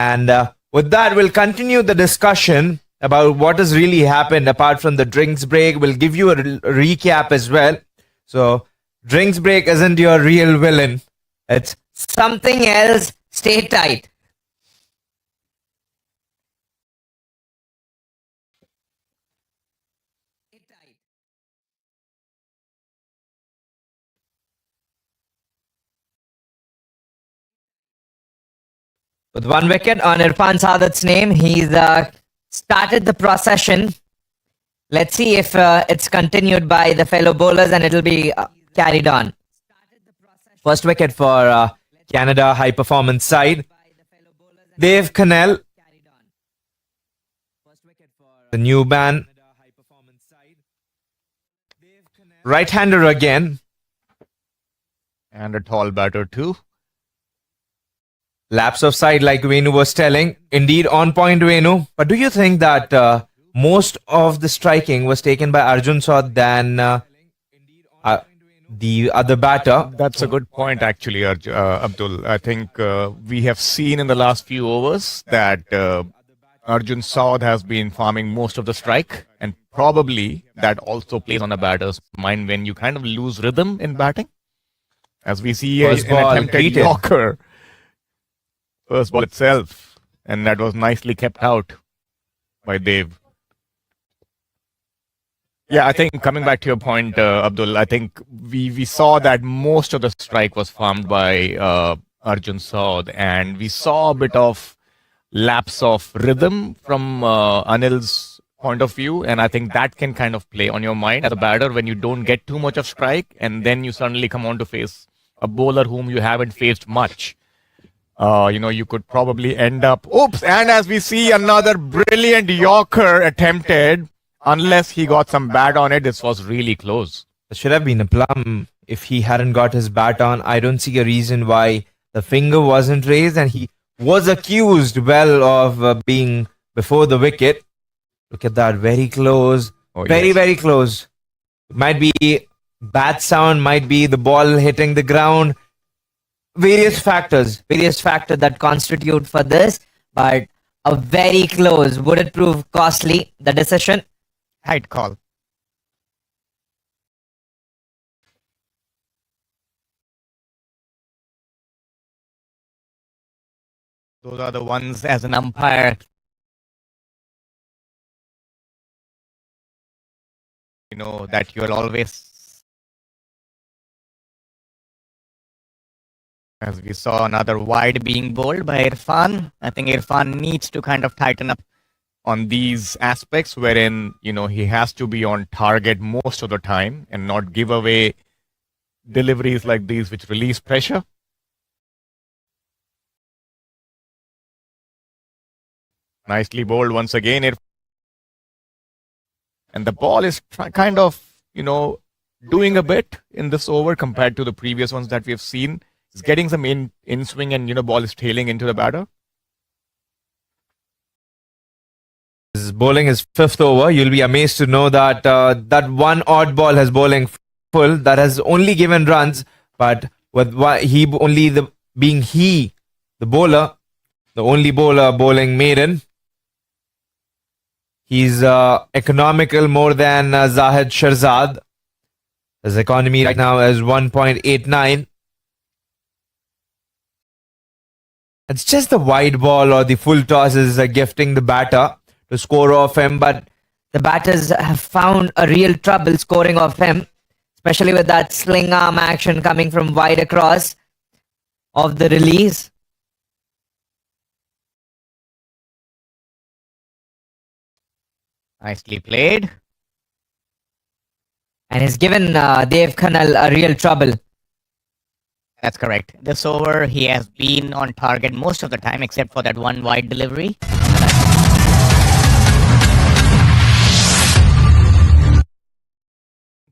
And with that, we'll continue the discussion about what has really happened apart from the drinks break. We'll give you a recap as well. So, drinks break isn't your real villain. It's something else. Stay tight. With one wicket on Irfan Saadat's name, he's started the procession. Let's see if it's continued by the fellow bowlers and it'll be carried on. First wicket for Canada high performance side. Dave Cannell, the new man. Right-hander again. And a tall batter too. Laps of side like Venu was telling. Indeed on point Venu. But do you think that most of the striking was taken by Arjun Saud than the other batter? That's a good point actually, Abdul. I think we have seen in the last few overs that Arjun Saud has been farming most of the strike, and probably that also plays on a batter's mind when you kind of lose rhythm in batting. As we see an attempted Yorker. First ball itself, and that was nicely kept out by Dave. Yeah, I think coming back to your point, Abdul, I think we saw that most of the strike was farmed by Arjun Saud, and we saw a bit of lapse of rhythm from Anil's point of view, and I think that can kind of play on your mind as a batter when you don't get too much of strike, and then you suddenly come on to face a bowler whom you haven't faced much. You could probably end up... Oops! And as we see, another brilliant Yorker attempted. Unless he got some bat on it, this was really close. It should have been a plum if he hadn't got his bat on. I don't see a reason why the finger wasn't raised, and he was accused well of being before the wicket. Look at that, very close. Oh, very close. Might be bat sound, might be the ball hitting the ground. Various factors that constitute for this, but a very close. Would it prove costly, the decision? Tight call. Those are the ones as an umpire, that you'll always... As we saw another wide being bowled by Irfan. I think Irfan needs to kind of tighten up on these aspects wherein, he has to be on target most of the time and not give away deliveries like these which release pressure. Nicely bowled once again, Irfan. And the ball is kind of, doing a bit in this over compared to the previous ones that we have seen. He's getting some in swing and, ball is tailing into the batter. He's bowling his fifth over. You'll be amazed to know that that one odd ball has bowling full. That has only given runs, but with the bowler, the only bowler bowling maiden. He's economical more than Zahid Shirzad. His economy right now is 1.89. It's just the wide ball or the full toss is gifting the batter to score off him, but the batters have found a real trouble scoring off him, especially with that sling arm action coming from wide across of the release. Nicely played. And he's given Dave Cannell a real trouble. That's correct. This over, he has been on target most of the time, except for that one wide delivery.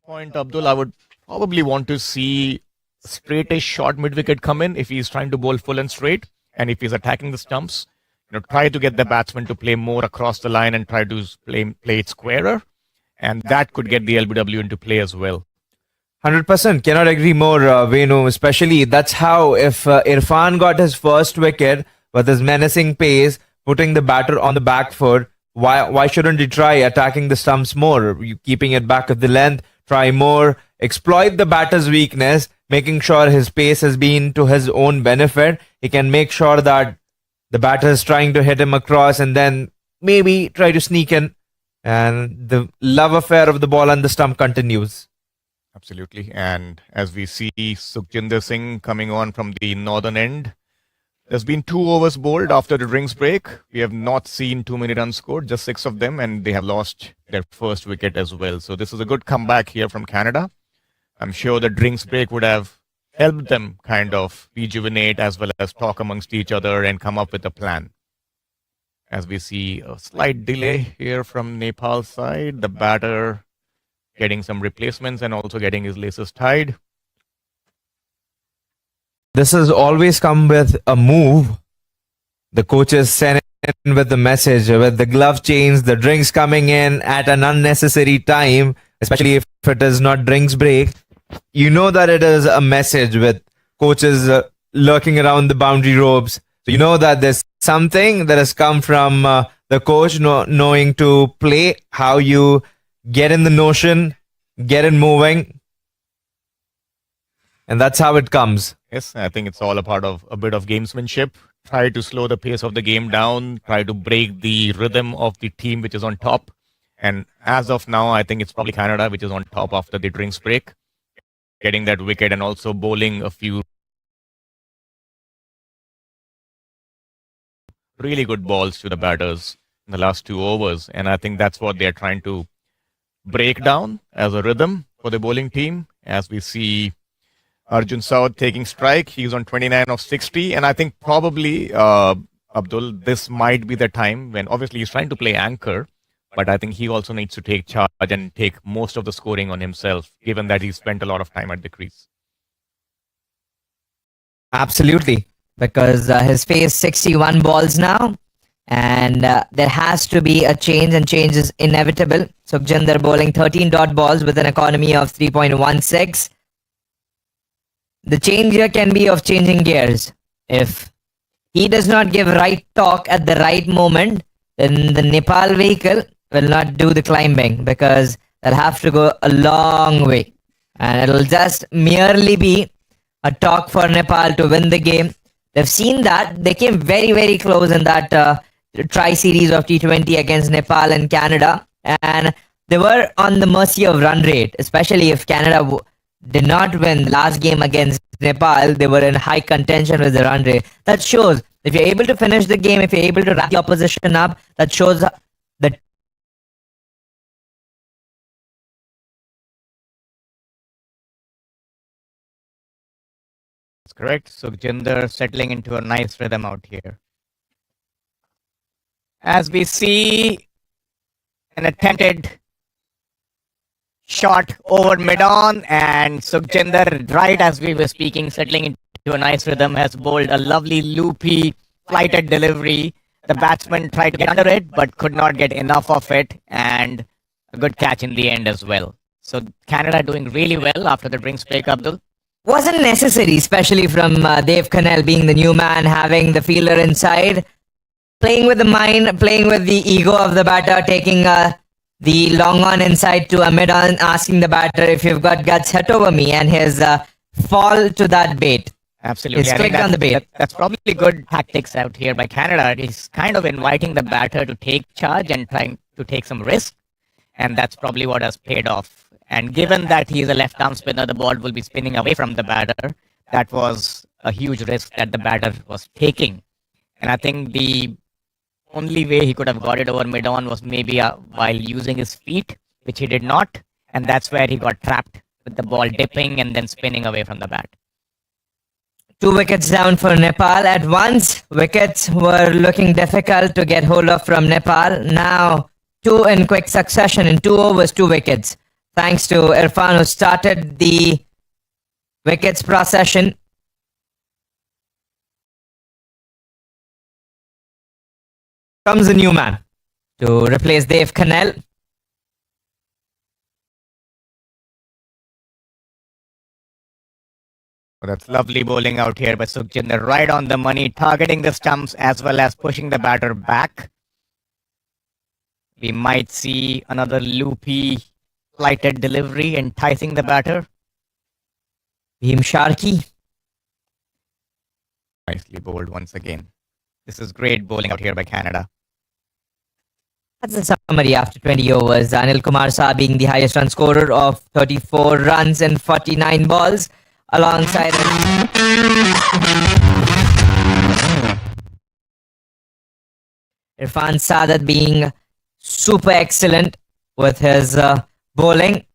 Point, Abdul, I would probably want to see straightish short mid-wicket come in if he's trying to bowl full and straight. And if he's attacking the stumps, try to get the batsman to play more across the line and try to play it squarer. And that could get the LBW into play as well. 100%. Cannot agree more, Venu. Especially that's how if Irfan got his first wicket with his menacing pace, putting the batter on the back foot. Why shouldn't he try attacking the stumps more, keeping it back of the length, try more, exploit the batter's weakness, making sure his pace has been to his own benefit. He can make sure that the batter is trying to hit him across and then maybe try to sneak in. And the love affair of the ball and the stump continues. Absolutely. And as we see Sukhjinder Singh coming on from the northern end, there's been 2 overs bowled after the drinks break. We have not seen too many runs scored, just 6 of them, and they have lost their first wicket as well. So this is a good comeback here from Canada. I'm sure the drinks break would have helped them kind of rejuvenate as well as talk amongst each other and come up with a plan. As we see a slight delay here from Nepal's side, the batter getting some replacements and also getting his laces tied. This has always come with a move. The coaches send in with the message, with the glove chains, the drinks coming in at an unnecessary time, especially if it is not drinks break. You know that it is a message with coaches lurking around the boundary ropes. So you know that there's something that has come from the coach knowing to play, how you get in the notion, get it moving. And that's how it comes. Yes, I think it's all a part of a bit of gamesmanship. Try to slow the pace of the game down, try to break the rhythm of the team which is on top. And as of now, I think it's probably Canada which is on top after the drinks break, getting that wicket and also bowling a few really good balls to the batters in the last 2 overs. And I think that's what they're trying to break down as a rhythm for the bowling team. As we see Arjun Saud taking strike, he's on 29 of 60. And I think probably, Abdul, this might be the time when obviously he's trying to play anchor, but I think he also needs to take charge and take most of the scoring on himself, given that he spent a lot of time at the crease. Absolutely, because he's faced 61 balls now, and there has to be a change, and change is inevitable. Sukhjinder bowling 13 dot balls with an economy of 3.16. The change here can be of changing gears. If he does not give right talk at the right moment, then the Nepal vehicle will not do the climbing, because they'll have to go a long way. And it'll just merely be a talk for Nepal to win the game. They've seen that. They came very, very close in that tri-series of T20 against Nepal and Canada. And they were on the mercy of run rate, especially if Canada did not win the last game against Nepal. They were in high contention with the run rate. That shows if you're able to finish the game, if you're able to wrap the opposition up, that shows that That's correct. Sukhjinder settling into a nice rhythm out here. As we see an attempted shot over mid-on, and Sukhjinder, right as we were speaking, settling into a nice rhythm, has bowled a lovely loopy flighted delivery. The batsman tried to get under it, but could not get enough of it, and a good catch in the end as well. So Canada doing really well after the drinks break, Abdul. wasn't necessary, especially from Dave Cannell being the new man, having the fielder inside, playing with the mind, playing with the ego of the batter, taking the long on inside to a mid on, asking the batter, if you've got guts, hit over me, and his fall to that bait. Absolutely. He's clicked on the bait. That's probably good tactics out here by Canada. He's kind of inviting the batter to take charge and trying to take some risk. And that's probably what has paid off. And given that he's a left-arm spinner, the ball will be spinning away from the batter. That was a huge risk that the batter was taking. And I think the only way he could have got it over mid-on was maybe while using his feet, which he did not. And that's where he got trapped with the ball dipping and then spinning away from the bat. 2 wickets down for Nepal. At once, wickets were looking difficult to get hold of from Nepal. Now, 2 in quick succession. In 2 overs, 2 wickets. Thanks to Irfan, who started the wickets procession. Comes the new man to replace Dave Cannell. Well, that's lovely bowling out here by Sukhjinder, right on the money, targeting the stumps as well as pushing the batter back. We might see another loopy, flighted delivery enticing the batter. Bhim Sharkey. Nicely bowled once again. This is great bowling out here by Canada. That's the summary after 20 overs. Anil Kumar Shah being the highest run scorer of 34 runs in 49 balls, alongside Irfan Sadat being super excellent with his bowling.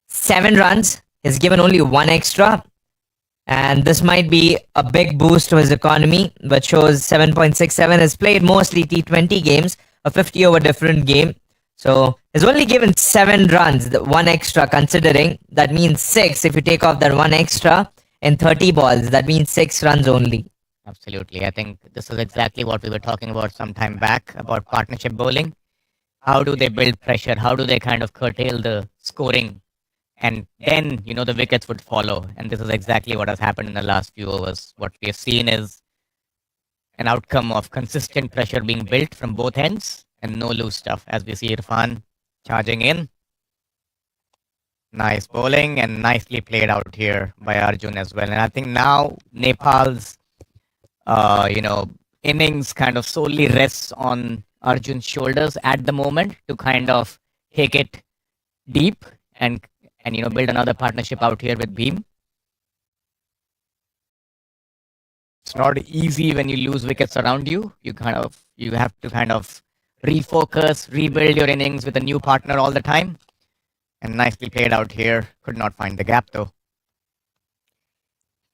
7 runs. He's given only one extra. And this might be a big boost to his economy, which shows 7.67. Has played mostly T20 games, a 50 over different game. So he's only given 7 runs, one extra considering. That means 6 if you take off that one extra in 30 balls. That means 6 runs only. Absolutely. I think this is exactly what we were talking about some time back about partnership bowling. How do they build pressure? How do they kind of curtail the scoring? And then, the wickets would follow. And this is exactly what has happened in the last few overs. What we have seen is an outcome of consistent pressure being built from both ends and no loose stuff. As we see Irfan charging in. Nice bowling and nicely played out here by Arjun as well. And I think now Nepal's innings kind of solely rests on Arjun's shoulders at the moment to kind of take it deep and build another partnership out here with Beam. It's not easy when you lose wickets around you. You have to kind of refocus, rebuild your innings with a new partner all the time. And nicely played out here. Could not find the gap though.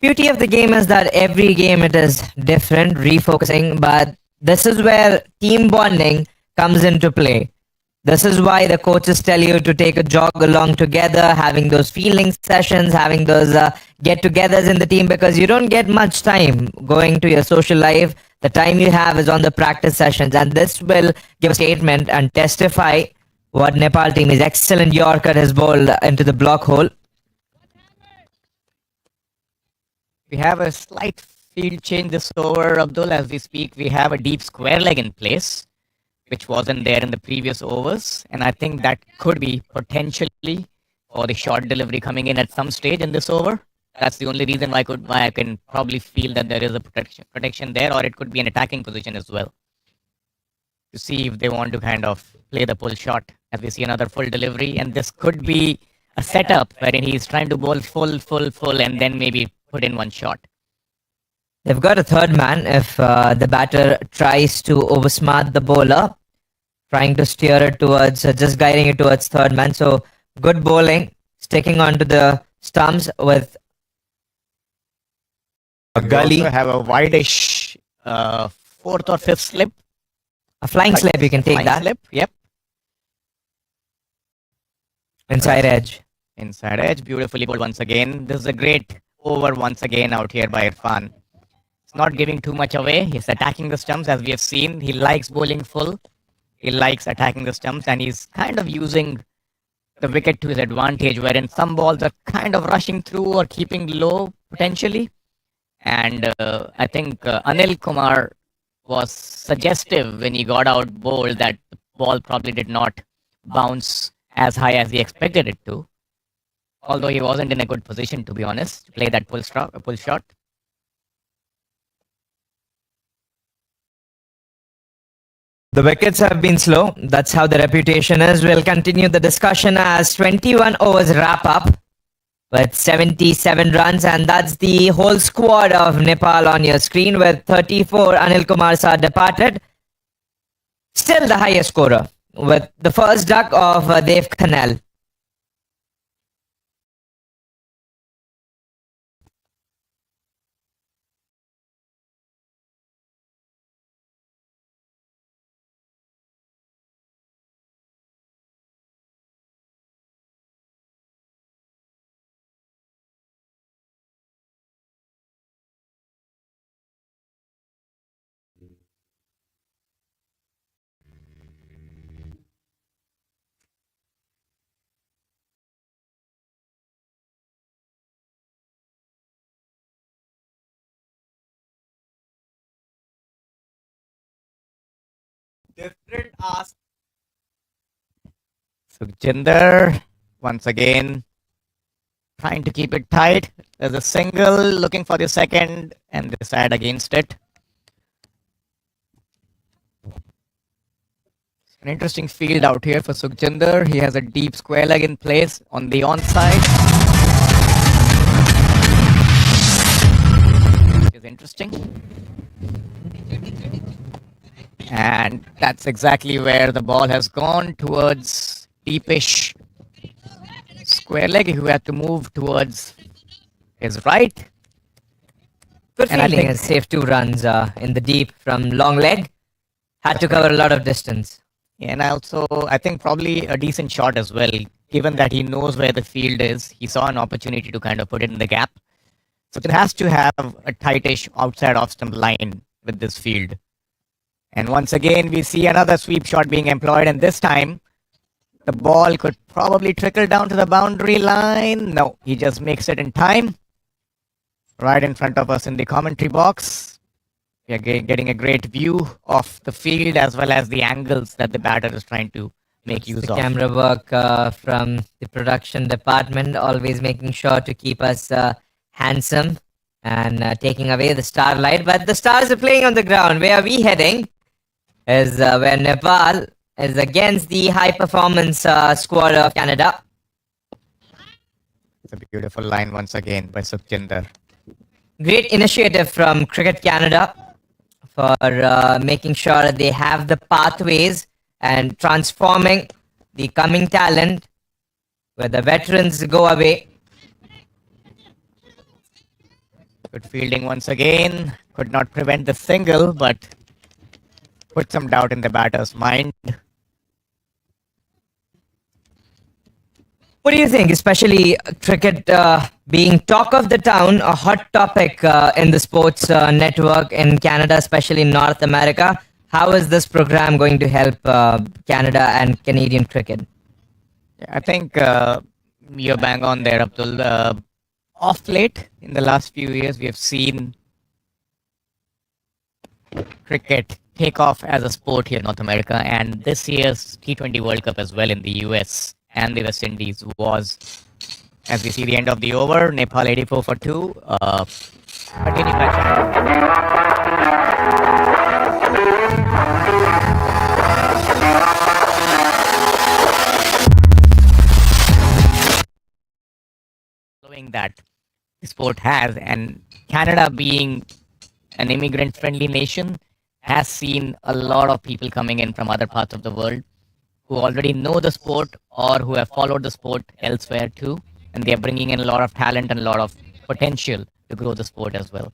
Beauty of the game is that every game it is different, refocusing, but this is where team bonding comes into play. This is why the coaches tell you to take a jog along together, having those feeling sessions, having those get-togethers in the team, because you don't get much time going to your social life. The time you have is on the practice sessions, and this will give a statement and testify what Nepal team is. Excellent Yorker has bowled into the block hole. We have a slight field change this over, Abdul. As we speak, we have a deep square leg in place, which wasn't there in the previous overs. And I think that could be potentially for the short delivery coming in at some stage in this over. That's the only reason why I can probably feel that there is a protection there, or it could be an attacking position as well. To see if they want to kind of play the pull shot, as we see another full delivery. And this could be a setup wherein he's trying to bowl full, and then maybe put in one shot. They've got a third man if the batter tries to oversmart the bowler, trying to steer it towards, just guiding it towards third man. So good bowling, sticking onto the stumps with a gully. We also have a wide-ish fourth or fifth slip. A flying slip, you can take Flying that. slip, yep. Inside edge. Inside edge, beautifully bowled once again. This is a great over once again out here by Irfan. It's not giving too much away. He's attacking the stumps as we have seen. He likes bowling full. He likes attacking the stumps, and he's kind of using the wicket to his advantage, wherein some balls are kind of rushing through or keeping low potentially. And I think Anil Kumar was suggestive when he got out bowled that the ball probably did not bounce as high as he expected it to. Although he wasn't in a good position, to be honest, to play that pull shot. The wickets have been slow. That's how the reputation is. We'll continue the discussion as 21 overs wrap up with 77 runs. And that's the whole squad of Nepal on your screen, with 34 Anil Kumar Shah departed. Still the highest scorer, with the first duck of Dev Khanel. Different ask. Sukhjinder, once again, trying to keep it tight. There's a single, looking for the second, and decide against it. An interesting field out here for Sukhjinder. He has a deep square leg in place on the onside. Which is interesting. And that's exactly where the ball has gone, towards deepish square leg. Who had to move towards his right. Good And I feeling. think- Saved 2 runs in the deep from long leg. Had to cover a lot of distance. And also, I think probably a decent shot as well, given that he knows where the field is. He saw an opportunity to kind of put it in the gap. So it has to have a tightish outside off stump line with this field. And once again, we see another sweep shot being employed, and this time the ball could probably trickle down to the boundary line. No, he just makes it in time. Right in front of us in the commentary box. We are getting a great view of the field as well as the angles that the batter is trying to make use The of. camera work from the production department, always making sure to keep us handsome and taking away the starlight. But the stars are playing on the ground. Where are we heading? Is where Nepal is against the high performance squad of Canada. It's a beautiful line once again by Sukhjinder. Great initiative from Cricket Canada for making sure that they have the pathways and transforming the coming talent where the veterans go away. Good fielding once again. Could not prevent the single, but put some doubt in the batter's mind. What do you think, especially cricket being talk of the town, a hot topic in the sports network in Canada, especially in North America? How is this program going to help Canada and Canadian cricket? Yeah, I think you're bang on there, Abdul. Off late, in the last few years, we have seen cricket take off as a sport here in North America, and this year's T20 World Cup as well in the US and the West Indies was, as we see the end of the over, Nepal 84 for 2. Continuing by following that the sport has, and Canada being an immigrant friendly nation has seen a lot of people coming in from other parts of the world who already know the sport or who have followed the sport elsewhere too, and they are bringing in a lot of talent and a lot of potential to grow the sport as well.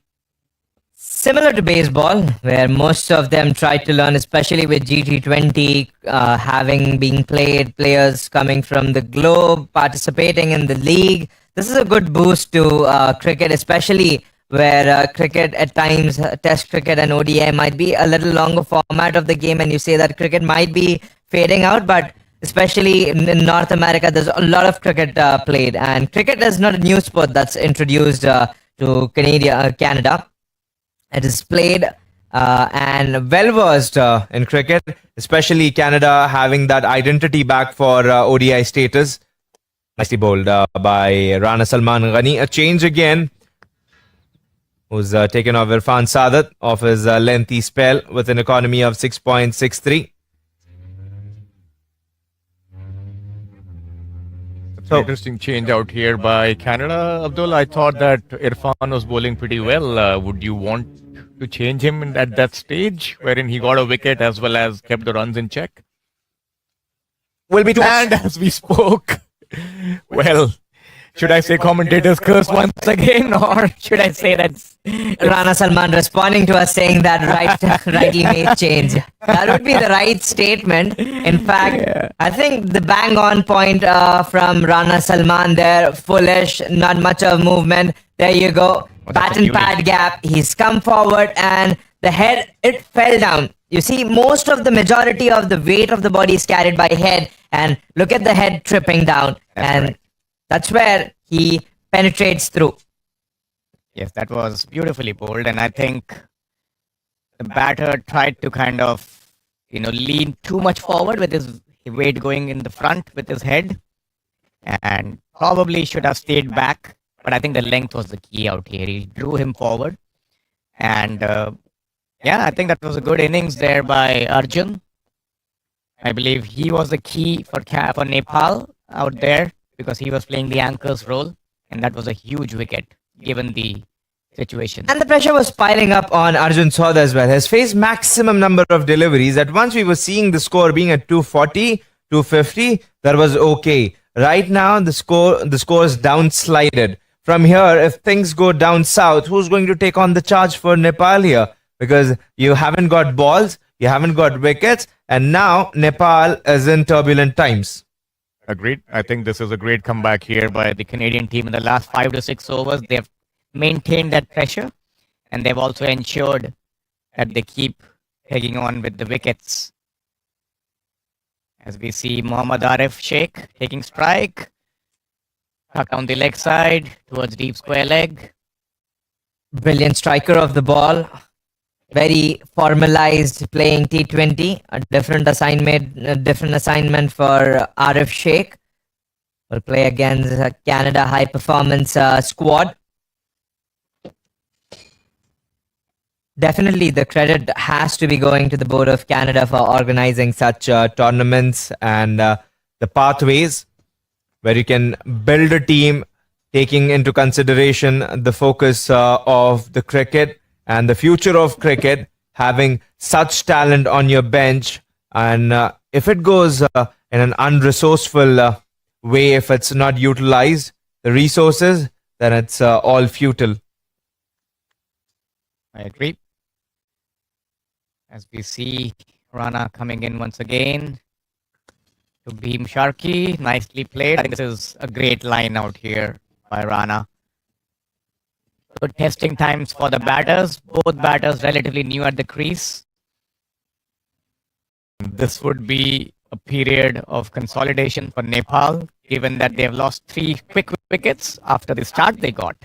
Similar to baseball, where most of them try to learn, especially with GT20 having been played, players coming from the globe, participating in the league. This is a good boost to cricket, especially where cricket at times, test cricket and ODI might be a little longer format of the game, and you say that cricket might be fading out, but especially in North America, there's a lot of cricket played, and cricket is not a new sport that's introduced to Canada. It is played and well versed in cricket, especially Canada having that identity back for ODI status. Nicely bowled by Rana Salman Ghani. A change again, who's taken off Irfan Sadat off his lengthy spell with an economy of 6.63. So, interesting change out here by Canada, Abdul. I thought that Irfan was bowling pretty well. Would you want to change him at that stage, wherein he got a wicket as well as kept the runs in check? Will be And as we spoke, well, should I say commentators curse once again, or should I say that's Rana Salman responding to us saying that rightly made change. That would be the right statement. In fact, I think the bang on point from Rana Salman there, foolish, not much of movement. There you go. Bat and pad gap. He's come forward and the head, it fell down. You see, most of the majority of the weight of the body is carried by head, and look at the head tripping down. That's where he penetrates through. Yes, that was beautifully bowled, and I think the batter tried to kind of lean too much forward with his weight going in the front with his head, and probably should have stayed back. But I think the length was the key out here. He drew him forward, and yeah, I think that was a good innings there by Arjun. I believe he was the key for Nepal out there because he was playing the anchor's role, and that was a huge wicket given the situation. And the pressure was piling up on Arjun Saud as well. Has faced maximum number of deliveries. At once we were seeing the score being at 240, 250. That was okay. Right now the score is downslided. From here, if things go down south, who's going to take on the charge for Nepal here? Because you haven't got balls, you haven't got wickets, and now Nepal is in turbulent times. Agreed. I think this is a great comeback here by The Canadian team in the last 5 to 6 overs, they've maintained that pressure, and they've also ensured that they keep hanging on with the wickets. As we see Mohammad Arif Sheikh taking strike, tuck down the leg side towards deep square leg. Brilliant striker of the ball. Very formalized playing T20. A different assignment for Arif Sheikh. Will play against Canada high performance squad. Definitely the credit has to be going to the Board of Canada for organizing such Tournaments and the pathways where you can build a team taking into consideration the focus of the cricket and the future of cricket, having such talent on your bench. And if it goes in an unresourceful way, if it's not utilized, the resources, then it's all futile. I agree. As we see Rana coming in once again to Bhim Sharkey, nicely played. I think this is a great line out here by Rana. Good testing times for the batters. Both batters relatively new at the crease. This would be a period of consolidation for Nepal, given that they have lost 3 quick wickets after the start they got.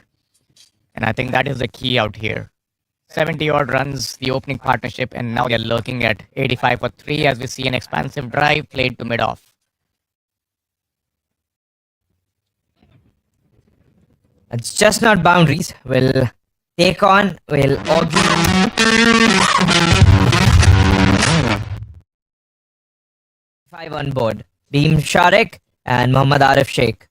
And I think that is the key out here. 70 odd runs, the opening partnership, and now they're looking at 85 for 3 as we see an expansive drive played to mid-off. It's just not boundaries. Will take on, will argue. 5 on board. Bhim Sharik and Mohammad Arif Sheikh.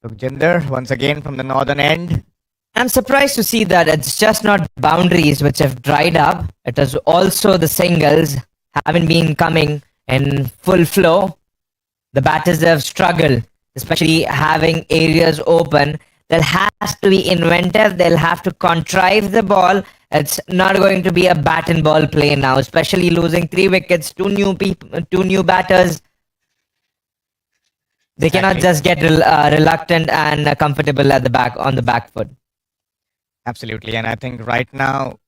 Sukhjinder once again from the northern end. I'm surprised to see that it's just not boundaries which have dried up. It is also the singles haven't been coming in full flow. The batters have struggled, especially having areas open. They'll have to be inventive. They'll have to contrive the ball. It's not going to be a bat and ball play now, especially losing 3 wickets, 2 new batters. They cannot just get reluctant and comfortable at the back on the back foot. Absolutely, and I think right now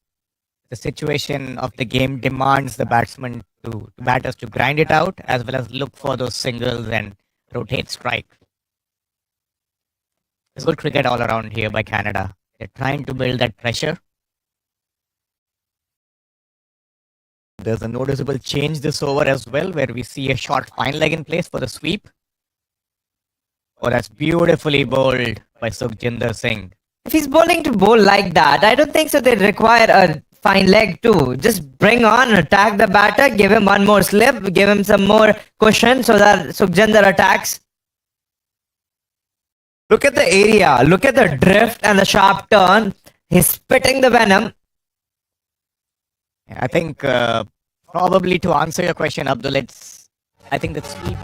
the situation of the game demands the batters to grind it out as well as look for those singles and rotate strike. It's good cricket all around here by Canada. They're trying to build that pressure. There's a noticeable change this over as well, where we see a short fine leg in place for the sweep. Oh, that's beautifully bowled by Sukhjinder Singh. If he's bowling to bowl like that, I don't think so. They require a fine leg too. Just bring on, attack the batter, give him one more slip, give him some more cushion so that Sukhjinder attacks. Look at the area, look at the drift and the sharp turn. He's spitting the venom. I think probably to answer your question, Abdul, I think the sweep.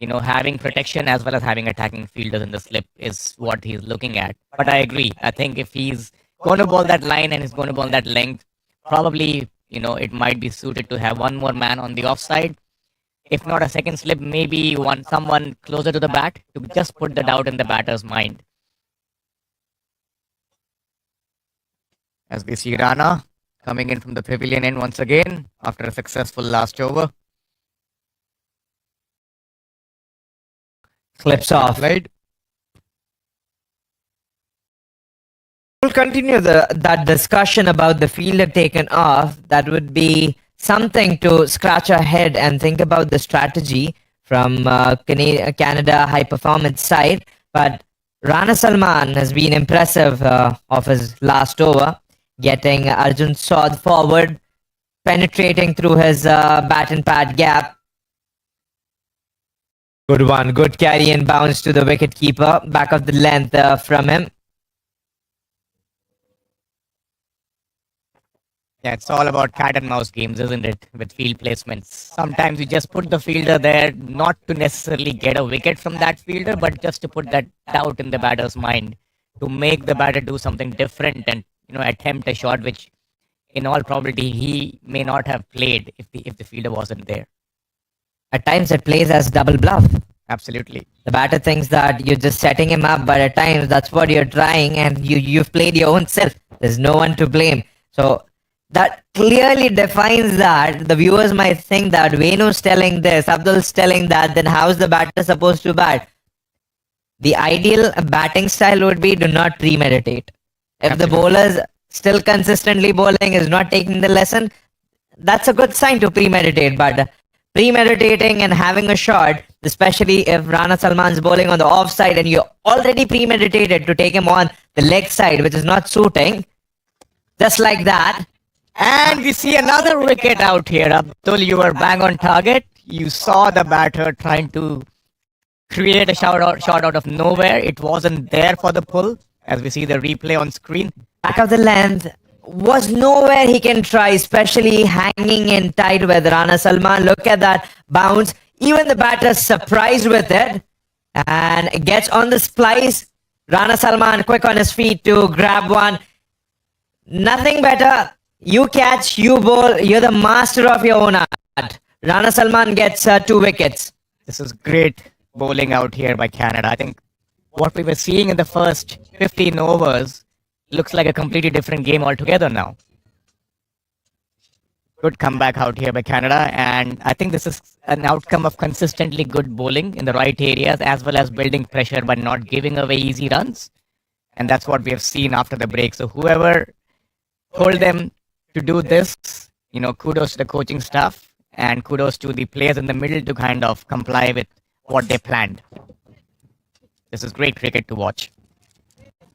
having protection as well as having attacking fielders in the slip is what he's looking at. But I agree. I think if he's going to bowl that line and he's going to bowl that length, probably, it might be suited to have one more man on the offside. If not a second slip, maybe someone closer to the bat to just put the doubt in the batter's mind. As we see Rana coming in from the pavilion end once again after a successful last over. Clips off. Right? We'll continue that discussion about the fielder taken off. That would be something to scratch our head and think about the strategy from Canada high performance side. But Rana Salman has been impressive of his last over, getting Arjun Saud forward, penetrating through his bat and pad gap. Good one, good carry and bounce to the wicket keeper, back of the length from him. Yeah, it's all about cat and mouse games, isn't it? With field placements. Sometimes you just put the fielder there, not to necessarily get a wicket from that fielder, but just to put that doubt in the batter's mind, to make the batter do something different and attempt a shot which, in all probability, he may not have played if the fielder wasn't there. At times it plays as double bluff. Absolutely. The batter thinks that you're just setting him up, but at times that's what you're trying, and you've played your own self. There's no one to blame. So that clearly defines that. The viewers might think that Venu's telling this, Abdul's telling that, then how's the batter supposed to bat? The ideal batting style would be do not premeditate. If the bowler's still consistently bowling, is not taking the lesson, that's a good sign to premeditate. But premeditating and having a shot, especially if Rana Salman's bowling on the offside and you're already premeditated to take him on the leg side, which is not suiting, just like that. And we see another wicket out here. Abdul, you were bang on target. You saw the batter trying to create a shot out of nowhere. It wasn't there for the pull, as we see the replay on screen. Back of the length was nowhere he can try, especially hanging in tight with Rana Salman. Look at that bounce. Even the batter surprised with it and gets on the splice. Rana Salman quick on his feet to grab one. Nothing better. You catch, you bowl. You're the master of your own art. Rana Salman gets 2 wickets. This is great bowling out here by Canada. I think what we were seeing in the first 15 overs looks like a completely different game altogether now. Good comeback out here by Canada, and I think this is an outcome of consistently good bowling in the right areas as well as building pressure by not giving away easy runs. And that's what we have seen after the break. So whoever told them to do this, kudos to the coaching staff and kudos to the players in the middle to kind of comply with what they planned. This is great cricket to watch.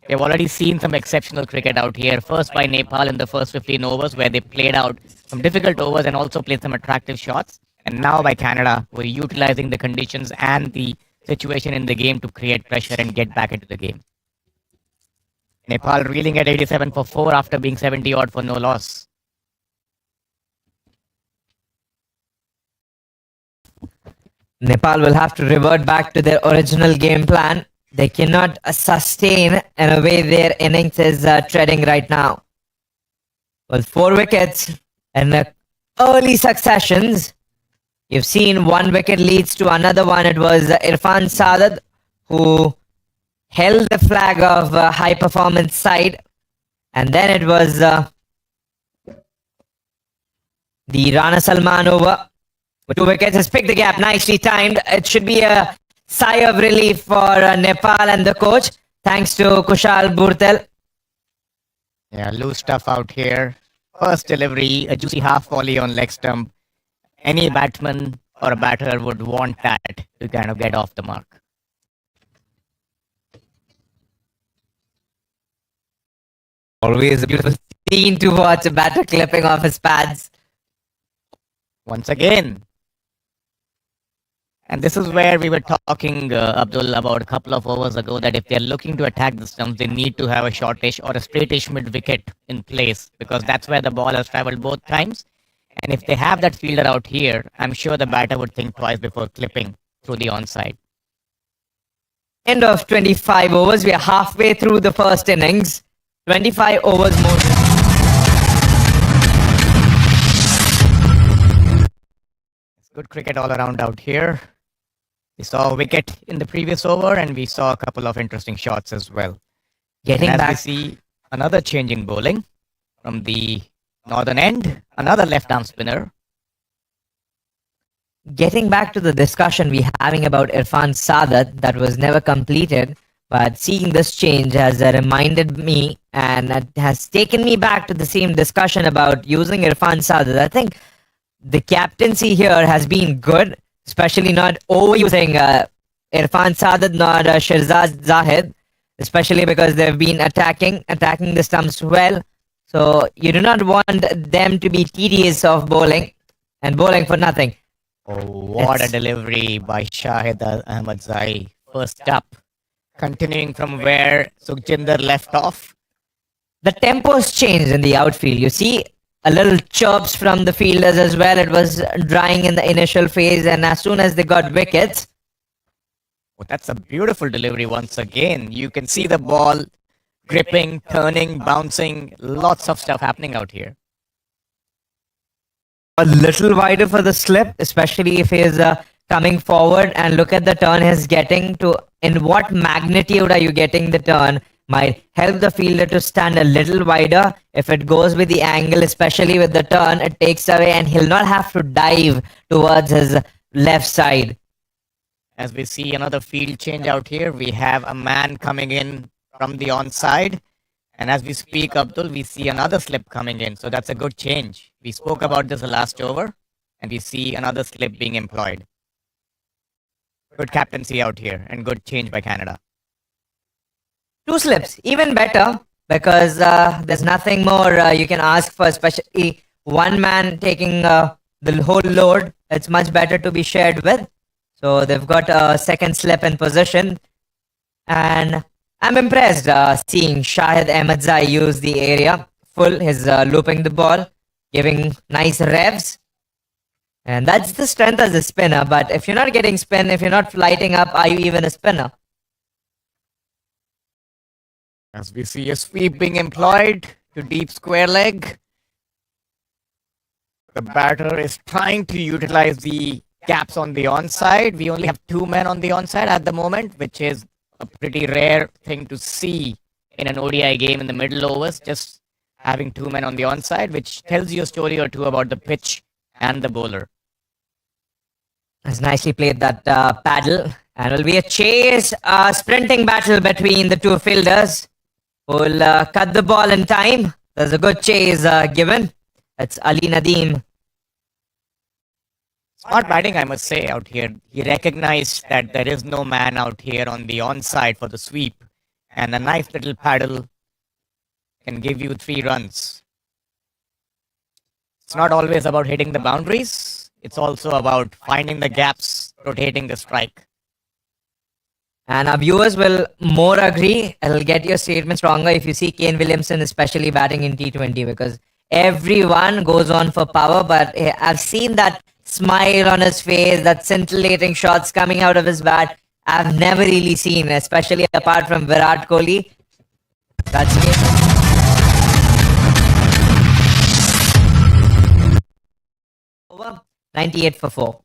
We've already seen some exceptional cricket out here. First by Nepal in the first 15 overs where they played out some difficult overs and also played some attractive shots. And now by Canada, we're utilizing the conditions and the situation in the game to create pressure and get back into the game. Nepal reeling at 87 for 4 after being 70 odd for no loss. Nepal will have to revert back to their original game plan. They cannot sustain in a way their innings is treading right now. With 4 wickets in the early successions, you've seen 1 wicket leads to another one. It was Irfan Sadat who held the flag of high performance side, and then it was the Rana Salman over. With 2 wickets, has picked the gap, nicely timed. It should be a sigh of relief for Nepal and the coach, thanks to Kushal Burtel. Yeah, loose stuff out here. First delivery, a juicy half volley on leg stump. Any batsman or a batter would want that to kind of get off the mark. Always a beautiful scene to watch, a batter clipping off his pads. Once again. And this is where we were talking, Abdul, about a couple of overs ago, that if they're looking to attack the stumps, they need to have a shortish or a straightish mid-wicket in place, because that's where the ball has travelled both times. And if they have that fielder out here, I'm sure the batter would think twice before clipping through the onside. End of 25 overs. We are halfway through the first innings. 25 overs more. It's good cricket all around out here. We saw a wicket in the previous over, and we saw a couple of interesting shots as well. Getting And as we back. see another change in bowling from the northern end, another left-arm spinner. Getting back to the discussion we having about Irfan Sadat that was never completed, but seeing this change has reminded me and it has taken me back to the same discussion about using Irfan Sadat. I think the captaincy here has been good, especially not overusing Irfan Sadat nor Shirzad Zahid, especially because they've been attacking the stumps well. So you do not want them to be tedious of bowling and bowling for nothing. Oh, what a It's- delivery by Shahid Ahmadzai. First up, continuing from where Sukhjinder left off. The tempo's changed in the outfield. You see a little chirps from the fielders as well. It was drying in the initial phase, and as soon as they got wickets, Oh, that's a beautiful delivery once again. You can see the ball gripping, turning, bouncing, lots of stuff happening out here. a little wider for the slip, especially if he's coming forward, and look at the turn he's getting to. In what magnitude are you getting the turn? Might help the fielder to stand a little wider. If it goes with the angle, especially with the turn, it takes away, and he'll not have to dive towards his left side. As we see another field change out here, we have a man coming in from the onside. And as we speak, Abdul, we see another slip coming in. So that's a good change. We spoke about this the last over, and we see another slip being employed. Good captaincy out here and good change by Canada. Two slips, even better, because there's nothing more you can ask for, especially one man taking the whole load. It's much better to be shared with. So they've got a second slip in position. And I'm impressed seeing Shahid Ahmadzai use the area full. He's looping the ball, giving nice revs. And that's the strength as a spinner. But if you're not getting spin, if you're not lighting up, are you even a spinner? As we see a sweep being employed to deep square leg. The batter is trying to utilize the gaps on the onside. We only have two men on the onside at the moment, which is a pretty rare thing to see in an ODI game in the middle overs, just having two men on the onside, which tells you a story or two about the pitch and the bowler. Has nicely played that paddle. And it'll be a chase, sprinting battle between the two fielders who will cut the ball in time. There's a good chase given. It's Ali Nadeem. Smart batting, I must say, out here. He recognized that there is no man out here on the onside for the sweep, and a nice little paddle can give you 3 runs. It's not always about hitting the boundaries, it's also about finding the gaps, rotating the strike. And our viewers will more agree. It'll get your statement stronger if you see Kane Williamson, especially batting in T20, because everyone goes on for power. But I've seen that smile on his face, that scintillating shots coming out of his bat. I've never really seen, especially apart from Virat Kohli. That's it. Over 98 for 4.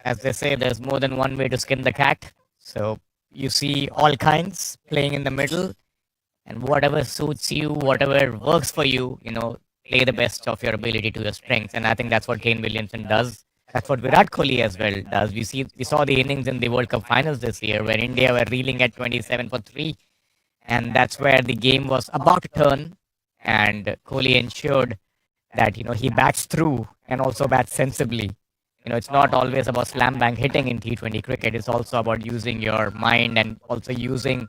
As they say, there's more than one way to skin the cat. So you see all kinds playing in the middle, and whatever suits you, whatever works for you, play the best of your ability to your strengths. And I think that's what Kane Williamson does. That's what Virat Kohli as well does. We saw the innings in the World Cup finals this year where India were reeling at 27 for 3. And that's where the game was about to turn. And Kohli ensured that, he bats through and also bats sensibly. It's not always about slam bang hitting in T20 cricket. It's also about using your mind and also using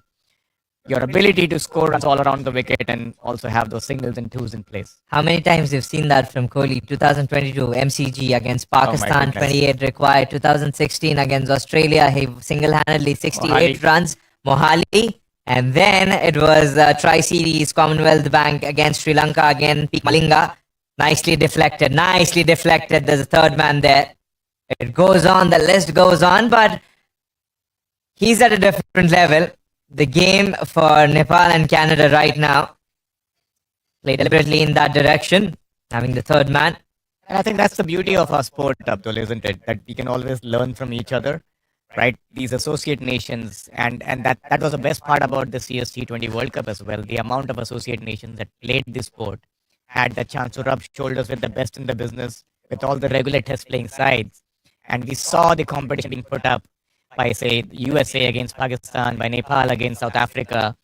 your ability to score runs all around the wicket and also have those singles and twos in place. How many times you've seen that from Kohli? 2022 MCG against Pakistan, goodness. 28 required. 2016 against Australia, he single-handedly 68 Mohali. runs. Mohali. And then it was Tri-Series Commonwealth Bank against Sri Lanka again. Peak Malinga. Nicely deflected. There's a third man there. It goes on, the list goes on, but He's at a different level. The game for Nepal and Canada right now played deliberately in that direction, having the third man. And I think that's the beauty of our sport, Abdul, isn't it? That we can always learn from each other, right? These associate nations, and that was the best part about the CS T20 World Cup as well. The amount of associate nations that played this sport had the chance to rub shoulders with the best in the business, with all the regular test playing sides. And we saw the competition being put up by, say, USA against Pakistan, by Nepal against South Africa,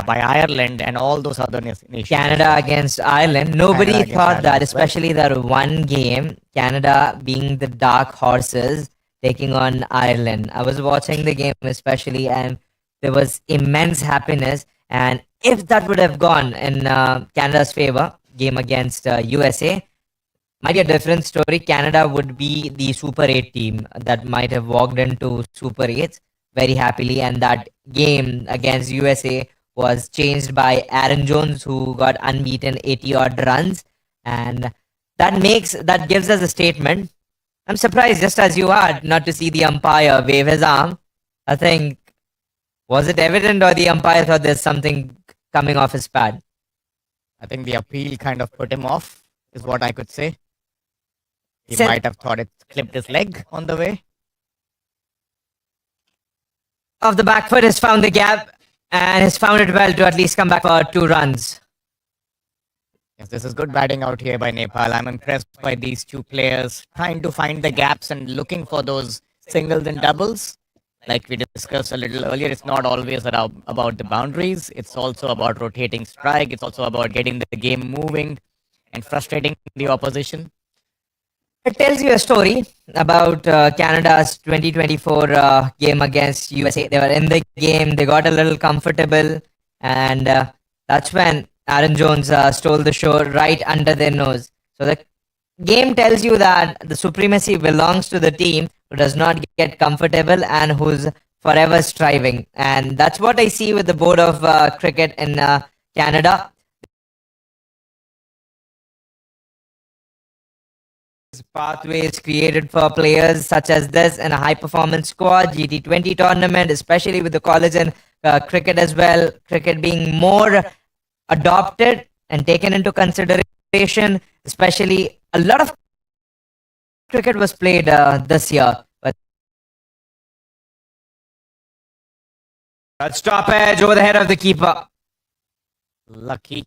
by Ireland, and all those other nations. Canada against Ireland. Nobody Canada against thought Ireland that, as well. especially that one game, Canada being the dark horses taking on Ireland. I was watching the game especially, and there was immense happiness. And if that would have gone in Canada's favor, game against USA, might be a different story. Canada would be the Super 8 team that might have walked into Super 8s very happily, and that game against USA was changed by Aaron Jones, who got unbeaten 80 odd runs, and that gives us a statement. I'm surprised, just as you are, not to see the umpire wave his arm. I think, was it evident, or the umpire thought there's something coming off his pad? I think the appeal kind of put him off, is what I could say. He Sen- might have thought it clipped his leg on the way. Off the back foot has found the gap and has found it well to at least come back for 2 runs. Yes, this is good batting out here by Nepal. I'm impressed by these two players trying to find the gaps and looking for those singles and doubles. Like we discussed a little earlier, it's not always about the boundaries. It's also about rotating strike. It's also about getting the game moving and frustrating the opposition. It tells you a story about Canada's 2024 game against USA. They were in the game, they got a little comfortable, and that's when Aaron Jones stole the show right under their nose. So the game tells you that the supremacy belongs to the team who does not get comfortable and who's forever striving. And that's what I see with the board of cricket in Canada. Pathways created for players such as this in a high performance squad, GT20 tournament, especially with the college and cricket as well. Cricket being more adopted and taken into consideration, especially a lot of cricket was played this year. But that's top edge over the head of the keeper. Lucky.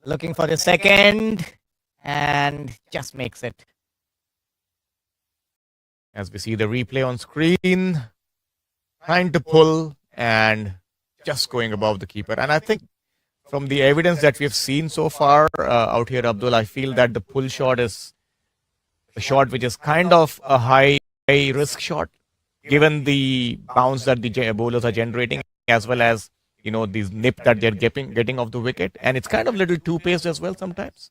Looking for the second and just makes it. As we see the replay on screen, trying to pull and just going above the keeper. And I think from the evidence that we've seen so far out here, Abdul, I feel that the pull shot is a shot which is kind of a high risk shot, given the bounce that the bowlers are generating, as well as these nip that they're getting off the wicket, and it's kind of a little too paced as well sometimes.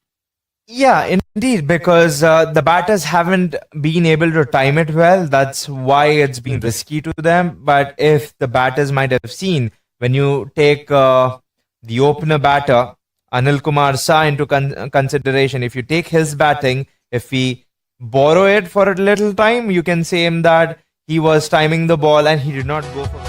Yeah, indeed, because the batters haven't been able to time it well. That's why it's been risky to them. But if the batters might have seen, when you take the opener batter, Anil Kumar Shah, into consideration, if you take his batting, if we borrow it for a little time, you can say him that he was timing the ball and he did not go for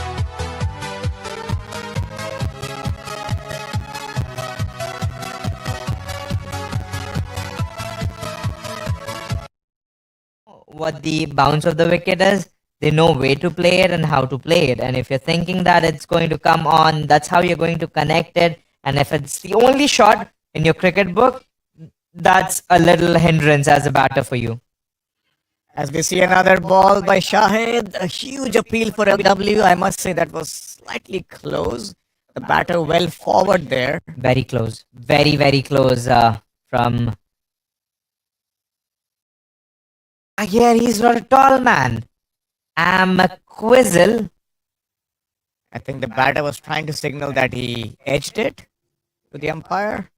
what the bounce of the wicket is. They know where to play it and how to play it. And if you're thinking that it's going to come on, that's how you're going to connect it. And if it's the only shot in your cricket book, that's a little hindrance as a batter for you. As we see another ball by Shahid, a huge appeal for LBW. I must say that was slightly close. The batter well forward there. Very close. Very, very close from... Again, he's not a tall man. A quizzle. I think the batter was trying to signal that he edged it to the umpire.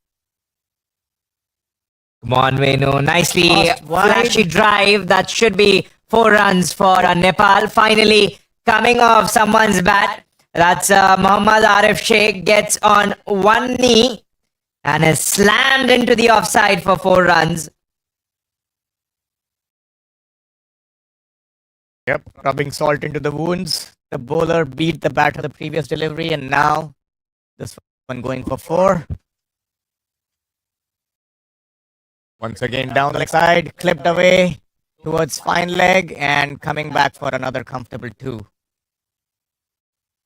Come on, Venu. Nicely Crossed wide. flashy drive. That should be 4 runs for Nepal. Finally coming off someone's bat. That's Mohammad Arif Sheikh gets on one knee and is slammed into the offside for 4 runs. Yep, rubbing salt into the wounds. The bowler beat the batter the previous delivery, and now this one going for 4. Once again down the leg side, clipped away towards fine leg and coming back for another comfortable 2.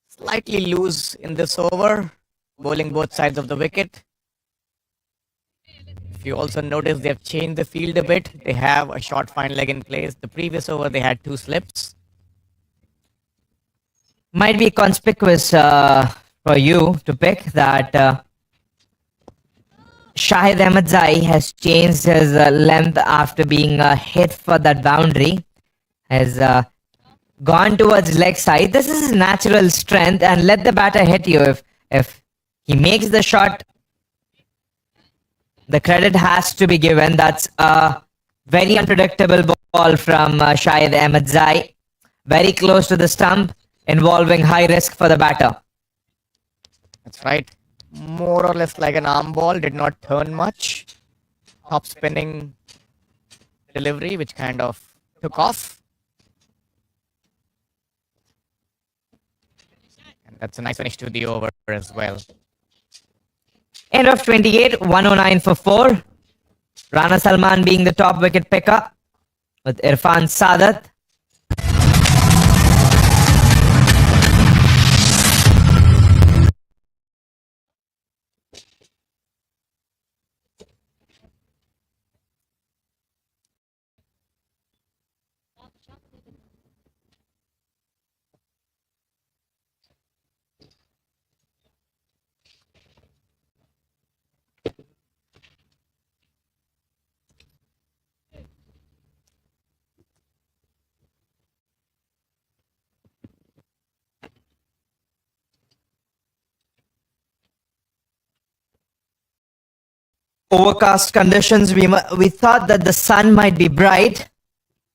Slightly loose in this over, bowling both sides of the wicket. If you also notice, they've changed the field a bit. They have a short fine leg in place. The previous over, they had 2 slips. Might be conspicuous for you to pick that Shahid Ahmedzai has changed his length after being hit for that boundary. Has gone towards leg side. This is his natural strength, and let the batter hit you. If he makes the shot, the credit has to be given. That's a very unpredictable ball from Shahid Ahmedzai. Very close to the stump, involving high risk for the batter. That's right. More or less like an arm ball, did not turn much. Top spinning delivery, which kind of took off. And that's a nice finish to the over as well. End of 28, 109 for 4. Rana Salman being the top wicket picker with Irfan Sadat. Overcast conditions, we thought that the sun might be bright,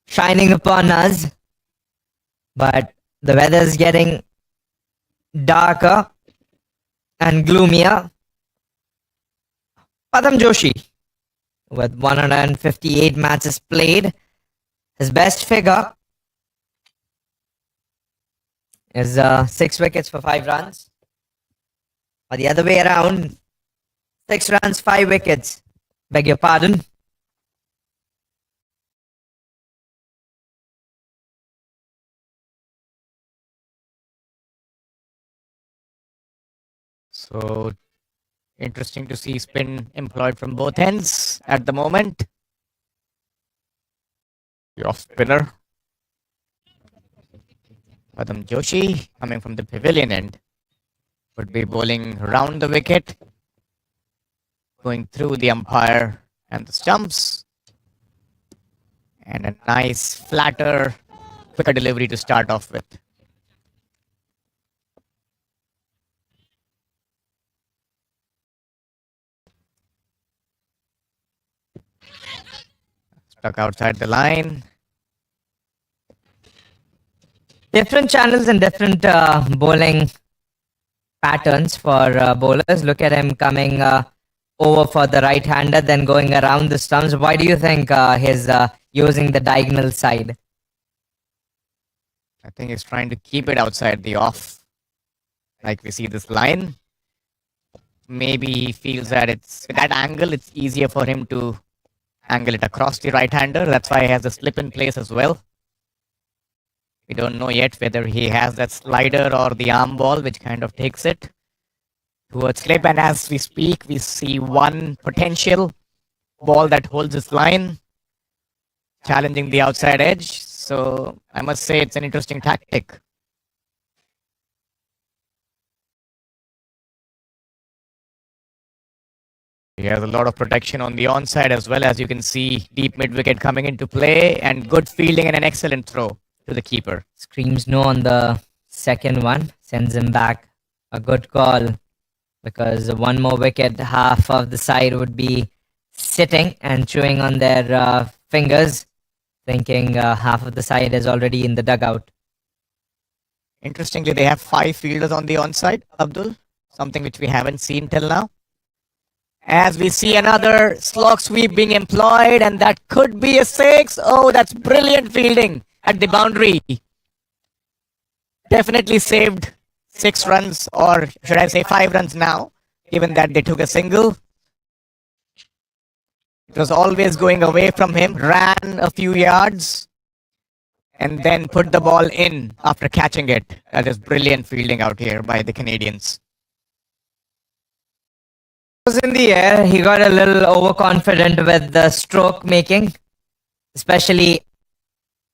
shining upon us, but the weather is getting darker and gloomier. Padam Joshi, with 158 matches played, his best figure is 6 wickets for 5 runs. Or the other way around, 6 runs, 5 wickets. Beg your pardon. So interesting to see spin employed from both ends at the moment. The off spinner. Padam Joshi coming from the pavilion end would be bowling round the wicket, going through the umpire and the stumps. And a nice, flatter, quicker delivery to start off with. Stuck outside the line. Different channels and different bowling patterns for bowlers. Look at him coming over for the right-hander, then going around the stumps. Why do you think he's using the diagonal side? I think he's trying to keep it outside the off. Like we see this line. Maybe he feels that it's at that angle, it's easier for him to angle it across the right-hander. That's why he has a slip in place as well. We don't know yet whether he has that slider or the arm ball, which kind of takes it towards slip. And as we speak, we see one potential ball that holds his line, challenging the outside edge. So I must say it's an interesting tactic. He has a lot of protection on the onside as well, as you can see, deep mid-wicket coming into play and good fielding and an excellent throw to the keeper. Screams no on the second one, sends him back. A good call, because one more wicket, half of the side would be sitting and chewing on their fingers, thinking half of the side is already in the dugout. Interestingly, they have 5 fielders on the onside, Abdul, something which we haven't seen till now. As we see another slog sweep being employed, and that could be a 6. Oh, that's brilliant fielding at the boundary. definitely saved 6 runs, or should I say 5 runs now, given that they took a single. It was always going away from him, ran a few yards, and then put the ball in after catching it. That is brilliant fielding out here by the Canadians. Was in the air. He got a little overconfident with the stroke making, especially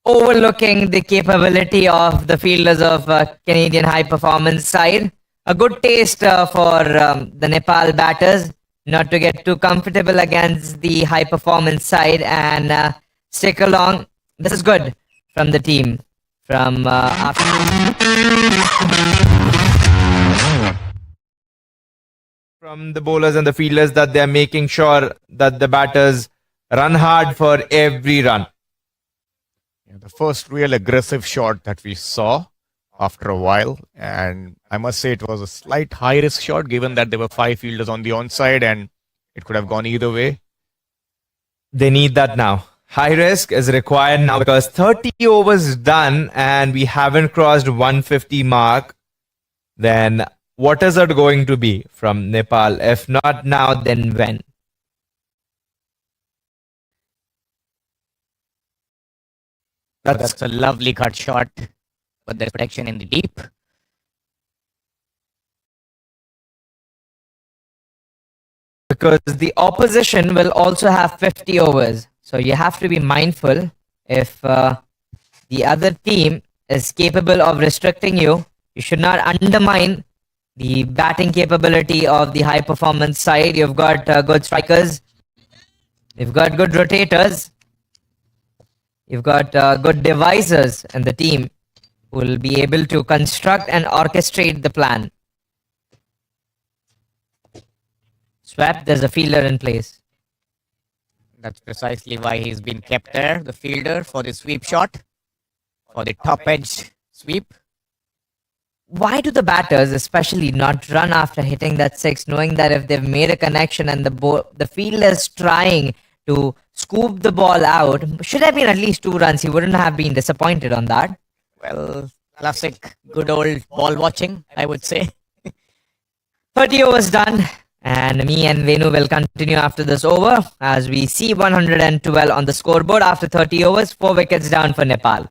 overlooking the capability of the fielders of Canadian high performance side. A good taste for the Nepal batters not to get too comfortable against the high performance side and stick along. This is good from the team. From From the bowlers and the fielders that they're making sure that the batters run hard for every run. Yeah, the first real aggressive shot that we saw after a while, and I must say it was a slight high risk shot given that there were 5 fielders on the onside and it could have gone either way. They need that now. High risk is required now because 30 overs done and we haven't crossed 150 mark. Then what is it going to be from Nepal? If not now, then when? That's a lovely cut shot, but there's protection in the deep. because the opposition will also have 50 overs. So you have to be mindful if the other team is capable of restricting you. You should not undermine the batting capability of the high performance side. You've got good strikers, you've got good rotators, you've got good devisers in the team who will be able to construct and orchestrate the plan. Swap, there's a fielder in place. That's precisely why he's been kept there, the fielder, for the sweep shot, for the top edge sweep. Why do the batters especially not run after hitting that six, knowing that if they've made a connection and the fielder is trying to scoop the ball out, should have been at least 2 runs. He wouldn't have been disappointed on that. Well, classic good old ball watching, I would say. 30 overs done, and me and Venu will continue after this over as we see 112 on the scoreboard after 30 overs, 4 wickets down for Nepal.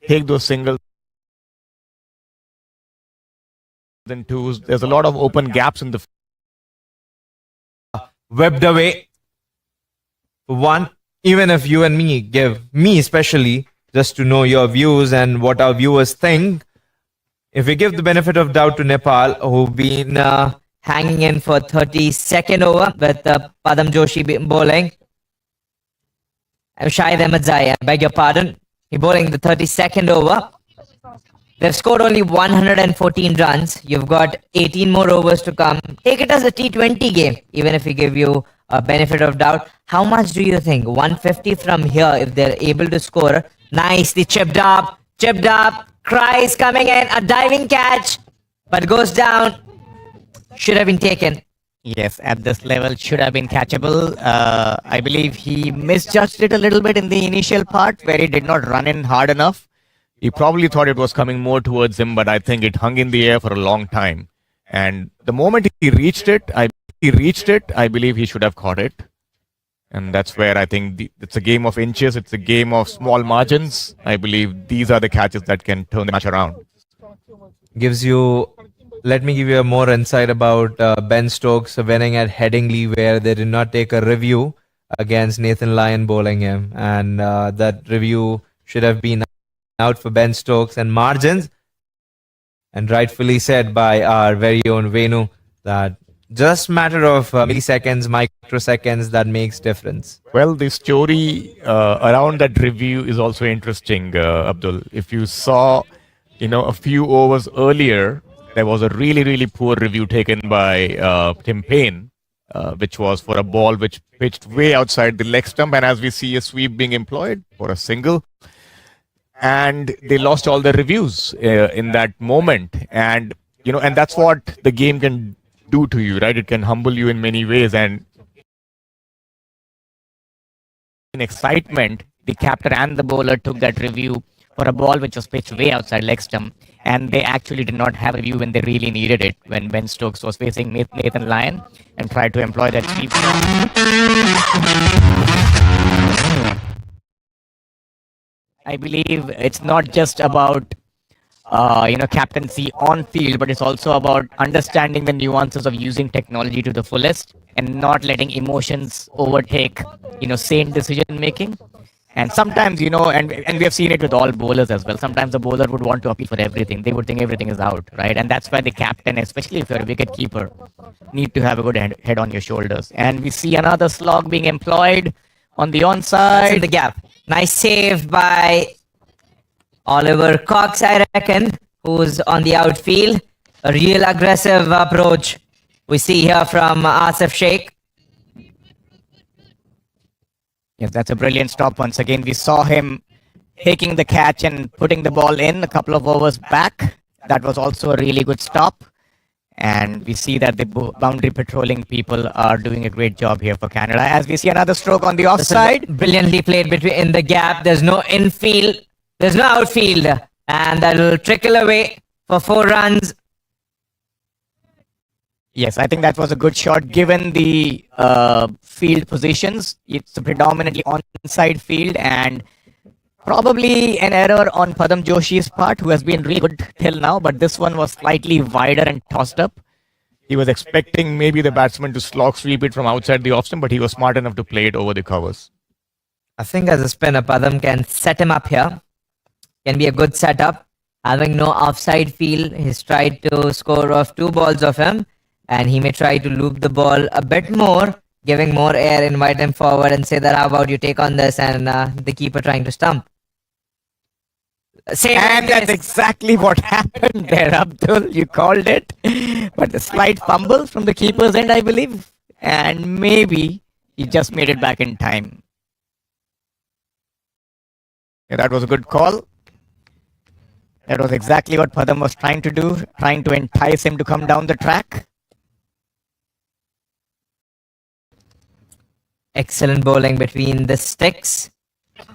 take those singles and twos. There's a lot of open gaps in the Whipped away. One, even if you and me give, me especially, just to know your views and what our viewers think, if we give the benefit of doubt to Nepal, who've been Hanging in for 32nd over with Padam Joshi bowling. Shahid Ahmed Zai, I beg your pardon. He bowling the 32nd over. They've scored only 114 runs. You've got 18 more overs to come. Take it as a T20 game, even if we give you a benefit of doubt. How much do you think? 150 from here if they're able to score. Nicely chipped up. Cries coming in. A diving catch, but goes down. Should have been taken. Yes, at this level should have been catchable. I believe he misjudged it a little bit in the initial part where he did not run in hard enough. He probably thought it was coming more towards him, but I think it hung in the air for a long time. And the moment he reached it, I believe he should have caught it. And that's where I think it's a game of inches. It's a game of small margins. I believe these are the catches that can turn the match around. gives you. Let me give you a more insight about Ben Stokes winning at Headingley, where they did not take a review against Nathan Lyon bowling him, and that review should have been out for Ben Stokes and margins, and rightfully said by our very own Venu that just matter of milliseconds, microseconds that makes difference. Well, the story around that review is also interesting, Abdul. If you saw, a few overs earlier, there was a really, really poor review taken by Tim Payne, which was for a ball which pitched way outside the leg stump, and as we see a sweep being employed for a single. And they lost all the reviews in that moment. And, and that's what the game can do to you, right? It can humble you in many ways. And In excitement, the captain and the bowler took that review for a ball which was pitched way outside leg stump. And they actually did not have a review when they really needed it, when Ben Stokes was facing Nathan Lyon and tried to employ that sweep. I believe it's not just about captaincy on field, but it's also about understanding the nuances of using technology to the fullest and not letting emotions overtake sane decision making. And sometimes and we have seen it with all bowlers as well. Sometimes the bowler would want to appeal for everything. They would think everything is out, right? And that's why the captain, especially if you're a wicket keeper, need to have a good head on your shoulders. And we see another slog being employed on the onside. In the gap. Nice save by Oliver Cox, I reckon, who's on the outfield. A real aggressive approach we see here from Asif Sheikh. Yes, that's a brilliant stop. Once again, we saw him taking the catch and putting the ball in a couple of overs back. That was also a really good stop. And we see that the boundary patrolling people are doing a great job here for Canada. As we see another stroke on the offside. Brilliantly played in the gap. There's no infield. There's no outfield. And that'll trickle away for 4 runs. Yes, I think that was a good shot given the field positions. It's a predominantly onside field and probably an error on Padam Joshi's part, who has been really good till now, but this one was slightly wider and tossed up. he was expecting maybe the batsman to slog sweep it from outside the off stump, but he was smart enough to play it over the covers. I think as a spinner, Padam can set him up here. Can be a good setup. Having no offside field, he's tried to score off 2 balls of him. And he may try to loop the ball a bit more, giving more air, invite him forward and say that how about you take on this, and the keeper trying to stump. And that's exactly what happened there, Abdul. You called it. But the slight fumble from the keeper's end, I believe. And maybe he just made it back in time. Yeah, that was a good call. That was exactly what Padam was trying to do, trying to entice him to come down the track. Excellent bowling between the sticks,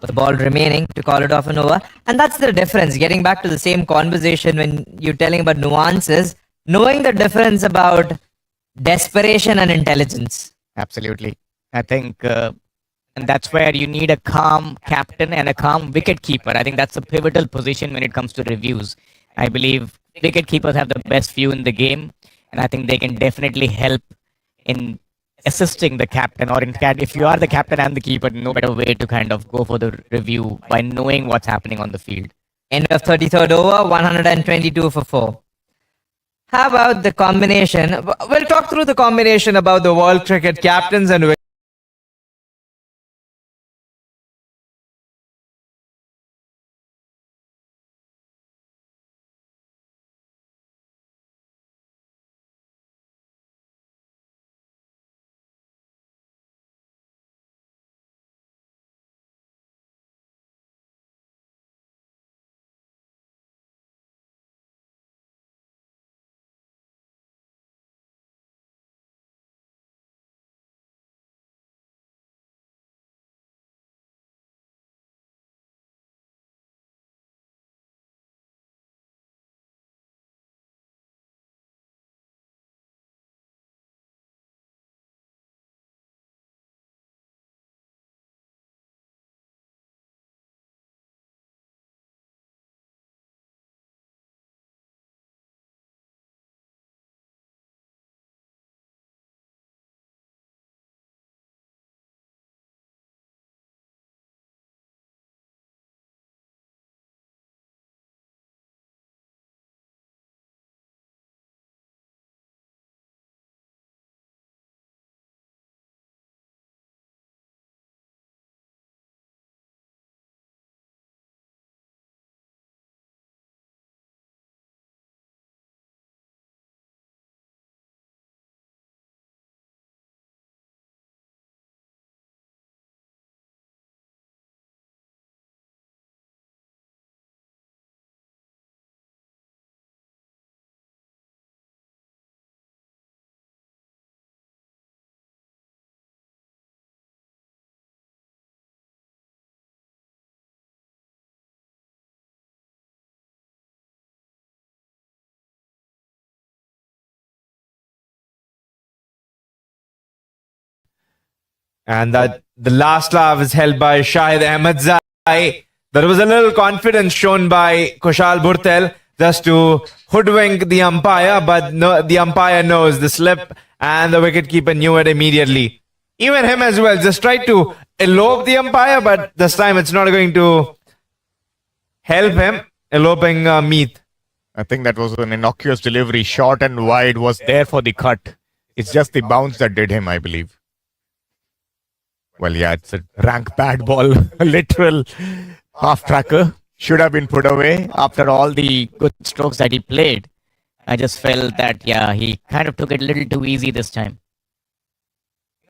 with the ball remaining to call it off and over. And that's the difference. Getting back to the same conversation when you're telling about nuances, knowing the difference about desperation and intelligence. Absolutely. I think And that's where you need a calm captain and a calm wicket keeper. I think that's a pivotal position when it comes to reviews. I believe wicket keepers have the best view in the game, and I think they can definitely help in assisting the captain, or in fact, if you are the captain and the keeper, no better way to kind of go for the review by knowing what's happening on the field. End of 33rd over, 122 for 4. How about the combination? We'll talk through the combination about the World Cricket captains and And that the last love is held by Shahid Ahmed Zai. There was a little confidence shown by Kushal Burtel just to hoodwink the umpire, but no, the umpire knows the slip and the wicketkeeper knew it immediately. Even him as well just tried to elope the umpire, but this time it's not going to help him eloping Meet. I think that was an innocuous delivery, short and wide, was there for the cut. It's just the bounce that did him, I believe. Well, yeah, it's a rank bad ball, a literal half tracker. Should have been put away. After all the good strokes that he played, I just felt that, yeah, he kind of took it a little too easy this time.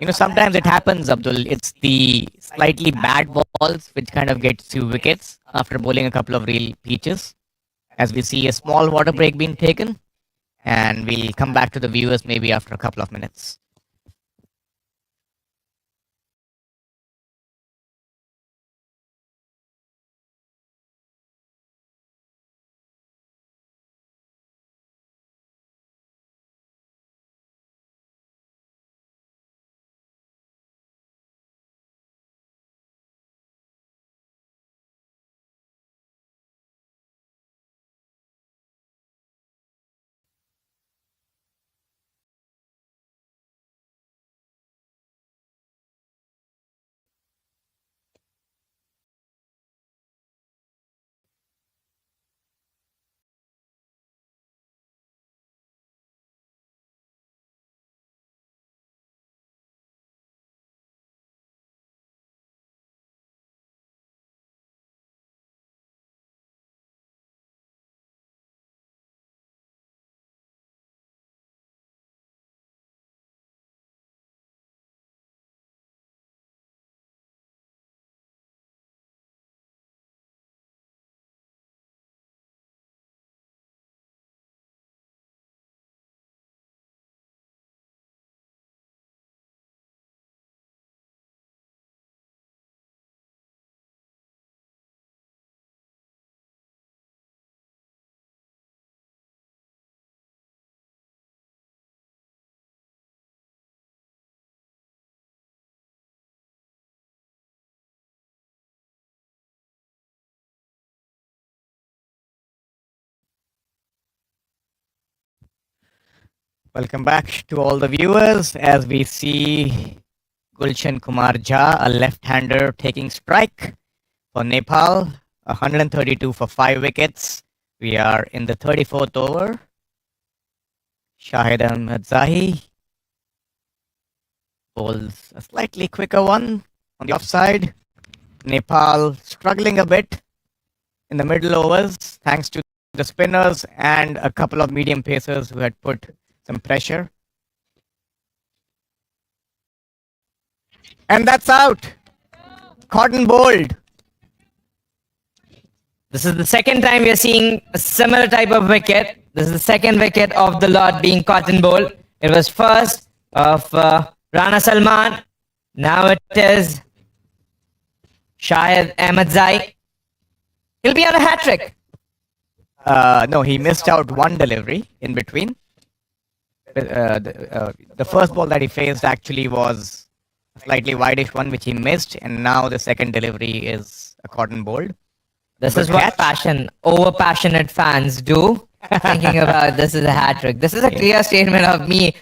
You know, sometimes it happens, Abdul. It's the slightly bad balls which kind of gets you wickets after bowling a couple of real pitches. As we see a small water break being taken, and we'll come back to the viewers maybe after a couple of minutes. Welcome back to all the viewers as we see Gulshan Kumar Jha, a left-hander, taking strike for Nepal. 132 for 5 wickets. We are in the 34th over. Shahid Ahmed Zahi bowls a slightly quicker one on the offside. Nepal struggling a bit in the middle overs thanks to the spinners and a couple of medium pacers who had put some pressure. And that's out. Cotton bowled. This is the second time we are seeing a similar type of wicket. This is the second wicket of the lot being cotton ball. It was first of Rana Salman. Now it is Shahid Ahmed Zai. He'll be on a hat trick. No, he missed out one delivery in between. The first ball that he faced actually was a slightly wideish one, which he missed, and now the second delivery is a cotton bowled. This Good is what catch. over-passionate fans do. Thinking about this is a hat trick. This is a clear statement of me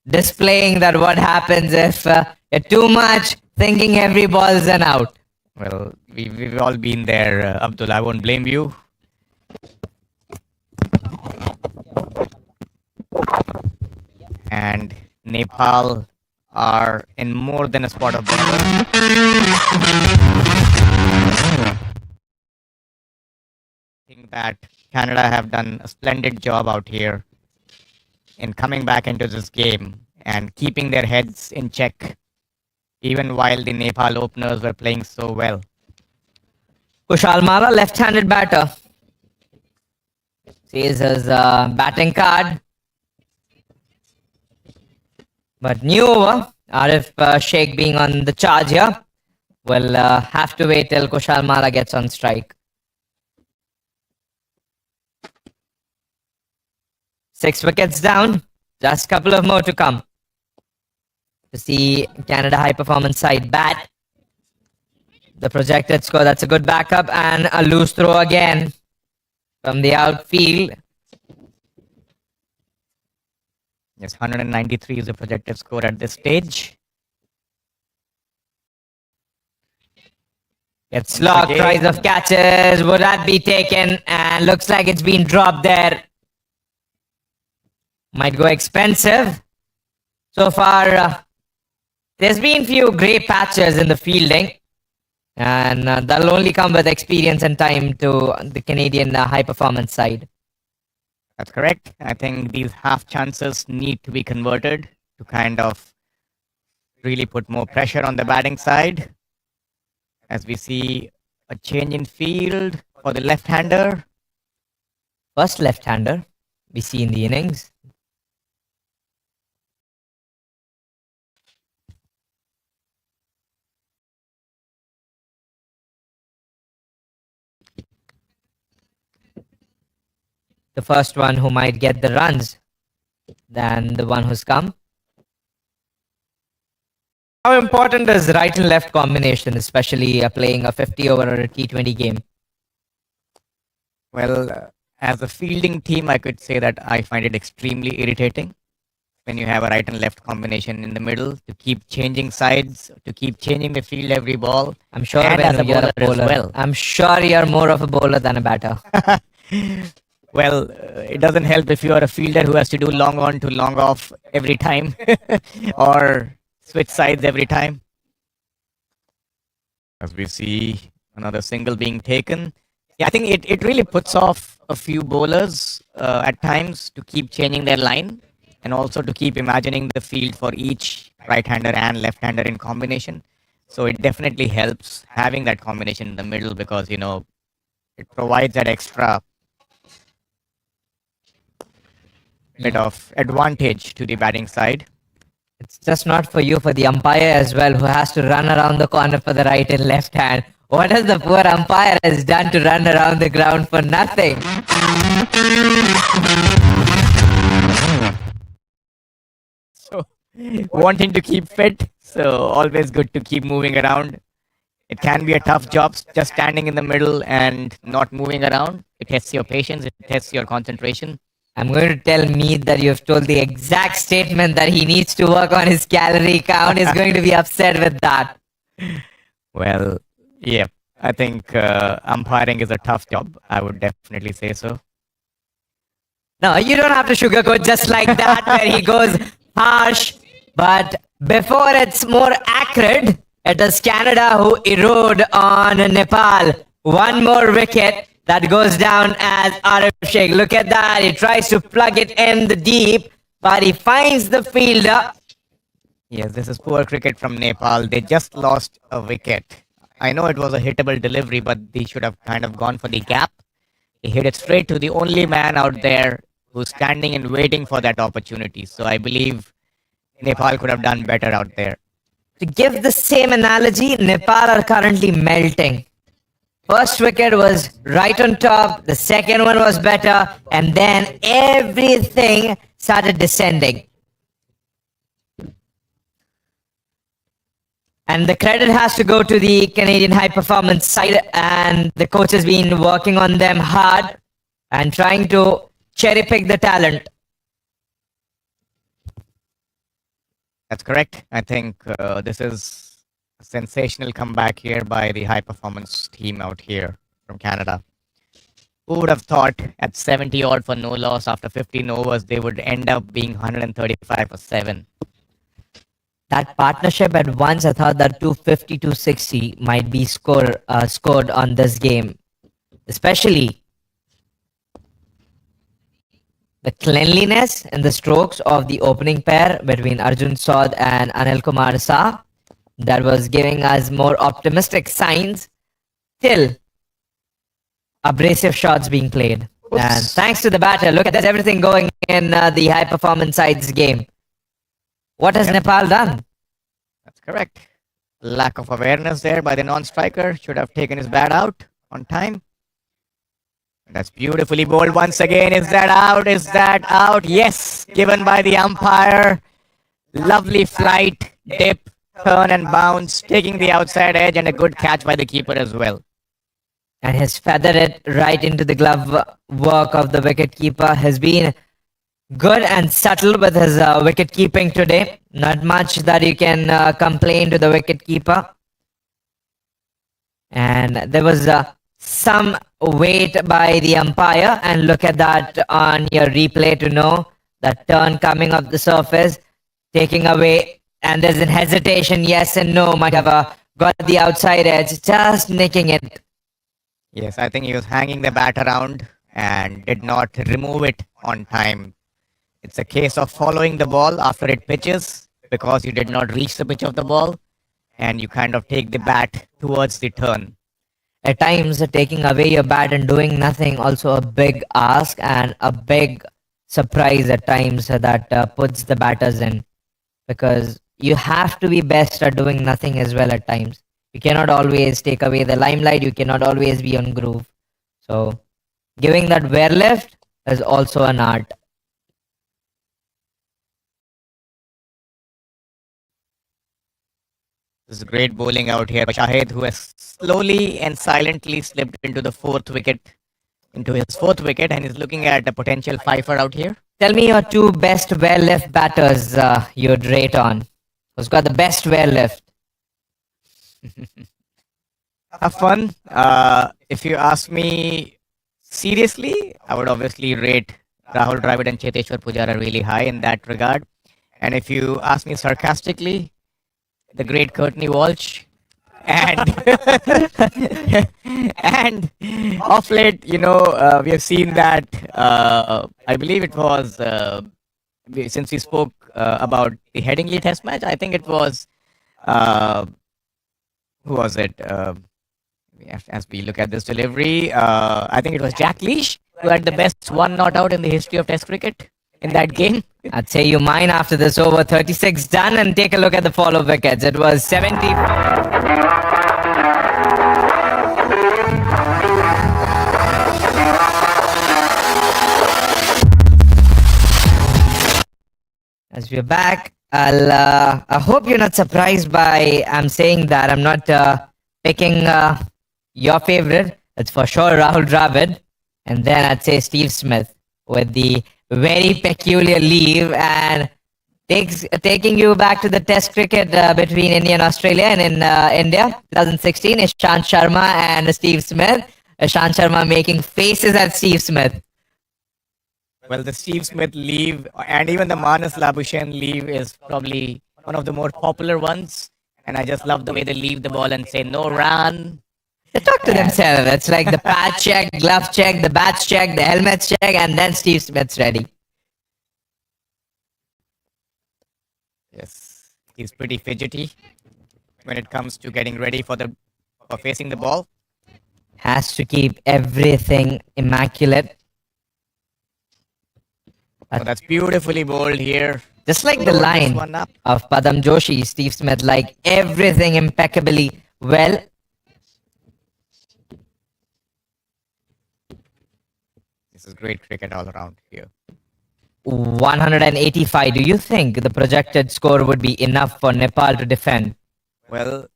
displaying that what happens if you're too much thinking every ball is an out. Well, we've all been there, Abdul. I won't blame you. And Nepal are in more than a spot of bother. I think that Canada have done a splendid job out here in coming back into this game and keeping their heads in check, even while the Nepal openers were playing so well. Kushal Mala, left-handed batter. Sees his batting card. But new over, Arif Sheikh being on the charge here, will have to wait till Kushal Mala gets on strike. 6 wickets down, just a couple of more to come. To see Canada high performance side bat. The projected score, that's a good backup, and a loose throw again from the outfield. Yes, 193 is the projected score at this stage. It's locked, tries of catches, would that be taken? And looks like it's been dropped there. Might go expensive. So far, there's been few grey patches in the fielding. And that'll only come with experience and time to the Canadian high performance side. That's correct. I think these half chances need to be converted to kind of really put more pressure on the batting side. As we see a change in field for the left-hander. First left-hander we see in the innings. The first one who might get the runs than the one who's come. How important is right and left combination, especially playing a 50 over or a T20 game? Well, as a fielding team, I could say that I find it extremely irritating when you have a right and left combination in the middle to keep changing sides, to keep changing the field every ball. I'm sure And when as a you're a bowler as bowler, well. I'm sure you're more of a bowler than a batter. Well, it doesn't help if you are a fielder who has to do long on to long off every time or switch sides every time. As we see another single being taken. Yeah, I think it really puts off a few bowlers at times to keep changing their line and also to keep imagining the field for each right-hander and left-hander in combination. So it definitely helps having that combination in the middle because, you know, it provides that extra bit of advantage to the batting side. It's just not for you, for the umpire as well, who has to run around the corner for the right and left hand. What has the poor umpire has done to run around the ground for nothing? So, wanting to keep fit, so always good to keep moving around. It can be a tough job just standing in the middle and not moving around. It tests your patience, it tests your concentration. I'm going to tell Mead that you've told the exact statement that he needs to work on his calorie count. He's going to be upset with that. Well, yeah, I think umpiring is a tough job. I would definitely say so. No, you don't have to sugarcoat just like that, where he goes harsh. But before it's more accurate, it is Canada who erode on Nepal. One more wicket that goes down as Arif Sheikh. Look at that. He tries to plug it in the deep, but he finds the fielder. Yes, this is poor cricket from Nepal. They just lost a wicket. I know it was a hittable delivery, but they should have kind of gone for the gap. He hit it straight to the only man out there who's standing and waiting for that opportunity. So I believe Nepal could have done better out there. To give the same analogy, Nepal are currently melting. First wicket was right on top, the second one was better, and then everything started descending. And the credit has to go to the Canadian high performance side, and the coach has been working on them hard and trying to cherry pick the talent. That's correct. I think this is a sensational comeback here by the high performance team out here from Canada. Who would have thought at 70 odd for no loss after 15 overs, they would end up being 135 for 7? That partnership at once, I thought that 250, 260 might be scored on this game. Especially the cleanliness in the strokes of the opening pair between Arjun Saud and Anil Kumar Shah, that was giving us more optimistic signs till abrasive shots being played. Oops. And thanks to the batter, look at this, everything going in the high performance side's game. What has Nepal done? That's correct. Lack of awareness there by the non-striker. Should have taken his bat out on time. That's beautifully bowled once again. Is that out? Is that out? Yes, given by the umpire. Lovely flight, dip, turn and bounce, taking the outside edge, and a good catch by the keeper as well. And he's feathered it right into the glove work of the wicketkeeper. Has been good and subtle with his wicket keeping today. Not much that you can complain to the wicketkeeper. And there was some weight by the umpire, and look at that on your replay to know that turn coming off the surface, taking away, and there's a hesitation, yes and no, might have got the outside edge, just nicking it. Yes, I think he was hanging the bat around and did not remove it on time. It's a case of following the ball after it pitches because you did not reach the pitch of the ball and you kind of take the bat towards the turn. At times, taking away your bat and doing nothing, also a big ask and a big surprise at times that puts the batters in, because you have to be best at doing nothing as well at times. You cannot always take away the limelight, you cannot always be on groove. So, giving that wear lift is also an art. This is great bowling out here by Shahid, who has slowly and silently slipped into his fourth wicket, and is looking at a potential fifer out here. Tell me your two best wear lift batters you'd rate on. Who's got the best wear lift? Have fun. If you ask me seriously, I would obviously rate Rahul Dravid and Cheteshwar Pujara really high in that regard. And if you ask me sarcastically, the great Courtney Walsh and and off late, we have seen that. I believe it was since we spoke about the Headingley Test match. I think it was who was it? As we look at this delivery, I think it was Jack Leach who had the best one not out in the history of Test cricket in that game. I'd say you mine after this over. 36 done, and take a look at the follow wickets. It was 70. As we're back, I hope you're not surprised by I'm saying that. I'm not picking your favorite. It's for sure Rahul Dravid, and then I'd say Steve Smith with the very peculiar leave and taking you back to the Test cricket between India and Australia and in India, 2016, Ishant Sharma and Steve Smith. Ishant Sharma making faces at Steve Smith. Well, the Steve Smith leave and even the Manas Labuschagne leave is probably one of the more popular ones. And I just love the way they leave the ball and say, no run. They talk to themselves. It's like the pad check, glove check, the bats check, the helmets check, and then Steve Smith's ready. Yes, he's pretty fidgety when it comes to getting ready for facing the ball. Has to keep everything immaculate. So that's beautifully bowled here. Just like the line of Padam Joshi, Steve Smith, like everything impeccably well. This is great cricket all around here. 185. Do you think the projected score would be enough for Nepal to defend? Well,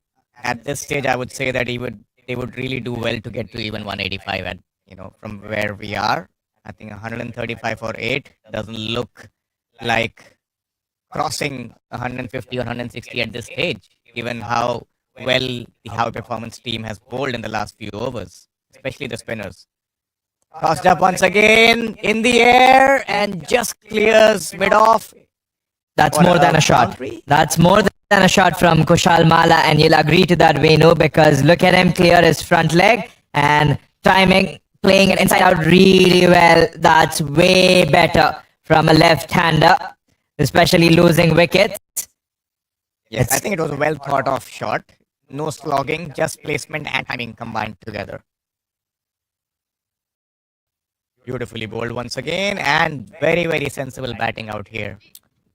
at this stage, I would say that they would really do well to get to even 185 at, from where we are. I think 135 for 8 doesn't look like crossing 150 or 160 at this stage, given how well the high performance team has bowled in the last few overs, especially the spinners. Tossed up once again in the air and just clears mid off. That's more than a shot. That's more than a shot from Kushal Mala, and you'll agree to that, Venu, because look at him clear his front leg and timing, playing it inside out really well. That's way better from a left-hander, especially losing wickets. Yes, I think it was a well thought of shot. No slogging, just placement and timing combined together. Beautifully bowled once again and very, very sensible batting out here.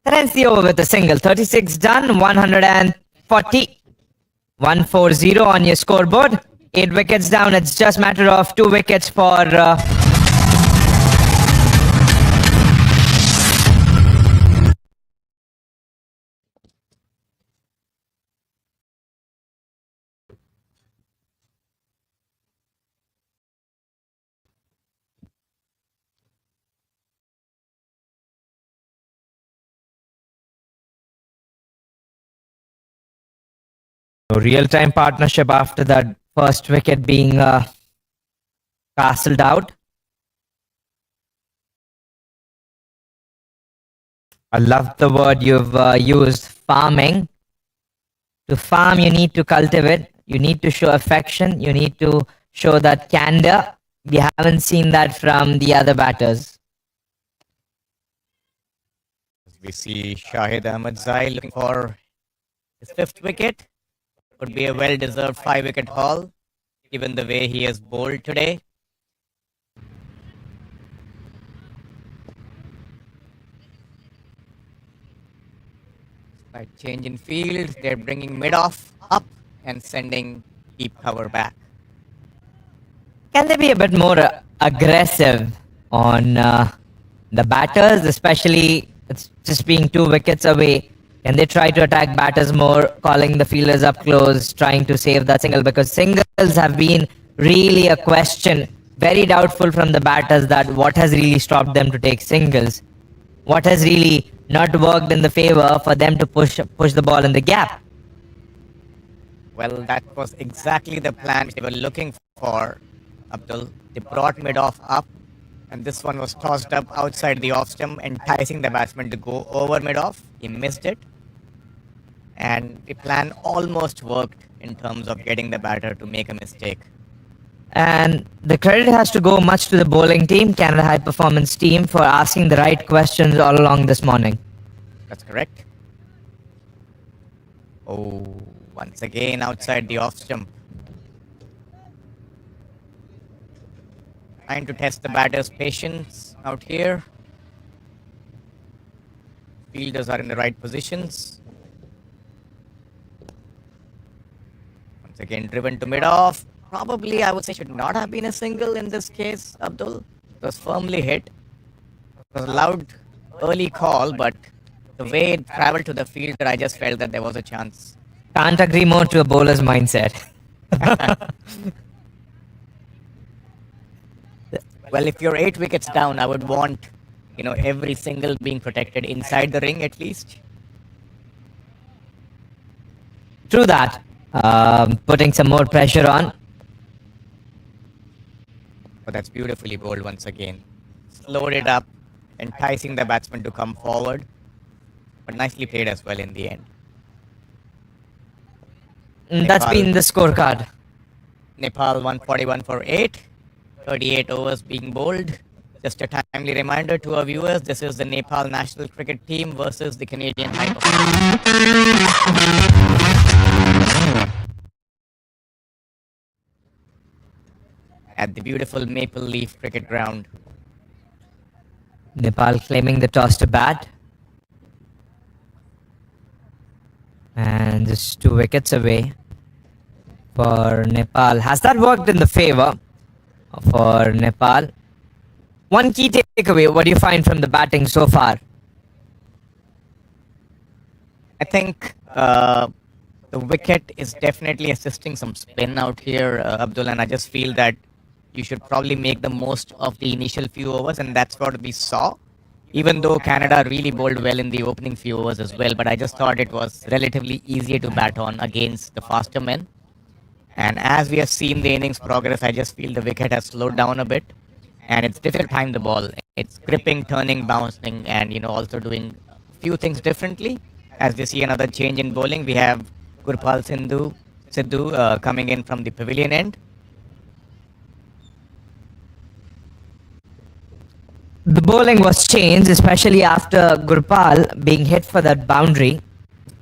That ends the over with a single. 36 done, 140. 140 on your scoreboard. 8 wickets down. It's just a matter of 2 wickets for... real-time partnership after that first wicket being castled out. I love the word you've used, farming. To farm, you need to cultivate. You need to show affection. You need to show that candor. We haven't seen that from the other batters. We see Shahid Ahmed Zai looking for his 5th wicket. Would be a well-deserved 5-wicket haul, given the way he has bowled today. Slight change in field. They're bringing mid-off up and sending deep cover back. Can they be a bit more aggressive on the batters, especially it's just being 2 wickets away? Can they try to attack batters more, calling the fielders up close, trying to save that single? Because singles have been really a question. Very doubtful from the batters that what has really stopped them to take singles. What has really not worked in the favor for them to push the ball in the gap? Well, that was exactly the plan they were looking for, Abdul. They brought mid-off up, and this one was tossed up outside the off-stump, enticing the batsman to go over mid-off. He missed it. And the plan almost worked in terms of getting the batter to make a mistake. And the credit has to go much to the bowling team, Canada High Performance team, for asking the right questions all along this morning. That's correct. Oh, once again outside the off-stump. Trying to test the batter's patience out here. Fielders are in the right positions. Once again driven to mid-off. Probably, I would say, should not have been a single in this case, Abdul. It was firmly hit. It was a loud early call, but the way it traveled to the fielder, I just felt that there was a chance. Can't agree more to a bowler's mindset. Well, if you're 8 wickets down, I would want every single being protected inside the ring at least. True that. Putting some more pressure on. But that's beautifully bowled once again. Slowed it up, enticing the batsman to come forward. But nicely played as well in the end. That's Nepal. been the scorecard. Nepal 141 for 8. 38 overs being bowled. Just a timely reminder to our viewers, this is the Nepal national cricket team versus the Canadian high at the beautiful Maple Leaf cricket ground. Nepal claiming the toss to bat. And just 2 wickets away for Nepal. Has that worked in the favor for Nepal? One key takeaway, what do you find from the batting so far? I think the wicket is definitely assisting some spin out here, Abdul, and I just feel that you should probably make the most of the initial few overs, and that's what we saw. Even though Canada really bowled well in the opening few overs as well, but I just thought it was relatively easier to bat on against the faster men. And as we have seen the innings progress, I just feel the wicket has slowed down a bit, and it's difficult to time the ball. It's gripping, turning, bouncing, and also doing a few things differently. As we see another change in bowling, we have Gurpal Sidhu coming in from the pavilion end. The bowling was changed, especially after Gurpal being hit for that boundary.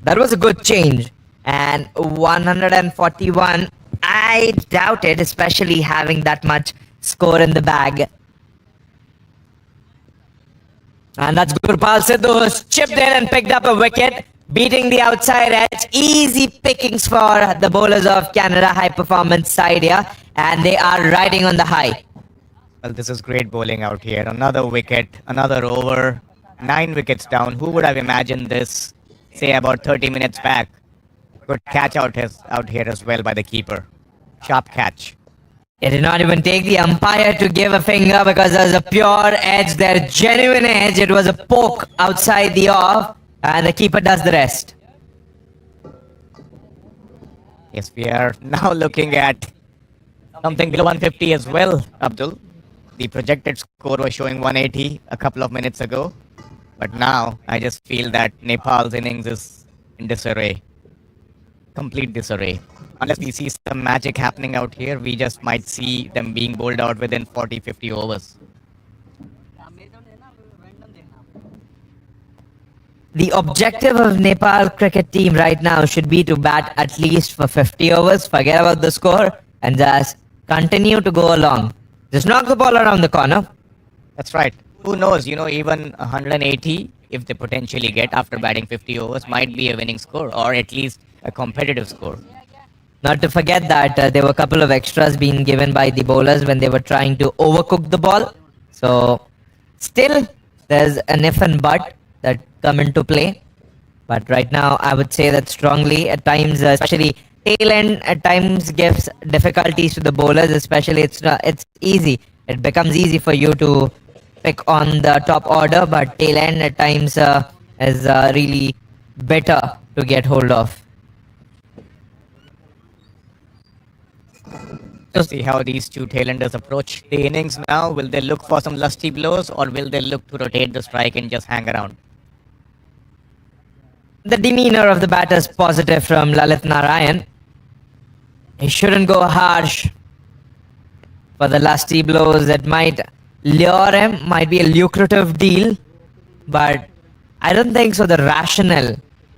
That was a good change. And 141, I doubt it, especially having that much score in the bag. And that's Gurpal Sidhu who's chipped in and picked up a wicket, beating the outside edge. Easy pickings for the bowlers of Canada high performance side here. And they are riding on the high. Well, this is great bowling out here. Another wicket, another over, 9 wickets down. Who would have imagined this, say, about 30 minutes back? Good catch out here as well by the keeper. Sharp catch. It did not even take the umpire to give a finger because there was a pure edge there, genuine edge. It was a poke outside the off, and the keeper does the rest. Yes, we are now looking at something below 150 as well, Abdul. The projected score was showing 180 a couple of minutes ago. But now, I just feel that Nepal's innings is in disarray. Complete disarray. Unless we see some magic happening out here, we just might see them being bowled out within 40-50 overs. The objective of Nepal cricket team right now should be to bat at least for 50 overs, forget about the score, and just continue to go along. Just knock the ball around the corner. That's right. Who knows, even 180, if they potentially get after batting 50 overs, might be a winning score, or at least a competitive score. Not to forget that there were a couple of extras being given by the bowlers when they were trying to overcook the ball. So, still, there's an if and but that come into play. But right now, I would say that strongly at times, especially tail end at times gives difficulties to the bowlers, especially it's easy. It becomes easy for you to pick on the top order, but tail end at times is really better to get hold of. Let's see how these two tailenders approach the innings now. Will they look for some lusty blows, or will they look to rotate the strike and just hang around? The demeanor of the batter is positive from Lalit Narayan. He shouldn't go harsh for the lusty blows that might lure him, might be a lucrative deal, but I don't think so. The rationale,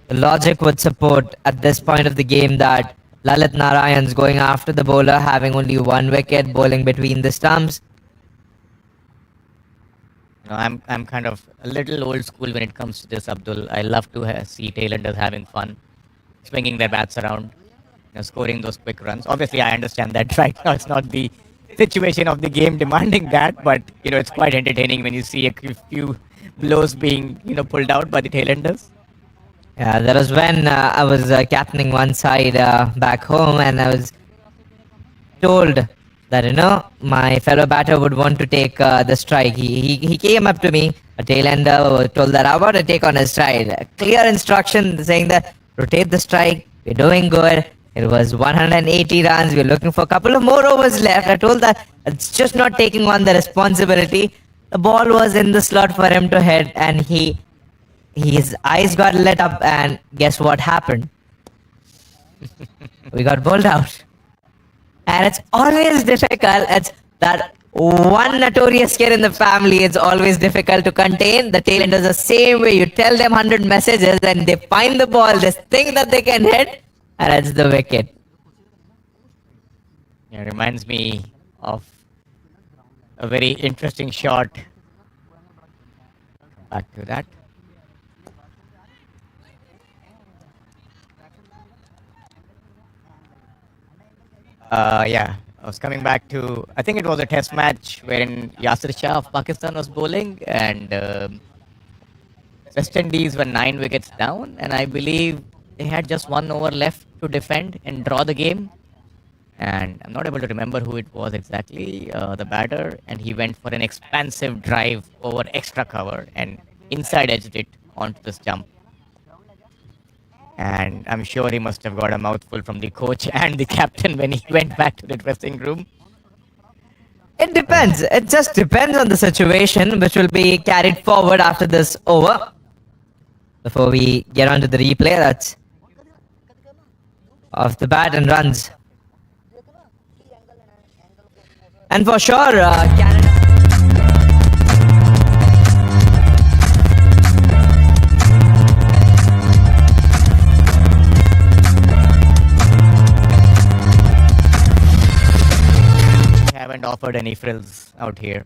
the logic would support at this point of the game that Lalit Narayan's going after the bowler, having only 1 wicket, bowling between the stumps. I'm kind of a little old school when it comes to this, Abdul. I love to see tailenders having fun, swinging their bats around, scoring those quick runs. Obviously, I understand that right now it's not the situation of the game demanding that, but it's quite entertaining when you see a few blows being pulled out by the tailenders. Yeah, that was when I was captaining one side back home, and I was told that my fellow batter would want to take the strike. He came up to me, a tailender, told that I want to take on his stride. A clear instruction saying that rotate the strike. We're doing good. It was 180 runs. We're looking for a couple of more overs left. I told that it's just not taking on the responsibility. The ball was in the slot for him to hit, and his eyes got lit up. And guess what happened? We got bowled out. And it's always difficult. It's that one notorious kid in the family. It's always difficult to contain. The tailenders the same way. You tell them 100 messages and they find the ball, they think that they can hit, and it's the wicket. It reminds me of a very interesting shot. Back to that. Yeah, I was coming back to, I think it was a test match wherein Yasir Shah of Pakistan was bowling, and West Indies were 9 wickets down, and I believe they had just 1 over left to defend and draw the game. And I'm not able to remember who it was exactly, the batter, and he went for an expansive drive over extra cover and inside edged it onto the stump. And I'm sure he must have got a mouthful from the coach and the captain when he went back to the dressing room. It depends. It just depends on the situation, which will be carried forward after this over. Before we get on to the replay, that's off the bat and runs. And for sure, Canada. Haven't offered any frills out here.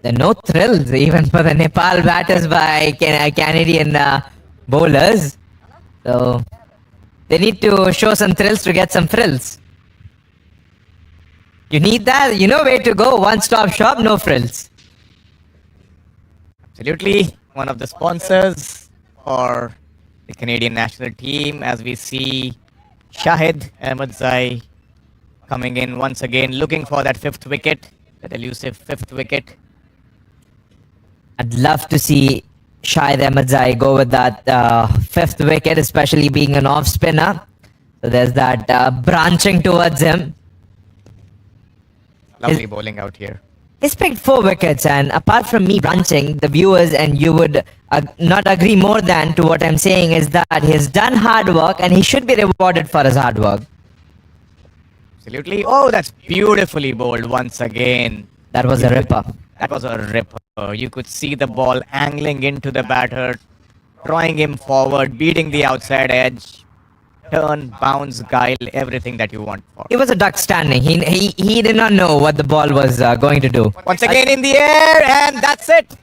There are no thrills even for the Nepal batters by Canadian bowlers. So they need to show some thrills to get some frills. You need that, where to go. One-stop shop, no frills. Absolutely. One of the sponsors for the Canadian national team, as we see Shahid Ahmedzai coming in once again, looking for that 5th wicket, that elusive 5th wicket. I'd love to see Shahid Ahmedzai go with that 5th wicket, especially being an off-spinner. So there's that branching towards him. Lovely bowling out here. He's picked 4 wickets, and apart from me branching, the viewers and you would not agree more than to what I'm saying is that he's done hard work and he should be rewarded for his hard work. Absolutely. Oh, that's beautifully bowled once again. That was a ripper. That was a ripper. You could see the ball angling into the batter, drawing him forward, beating the outside edge, turn, bounce, guile, everything that you want for. He was a duck standing. He did not know what the ball was going to do. Once again in the air, and that's it.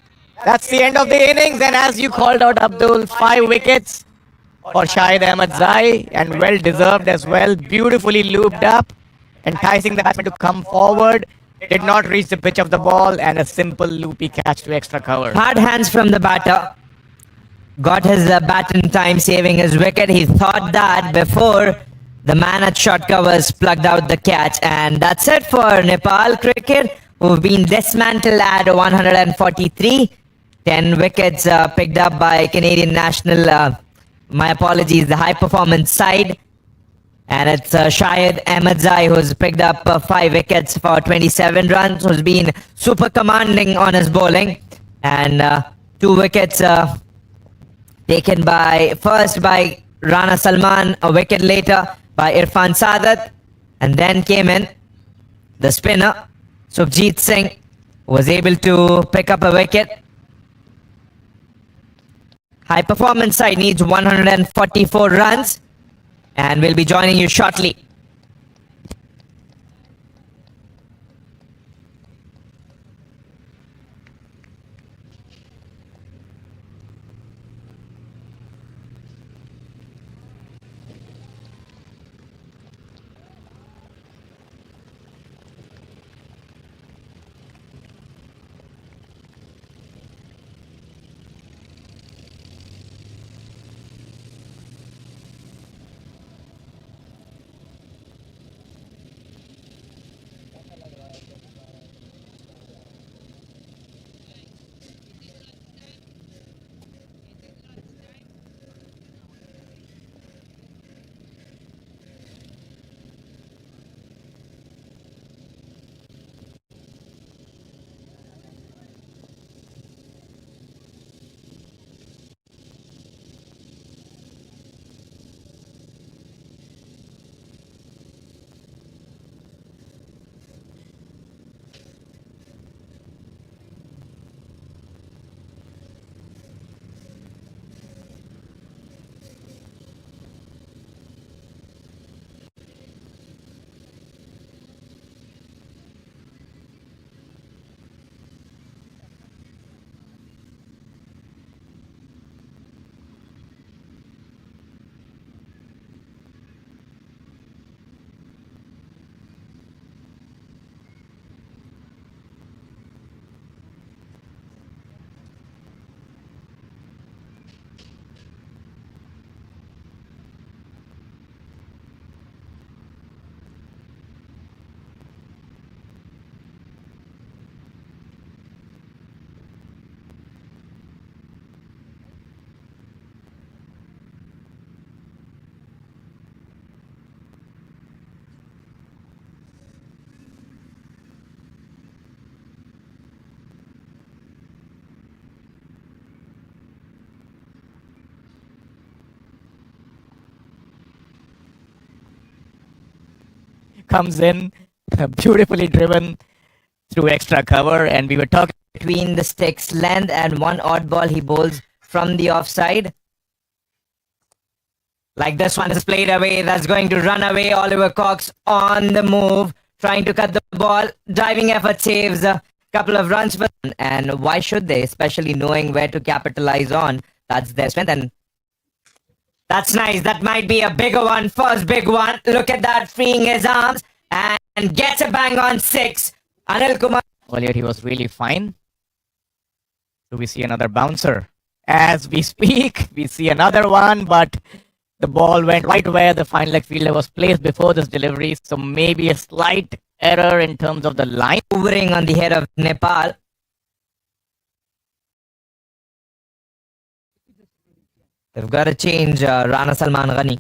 That's the end of the innings. And as you called out, Abdul, 5 wickets for Shahid Ahmedzai, and well deserved as well. Beautifully looped up, enticing the batsman to come forward. Did not reach the pitch of the ball, and a simple loopy catch to extra cover. Hard hands from the batter. Got his bat in time, saving his wicket. He thought that before the man at short covers plugged out the catch. And that's it for Nepal cricket, who've been dismantled at 143. 10 wickets picked up by Canadian national, my apologies, the high performance side. And it's Shahid Ahmedzai who's picked up 5 wickets for 27 runs, who's been super commanding on his bowling. And 2 wickets taken first by Rana Salman, a wicket later by Irfan Sadat. And then came in the spinner, Subhajit Singh, who was able to pick up a wicket. High performance side needs 144 runs. And we'll be joining you shortly. comes in, beautifully driven through extra cover, and we were talking between the sticks length and one odd ball he bowls from the offside. Like this one is played away. That's going to run away. Oliver Cox on the move, trying to cut the ball. Diving effort saves a couple of runs. And why should they? Especially knowing where to capitalize on. That's their strength. And that's nice. That might be a bigger one. First big one. Look at that. Freeing his arms. And gets a bang on 6. Anil Kumar. earlier, he was really fine. Do we see another bouncer? As we speak, we see another one, but the ball went right where the fine leg fielder was placed before this delivery. So maybe a slight error in terms of the line. Hovering on the head of Nepal. They've got to change Rana Salman Ghani.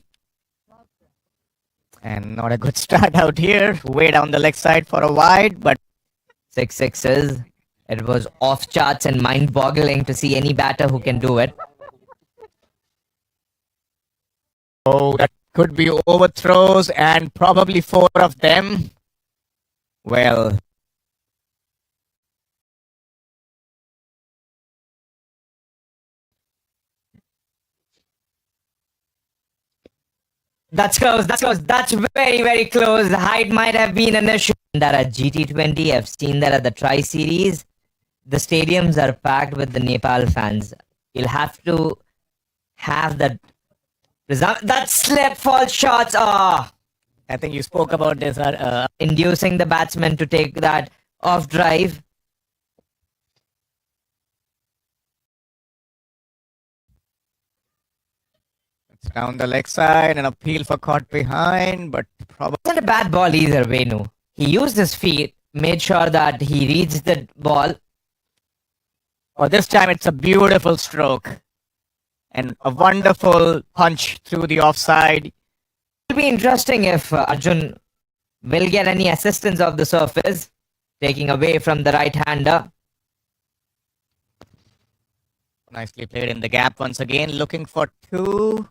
And not a good start out here. Way down the leg side for a wide, but 6 sixes. It was off charts and mind-boggling to see any batter who can do it. oh, that could be overthrows and probably 4 of them. Well, That's close. That's close. That's very, very close. The height might have been an issue. That at GT20, I've seen that at the Tri-Series. The stadiums are packed with the Nepal fans. You'll have to have that. That slip fall shots are I think you spoke about this. inducing the batsman to take that off drive. It's down the leg side, an appeal for caught behind, but probably Not a bad ball either, Venu. He used his feet, made sure that he reached the ball. oh, this time it's a beautiful stroke and a wonderful punch through the offside. It'll be interesting if Arjun will get any assistance off the surface, taking away from the right-hander. Nicely played in the gap once again, looking for 2.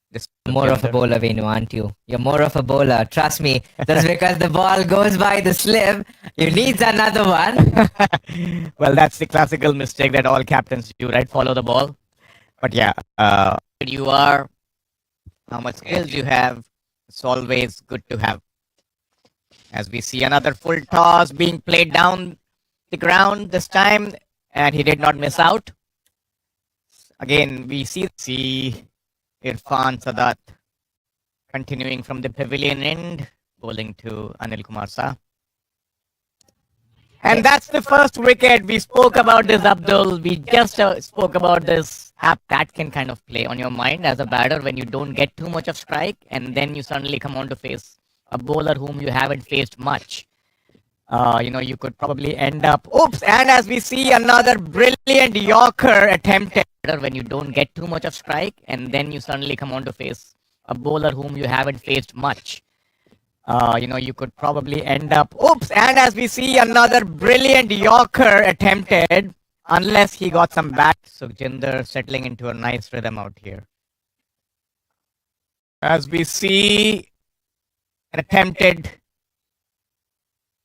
This More of a bowler, Venu, aren't you? You're more of a bowler. Trust me. Just because the ball goes by the slip, you need another one. Well, that's the classical mistake that all captains do, right? Follow the ball. But yeah, you are, how much skills you have, it's always good to have. As we see another full toss being played down the ground this time, and he did not miss out. Again, we see Irfan Sadat continuing from the pavilion end, bowling to Anil Kumar Shah. And that's the first wicket. We spoke about this, Abdul. We just spoke about this. That can kind of play on your mind as a batter when you don't get too much of strike, and then you suddenly come on to face a bowler whom you haven't faced much. You could probably end up. Oops! And as we see, another brilliant Yorker attempted when you don't get too much of strike, and then you suddenly come on to face a bowler whom you haven't faced much. You could probably end up. Oops! And as we see, another brilliant Yorker attempted, unless he got some bat. Sukhjinder settling into a nice rhythm out here. As we see, an attempted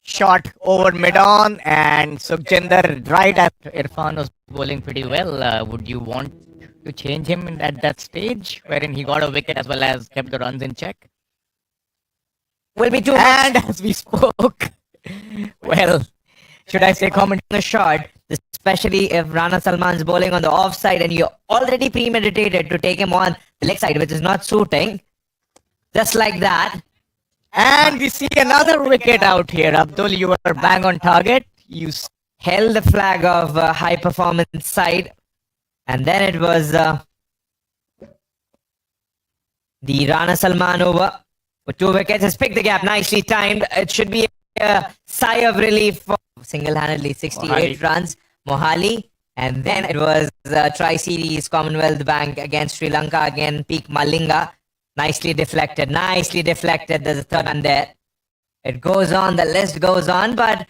shot over mid-on, and Sukhjinder right after Irfan was bowling pretty well. Would you want to change him at that stage, wherein he got a wicket as well as kept the runs in check? Will be too much. And as we spoke, well, should I say comment? A shot, especially if Rana Salman's bowling on the offside and you're already premeditated to take him on the leg side, which is not suiting. Just like that. And we see another wicket out here. Abdul, you were bang on target. You Held the flag of high performance side. And then it was the Rana Salman over. With 2 wickets, has picked the gap, nicely timed. It should be a sigh of relief for single-handedly 68 runs. Mohali. And then it was the Tri-Series Commonwealth Bank against Sri Lanka. Again, Peak Malinga. Nicely deflected. There's a third one there. It goes on, the list goes on, but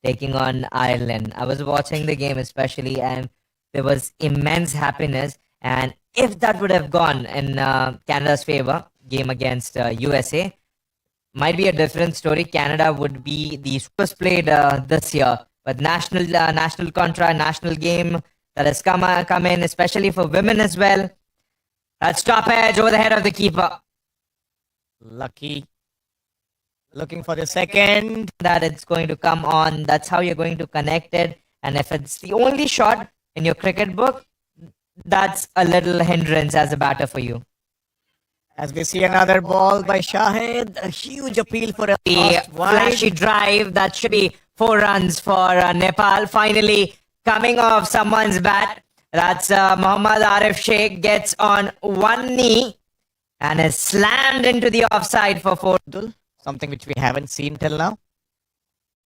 taking on Ireland. I was watching the game especially, and there was immense happiness. And if that would have gone in Canada's favor, game against USA, might be a different story. Canada would be the was played this year, but national contra, national game that has come in, especially for women as well. That's top edge over the head of the keeper. Lucky. Looking for the second. That it's going to come on. That's how you're going to connect it. And if it's the only shot in your cricket book, that's a little hindrance as a batter for you. As we see another ball by Shahid, a huge appeal for a flashy drive. That should be 4 runs for Nepal. Finally coming off someone's bat. That's Mohammad Arif Sheikh gets on one knee and is slammed into the offside for 4. Something which we haven't seen till now.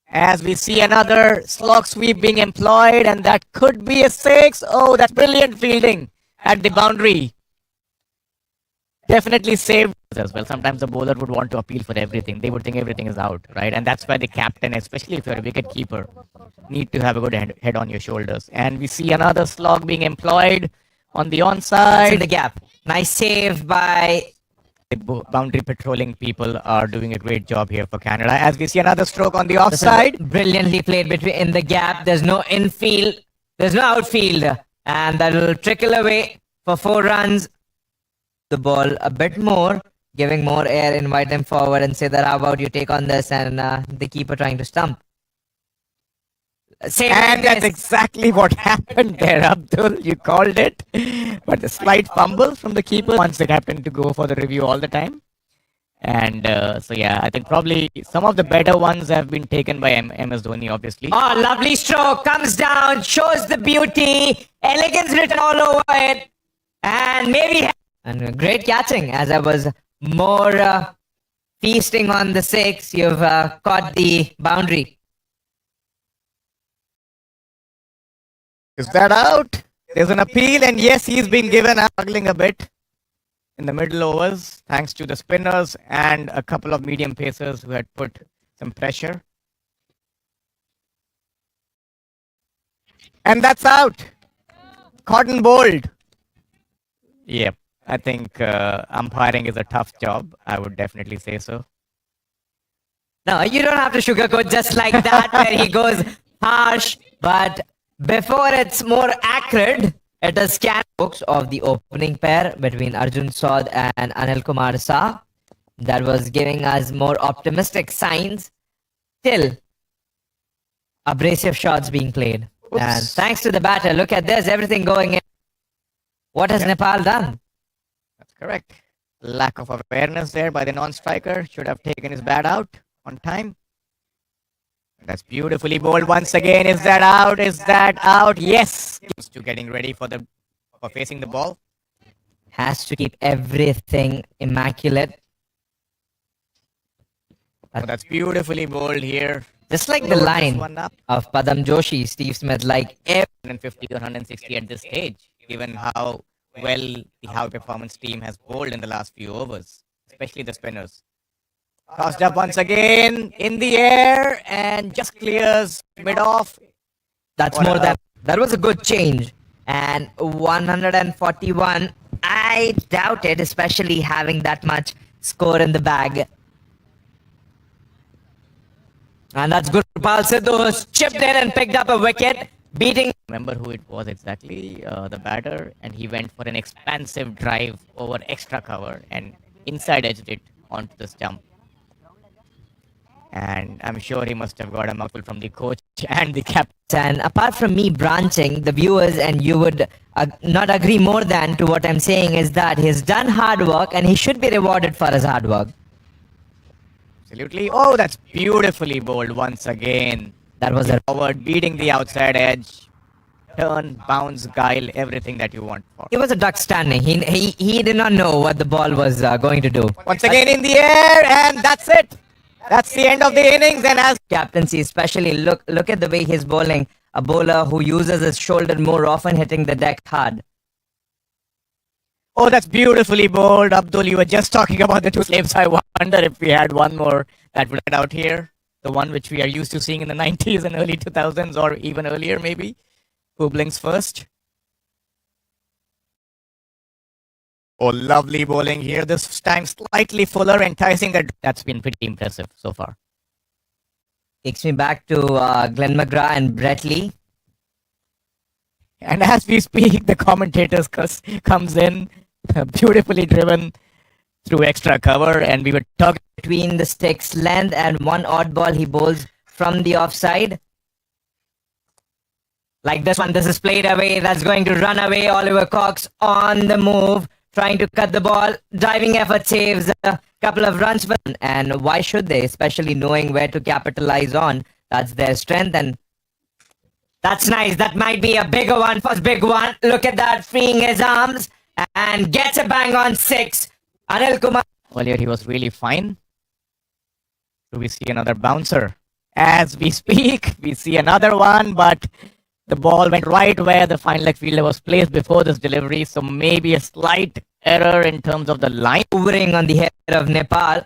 As we see another slog sweep being employed, and that could be a 6. Oh, that's brilliant fielding at the boundary. Definitely saved as well. Sometimes the bowler would want to appeal for everything. They would think everything is out, right? And that's why the captain, especially if you're a wicket keeper, need to have a good head on your shoulders. And we see another slog being employed on the onside. In the gap. Nice save by boundary patrolling people are doing a great job here for Canada. As we see another stroke on the offside. Brilliantly played between in the gap. There's no infield. There's no outfield. And that will trickle away for 4 runs. The ball a bit more, giving more air, invite them forward and say that how about you take on this, and the keeper trying to stump. And that's exactly what happened there, Abdul. You called it. But the slight fumble from the keeper wants the captain to go for the review all the time. And so, yeah, I think probably some of the better ones have been taken by MS Dhoni, obviously. Oh, lovely stroke. Comes down, shows the beauty. Elegance written all over it. And maybe... And great catching, as I was more feasting on the 6. You've caught the boundary. Is that out? There's an appeal, and yes, he's been given struggling a bit in the middle overs, thanks to the spinners and a couple of medium pacers who had put some pressure. And that's out. Cotton bowled. Yep. I think umpiring is a tough job. I would definitely say so. No, you don't have to sugarcoat just like that, where he goes harsh. But before it's more accurate, it is scan books of the opening pair between Arjun Saud and Anil Kumar Shah. That was giving us more optimistic signs. Till abrasive shots being played. Oops. And thanks to the batter, look at this, everything going in. What has Nepal done? Correct. Lack of awareness there by the non-striker. Should have taken his bat out on time. That's beautifully bowled once again. Is that out? Is that out? Yes. To getting ready for facing the ball. Has to keep everything immaculate. Oh, that's beautifully bowled here. Just like the line of Padam Joshi, Steve Smith, like 150 or 160 at this stage, given how well the high performance team has bowled in the last few overs, especially the spinners. Tossed up once again in the air and just clears mid off. That's more than that was a good change. And 141, I doubt it, especially having that much score in the bag. And that's good. Gurpal Sidhu has chipped in and picked up a wicket, beating. Remember who it was exactly, the batter, and he went for an expansive drive over extra cover and inside edged it onto the stump. And I'm sure he must have got a mouthful from the coach and the captain. And apart from me branching, the viewers and you would not agree more than to what I'm saying is that he's done hard work and he should be rewarded for his hard work. Absolutely. Oh, that's beautifully bowled once again. That was a forward, beating the outside edge. Turn, bounce, guile, everything that you want for. It was a duck standing. He did not know what the ball was going to do. Once again in the air, and that's it. That's the end of the innings. And as captaincy, especially look at the way he's bowling. A bowler who uses his shoulder more often, hitting the deck hard. Oh, that's beautifully bowled, Abdul. You were just talking about the two slaves. I wonder if we had one more that would get out here. The one which we are used to seeing in the 90s and early 2000s, or even earlier, maybe. Who blinks first? Oh, lovely bowling here. This time slightly fuller, enticing. That's been pretty impressive so far. Takes me back to Glenn McGrath and Brett Lee. And as we speak, the commentators comes in, beautifully driven through extra cover, and we were talking Between the sticks length and one odd ball he bowls from the offside. Like this one, this is played away. That's going to run away. Oliver Cox on the move, trying to cut the ball. Diving effort saves a couple of runs. And why should they? Especially knowing where to capitalize on. That's their strength. And that's nice. That might be a bigger one. First big one. Look at that. Freeing his arms. And gets a bang on 6. Anil Kumar. earlier, he was really fine. Do we see another bouncer? As we speak, we see another one, but the ball went right where the fine leg fielder was placed before this delivery, so maybe a slight error in terms of the line. Hovering on the head of Nepal.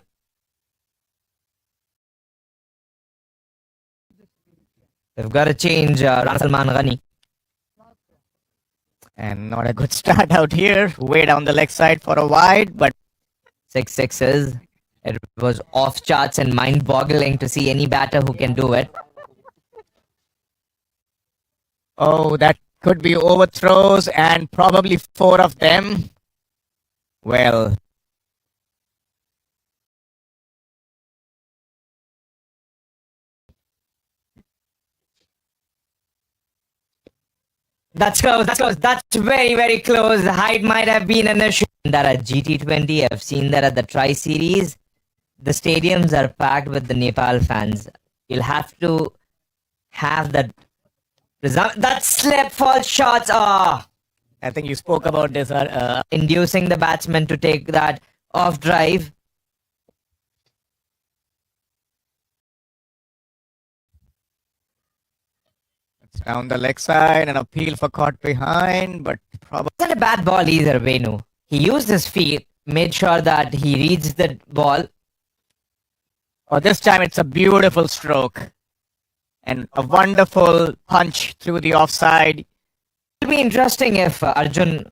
They've got to change Rana Salman Ghani. And not a good start out here. Way down the leg side for a wide, but 6 sixes. It was off charts and mind-boggling to see any batter who can do it. oh, that could be overthrows and probably 4 of them. Well, That's close. That's close. That's very, very close. The height might have been an issue. That at GT20, I've seen that at the Tri-Series. The stadiums are packed with the Nepal fans. You'll have to have that. That slip false shots are I think you spoke about this. inducing the batsman to take that off drive. It's down the leg side, an appeal for caught behind, but probably. Not a bad ball either, Venu. He used his feet, made sure that he reads the ball. Oh, this time it's a beautiful stroke and a wonderful punch through the offside. It'll be interesting if Arjun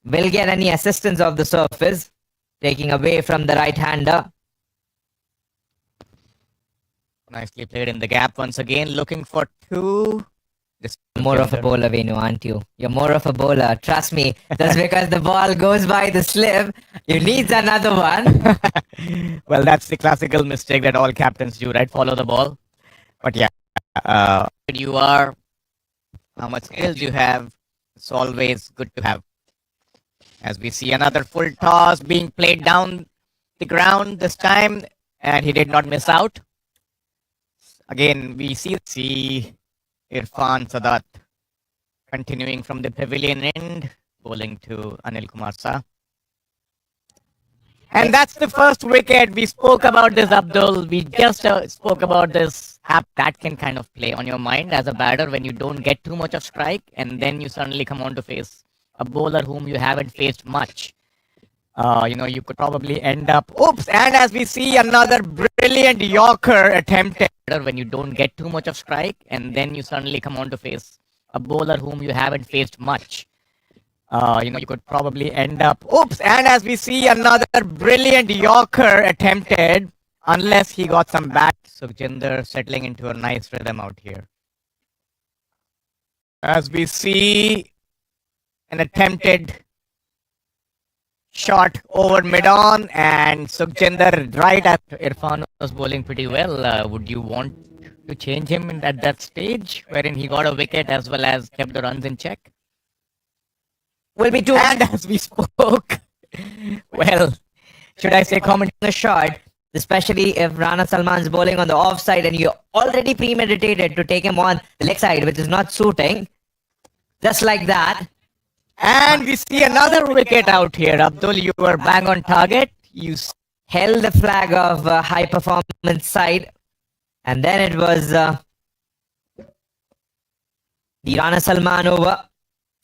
will get any assistance of the surface, taking away from the right-hander. Nicely played in the gap once again, looking for 2. This More of a bowler, Venu, aren't you? You're more of a bowler. Trust me. Just because the ball goes by the slip, you need another one. Well, that's the classical mistake that all captains do, right? Follow the ball. But yeah, you are, how much skills you have, it's always good to have. As we see another full toss being played down the ground this time, and he did not miss out. Again, we see Irfan Sadat continuing from the pavilion end, bowling to Anil Kumar Shah. And that's the first wicket. We spoke about this, Abdul. We just spoke about this. That can kind of play on your mind as a batter when you don't get too much of strike, and then you suddenly come on to face a bowler whom you haven't faced much. You could probably end up. Oops! And as we see another brilliant Yorker attempted when you don't get too much of strike, and then you suddenly come on to face a bowler whom you haven't faced much. You could probably end up. Oops! And as we see another brilliant Yorker attempted, unless he got some bat. Sukhjinder settling into a nice rhythm out here. As we see an attempted shot over mid-on, and Sukhjinder right after Irfan was bowling pretty well. Would you want to change him at that stage, wherein he got a wicket as well as kept the runs in check? Will be too. And as we spoke, well, should I say comment? The shot, especially if Rana Salman's bowling on the offside and you're already premeditated to take him on the leg side, which is not suiting. Just like that. And we see another wicket out here. Abdul, you were bang on target. You held the flag of high performance side, and then it was the Rana Salman over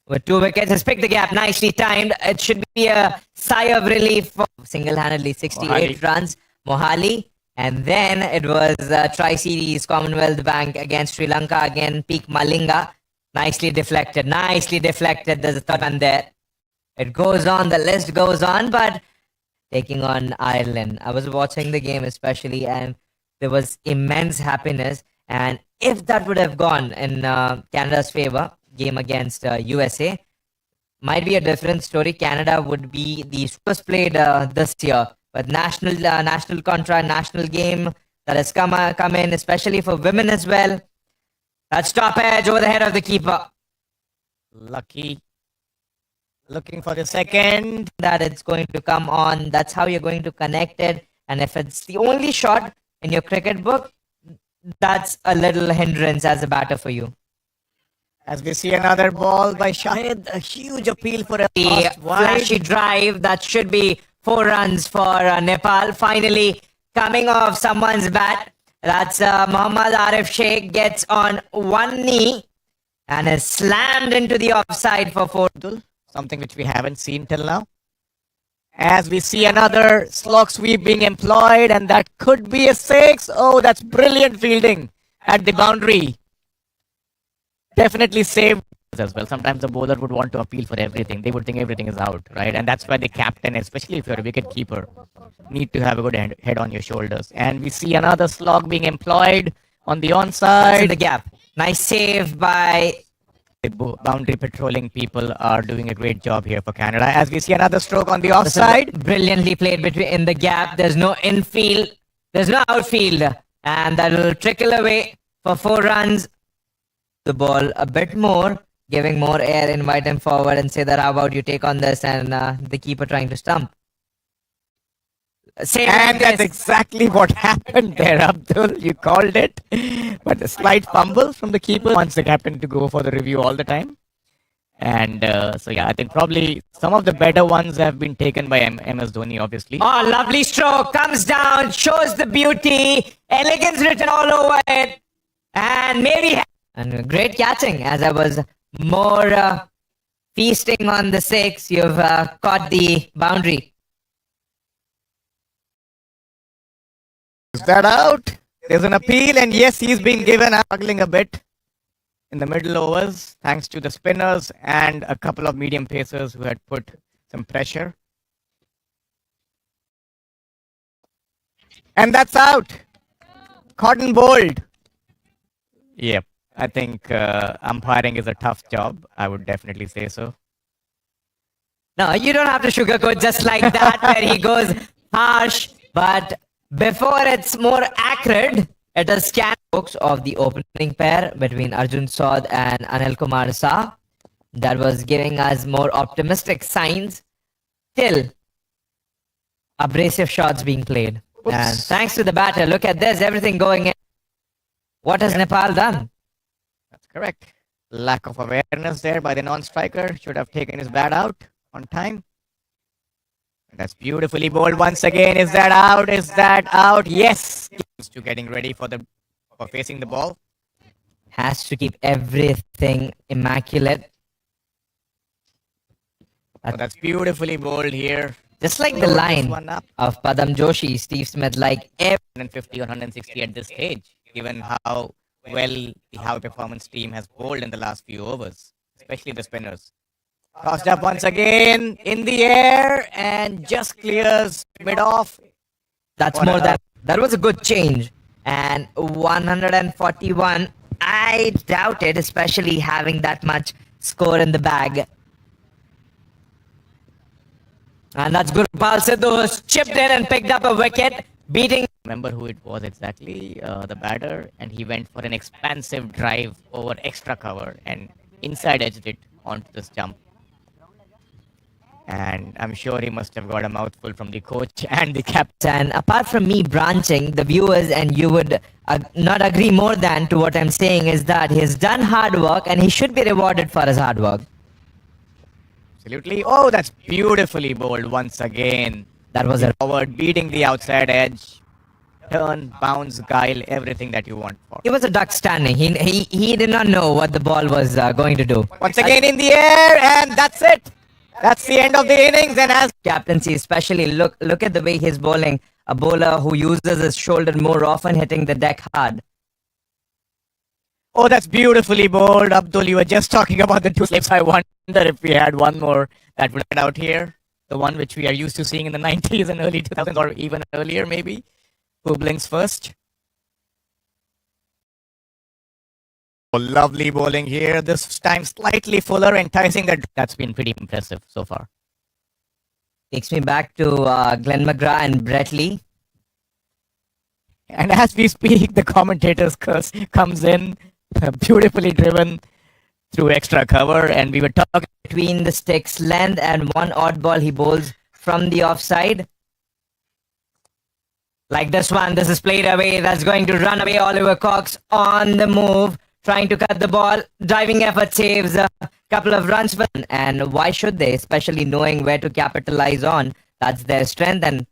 with 2 wickets. Has picked the gap, nicely timed. It should be a sigh of relief for single-handedly 68 runs. Mohali. And then it was Tri-Series Commonwealth Bank against Sri Lanka. Again, Peak Malinga. Nicely deflected. There's a third one there. It goes on, the list goes on, but taking on Ireland. I was watching the game especially, and there was immense happiness. And if that would have gone in Canada's favor, game against USA, might be a different story. Canada would be the first played this year, but national contract, national game that has come in, especially for women as well. That's top edge over the head of the keeper. Lucky. Looking for the second. That it's going to come on. That's how you're going to connect it. And if it's the only shot in your cricket book, that's a little hindrance as a batter for you. As we see another ball by Shahid, a huge appeal for a The flashy drive, that should be 4 runs for Nepal. Finally coming off someone's bat. That's Mohammad Arif Sheikh, gets on one knee and is slammed into the offside for 4. Something which we haven't seen till now. As we see another slog sweep being employed, and that could be a 6. Oh, that's brilliant fielding at the boundary. Definitely saved as well. Sometimes the bowler would want to appeal for everything. They would think everything is out, right? And that's why the captain, especially if you're a wicket keeper, need to have a good head on your shoulders. And we see another slog being employed on the onside. In the gap. Nice save by the boundary patrolling people are doing a great job here for Canada. As we see another stroke on the offside. Brilliantly played in the gap. There's no infield. There's no outfield. And that will trickle away for 4 runs. The ball a bit more, giving more air, invite him forward and say that how about you take on this, and the keeper trying to stump. And that's exactly what happened there, Abdul. You called it. But a slight fumble from the keeper wants the captain to go for the review all the time. And so, yeah, I think probably some of the better ones have been taken by MS Dhoni, obviously. Oh, lovely stroke. Comes down, shows the beauty. Elegance written all over it. And maybe... And great catching, as I was more feasting on the 6. You've caught the boundary. Is that out? There's an appeal, and yes, he's been given struggling a bit in the middle overs, thanks to the spinners and a couple of medium pacers who had put some pressure. And that's out. Cotton bowled. Yep. I think umpiring is a tough job. I would definitely say so. No, you don't have to sugarcoat just like that, where he goes harsh. But before it's more accurate, it is scan books of the opening pair between Arjun Saud and Anil Kumar Shah. That was giving us more optimistic signs. Till abrasive shots being played. Oops. And thanks to the batter, look at this, everything going in. What has Nepal done? That's correct. Lack of awareness there by the non-striker. Should have taken his bat out on time. That's beautifully bowled once again. Is that out? Is that out? Yes. To getting ready for facing the ball. Has to keep everything immaculate. Oh, that's beautifully bowled here. Just like the line of Padam Joshi, Steve Smith, like 150 or 160 at this stage, given how well the high performance team has bowled in the last few overs, especially the spinners. Tossed up once again in the air and just clears mid-off. That's more than... That was a good change. And 141, I doubt it, especially having that much score in the bag. And that's Gurpal Sidhu, who's chipped in and picked up a wicket, beating... Remember who it was exactly, the batter, and he went for an expansive drive over extra cover and inside edged it onto the stump. And I'm sure he must have got a mouthful from the coach and the captain. And apart from me branching, the viewers and you would not agree more than to what I'm saying is that he has done hard work and he should be rewarded for his hard work. Absolutely. Oh, that's beautifully bowled once again. That was a forward, beating the outside edge. Turn, bounce, guile, everything that you want for. It was a duck standing. He did not know what the ball was going to do. Once again in the air, and that's it. That's the end of the innings. And as captaincy, especially look at the way he's bowling. A bowler who uses his shoulder more often, hitting the deck hard. Oh, that's beautifully bowled. Abdul, you were just talking about the two slips. I wonder if we had one more that would get out here. The one which we are used to seeing in the 90s and early 2000s, or even earlier, maybe. Who blinks first? Oh, lovely bowling here. This time slightly fuller, enticing. That's been pretty impressive so far. Takes me back to Glenn McGrath and Brett Lee. And as we speak, the commentator's curse comes in, beautifully driven through extra cover. And we were talking Between the sticks length and one odd ball he bowls from the offside. Like this one, this is played away. That's going to run away. Oliver Cox on the move, trying to cut the ball. Driving effort saves a couple of runs for them. And why should they? Especially knowing where to capitalize on. That's their strength. And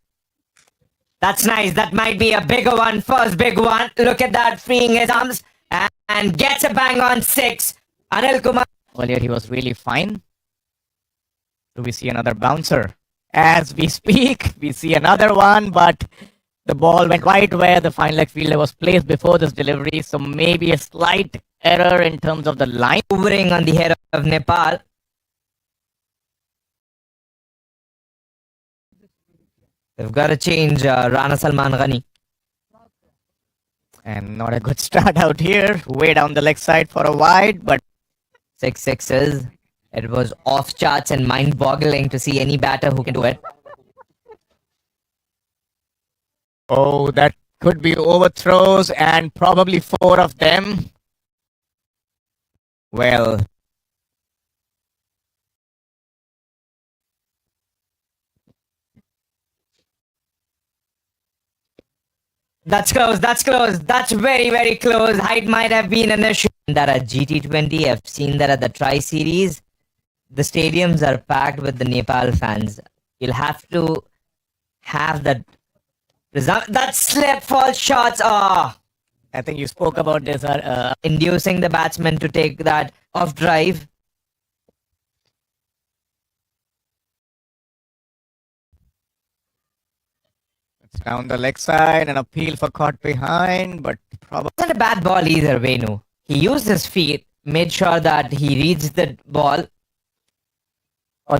that's nice. That might be a bigger one. First big one. Look at that, freeing his arms and gets a bang on 6. Anil Kumar. earlier, he was really fine. Do we see another bouncer? As we speak, we see another one, but the ball went right where the fine leg fielder was placed before this delivery. So maybe a slight error in terms of the line. Hovering on the head of Nepal. They've got to change Rana Salman Ghani. And not a good start out here. Way down the leg side for a wide, but 6 sixes. It was off charts and mind-boggling to see any batter who can do it. oh, that could be overthrows and probably 4 of them. Well, That's close. That's close. That's very, very close. Height might have been an issue. That at GT20, I've seen that at the Tri-Series. The stadiums are packed with the Nepal fans. You'll have to have that. That slip fall shots are I think you spoke about this. inducing the batsman to take that off drive. It's down the leg side, an appeal for caught behind, but probably Not a bad ball either, Venu. He used his feet, made sure that he reached the ball.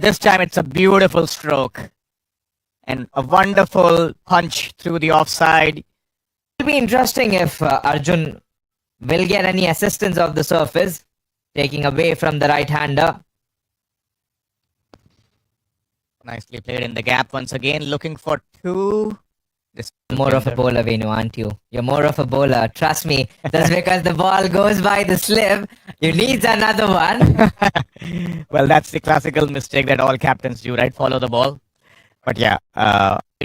this time it's a beautiful stroke and a wonderful punch through the offside. It'll be interesting if Arjun will get any assistance of the surface, taking away from the right-hander. Nicely played in the gap once again, looking for 2. This More of a bowler, Venu, aren't you? You're more of a bowler. Trust me. Just because the ball goes by the slip, you need another one. Well, that's the classical mistake that all captains do, right? Follow the ball. But yeah,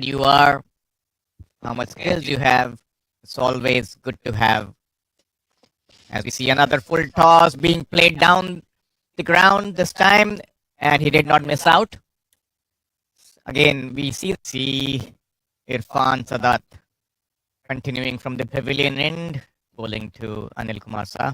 you are, how much skills you have. It's always good to have. As we see another full toss being played down the ground this time, and he did not miss out. Again, we see Irfan Sadat continuing from the pavilion end, bowling to Anil Kumar Shah.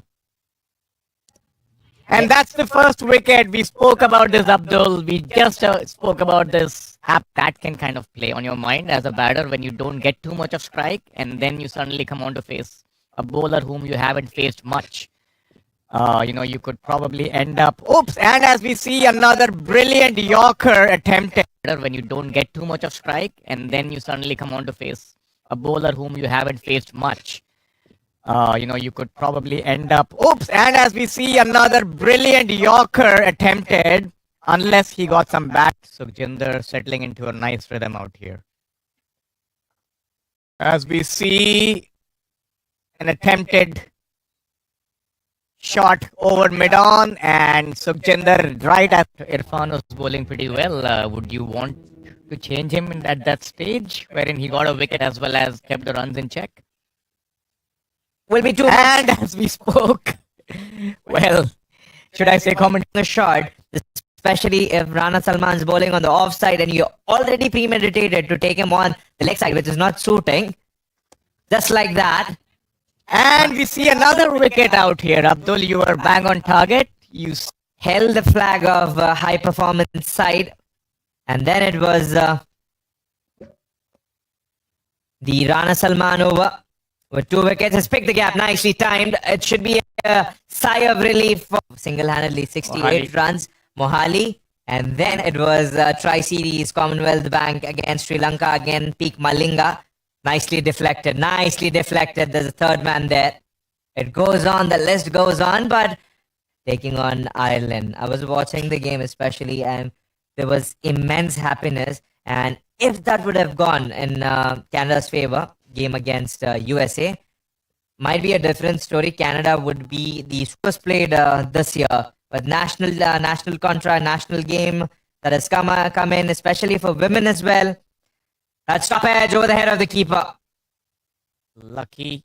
And that's the first wicket. We spoke about this, Abdul. We just spoke about this app that can kind of play on your mind as a batter when you don't get too much of strike, and then you suddenly come on to face a bowler whom you haven't faced much. You could probably end up. Oops! And as we see, another brilliant Yorker attempted when you don't get too much of strike, and then you suddenly come on to face a bowler whom you haven't faced much. You could probably end up. Oops! And as we see, another brilliant Yorker attempted, unless he got some back. Sukhjinder settling into a nice rhythm out here. As we see, an attempted shot over mid-on, and Sukhjinder right after Irfan was bowling pretty well. Would you want to change him at that stage, wherein he got a wicket as well as kept the runs in check? Will be too much. And as we spoke, well, should I say comment? The shot, especially if Rana Salman's bowling on the offside and you're already premeditated to take him on the leg side, which is not suiting. Just like that. And we see another wicket out here. Abdul, you were bang on target. You Held the flag of high performance side. And then it was the Rana Salman over. with 2 wickets. Has picked the gap, nicely timed. It should be a sigh of relief for single-handedly 68 runs. Mohali. And then it was Tri-Series Commonwealth Bank against Sri Lanka. Again, peak Malinga. Nicely deflected. Nicely deflected. There's a third man there. It goes on. The list goes on. But taking on Ireland. I was watching the game especially, and there was immense happiness. And if that would have gone in Canada's favor, game against USA, might be a different story. Canada would be the first played this year, but national contra, national game that has come in, especially for women as well. That stop edge over the head of the keeper. Lucky.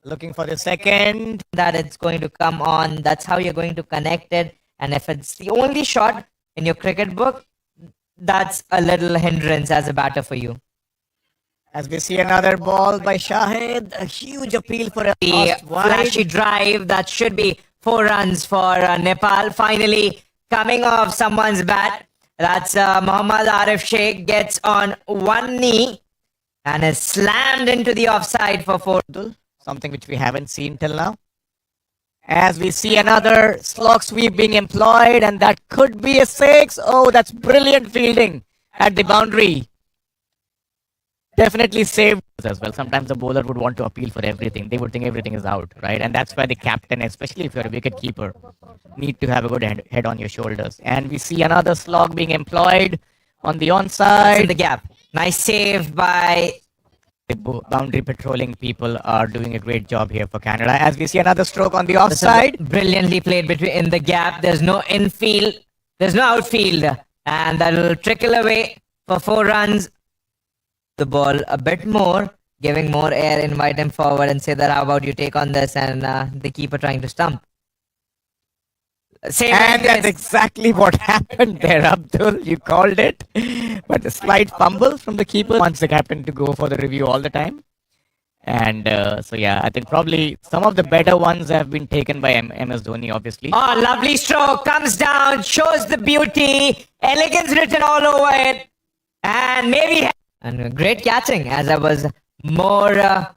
Looking for the second. That it's going to come on. That's how you're going to connect it. And if it's the only shot in your cricket book, that's a little hindrance as a batter for you. As we see another ball by Shahid, a huge appeal for a flashy drive. That should be 4 runs for Nepal. Finally coming off someone's bat. That's Mohammad Arif Sheikh, gets on one knee and is slammed into the offside for 4. Something which we haven't seen till now. As we see another slog sweep being employed, and that could be a 6. Oh, that's brilliant fielding at the boundary. Definitely saved as well. Sometimes the bowler would want to appeal for everything. They would think everything is out, right? And that's why the captain, especially if you're a wicket keeper, need to have a good head on your shoulders. And we see another slog being employed on the onside. In the gap. Nice save by the boundary patrolling people are doing a great job here for Canada. As we see another stroke on the offside. Brilliantly played in the gap. There's no infield. There's no outfield. And that will trickle away for 4 runs. The ball a bit more, giving more air, invite him forward and say that how about you take on this, and the keeper trying to stump. And that's exactly what happened there, Abdul. You called it. But a slight fumble from the keeper wants the captain to go for the review all the time. And so, yeah, I think probably some of the better ones have been taken by MS Dhoni, obviously. Oh, lovely stroke. Comes down, shows the beauty. Elegance written all over it. And maybe... And great catching, as I was more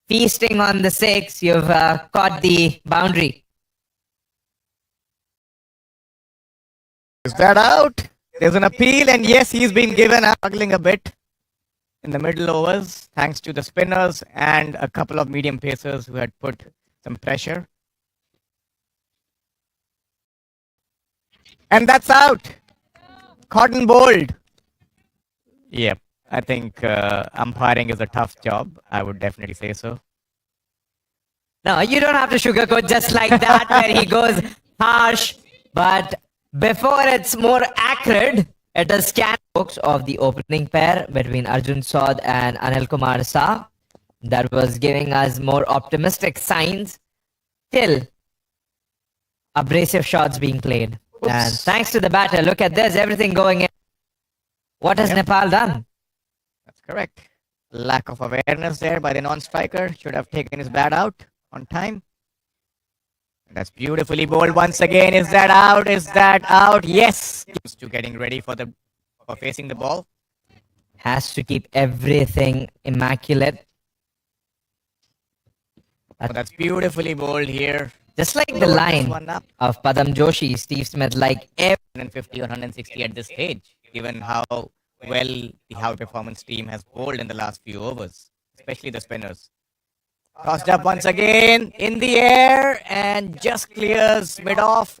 feasting on the 6. You've caught the boundary. Is that out? There's an appeal, and yes, he's been given struggling a bit in the middle overs, thanks to the spinners and a couple of medium pacers who had put some pressure. And that's out. Cotton bowled. Yep. I think umpiring is a tough job. I would definitely say so. No, you don't have to sugarcoat just like that, where he goes harsh. But before it's more accurate, it is scan books of the opening pair between Arjun Saud and Anil Kumar Shah. That was giving us more optimistic signs till abrasive shots being played. Oops. And thanks to the batter, look at this, everything going in. What has Nepal done? Correct. Lack of awareness there by the non-striker. Should have taken his bat out on time. That's beautifully bowled once again. Is that out? Is that out? Yes. To getting ready for facing the ball. Has to keep everything immaculate. That's beautifully bowled here. Just like the line of Padam Joshi, Steve Smith, like 150 or 160 at this stage, given how well the high performance team has bowled in the last few overs, especially the spinners. Tossed up once again in the air and just clears mid-off.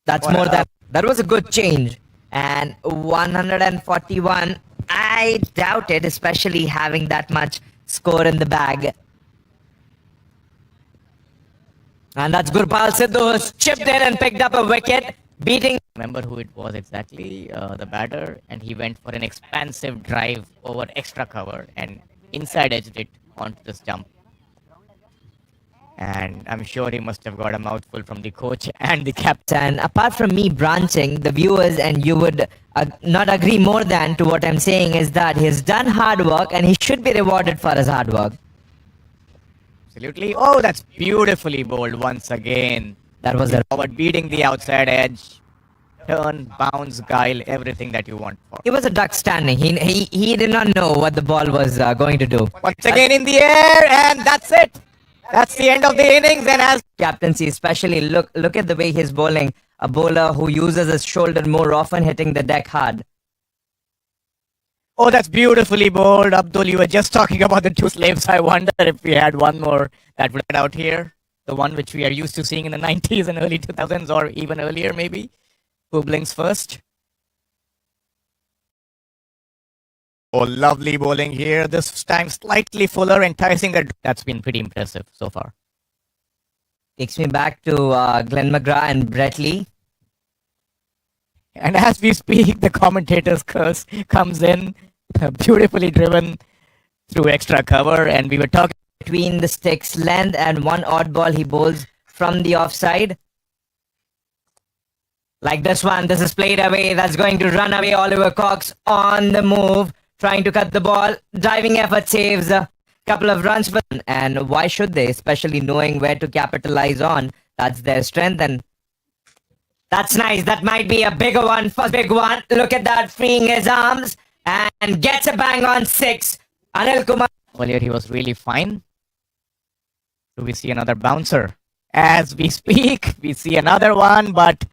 That's more than that was a good change. And 141, I doubt it, especially having that much score in the bag. And that's Gurpal Sidhu, who's chipped in and picked up a wicket, beating. Remember who it was exactly, the batter, and he went for an expansive drive over extra cover and inside edged it onto this jump. And I'm sure he must have got a mouthful from the coach and the captain. Apart from me branching, the viewers and you would not agree more than to what I'm saying is that he's done hard work and he should be rewarded for his hard work. Absolutely. Oh, that's beautifully bowled once again. That was a forward beating the outside edge. turn, bounce, guile, everything that you want for. He was a duck standing. He did not know what the ball was going to do. Once again in the air, and that's it. That's the end of the innings. And as Captaincy, especially look at the way he's bowling. A bowler who uses his shoulder more often, hitting the deck hard. oh, that's beautifully bowled, Abdul. You were just talking about the two slaves. I wonder if we had one more that would get out here, the one which we are used to seeing in the 90s and early 2000s, or even earlier, maybe. Who blinks first? Oh, lovely bowling here. This time slightly fuller, enticing. That's been pretty impressive so far. Takes me back to Glenn McGrath and Brett Lee. And as we speak, the commentator's curse comes in, beautifully driven through extra cover. And we were talking Between the sticks, length, and one odd ball he bowls from the offside. Like this one, this is played away. That's going to run away. Oliver Cox on the move, trying to cut the ball. Diving effort saves a couple of runs. And why should they? Especially knowing where to capitalize on. That's their strength. And that's nice. That might be a bigger one. First big one. Look at that, freeing his arms. And gets a bang on 6. Anil Kumar. earlier, he was really fine. Do we see another bouncer? As we speak, we see another one, but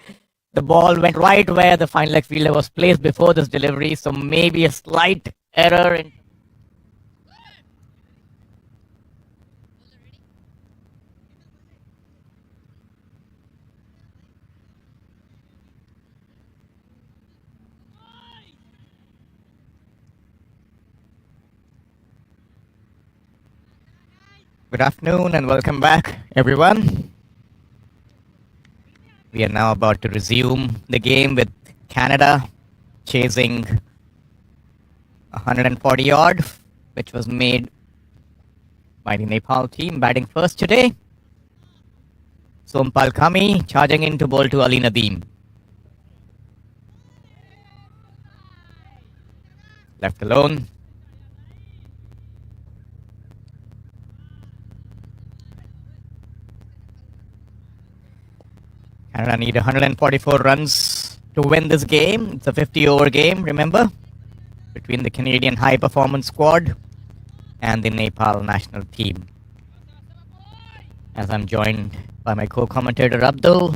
the ball went right where the fine leg fielder was placed before this delivery, so maybe a slight error in Good afternoon and welcome back, everyone. We are now about to resume the game with Canada chasing 140 odd, which was made by the Nepal team batting first today. Sompal Kami charging in to bowl to Ali Nadeem. Left alone. Canada need 144 runs to win this game. It's a 50-over game, remember, between the Canadian high-performance squad and the Nepal national team. As I'm joined by my co-commentator Abdul.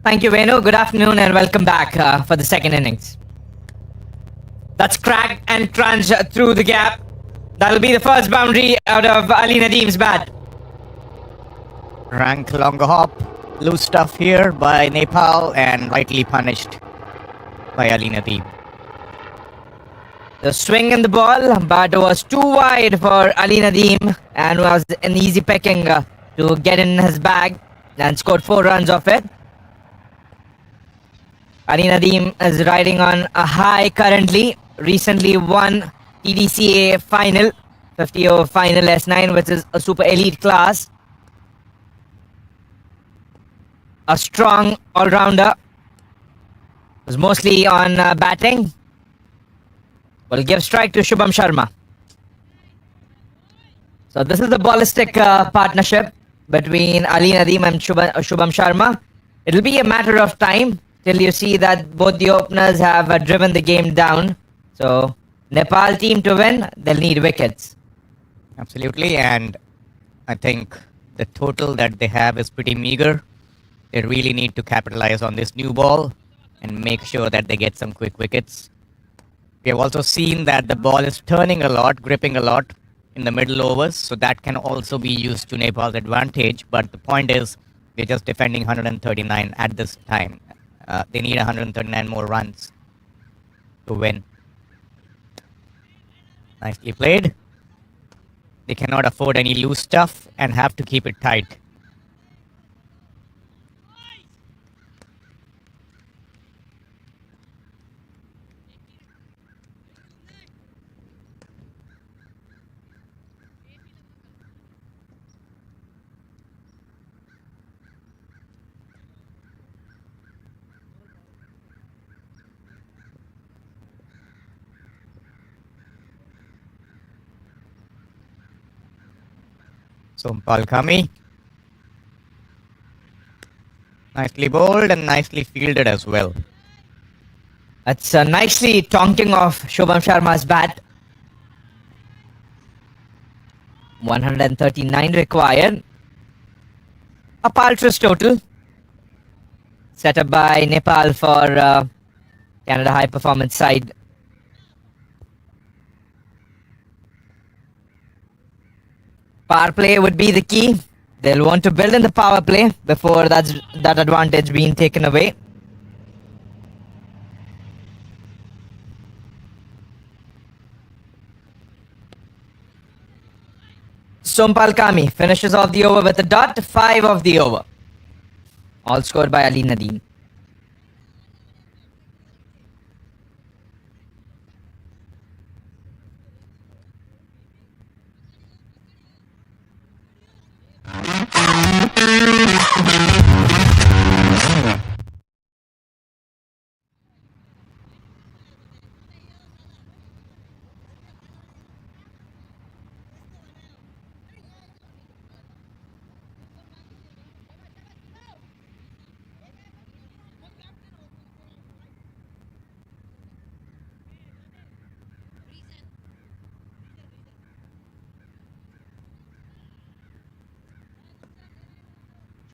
Thank you, Venu. Good afternoon and welcome back for the second innings. That's cracked and crunched through the gap. That'll be the first boundary out of Ali Nadeem's bat. Rank longer hop, loose stuff here by Nepal and rightly punished by Ali Nadeem. The swing in the ball, but was too wide for Ali Nadeem and was an easy picking to get in his bag and scored 4 runs off it. Ali Nadeem is riding on a high currently. Recently won TDCA final, 50-over final S9, which is a super elite class. A strong all-rounder. Was mostly on batting. Will give strike to Shubham Sharma. So this is the ballistic partnership between Ali Nadeem and Shubham Sharma. It'll be a matter of time till you see that both the openers have driven the game down. So Nepal team to win, they'll need wickets. Absolutely, and I think the total that they have is pretty meager. They really need to capitalize on this new ball and make sure that they get some quick wickets. We have also seen that the ball is turning a lot, gripping a lot in the middle overs, so that can also be used to Nepal's advantage. But the point is, they're just defending 139 at this time. They need 139 more runs to win. Nicely played. They cannot afford any loose stuff and have to keep it tight. Sompal Kami. Nicely bowled and nicely fielded as well. That's nicely tonking off Shubham Sharma's bat. 139 required. A Paltros total. Set up by Nepal for Canada high performance side. Power play would be the key. They'll want to build in the power play before that advantage being taken away. Sompal Kami finishes off the over with a dot, 5 of the over. All scored by Ali Nadeem.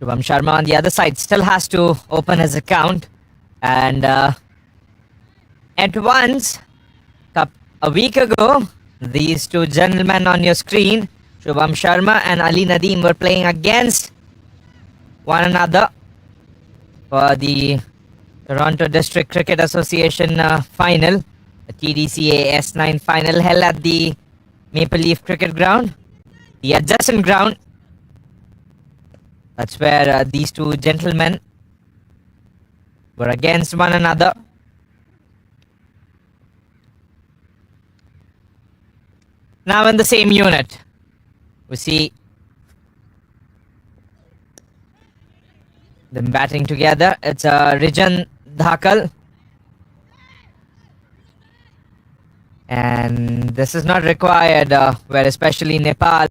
Shubham Sharma on the other side still has to open his account. And at once, a week ago, these two gentlemen on your screen, Shubham Sharma and Ali Nadeem, were playing against one another for the Toronto District Cricket Association final, the TDCA S9 final held at the Maple Leaf Cricket Ground, the adjacent ground. That's where these two gentlemen were against one another. Now in the same unit, we see them batting together. It's Rijan Dhakal. And this is not required, where especially Nepal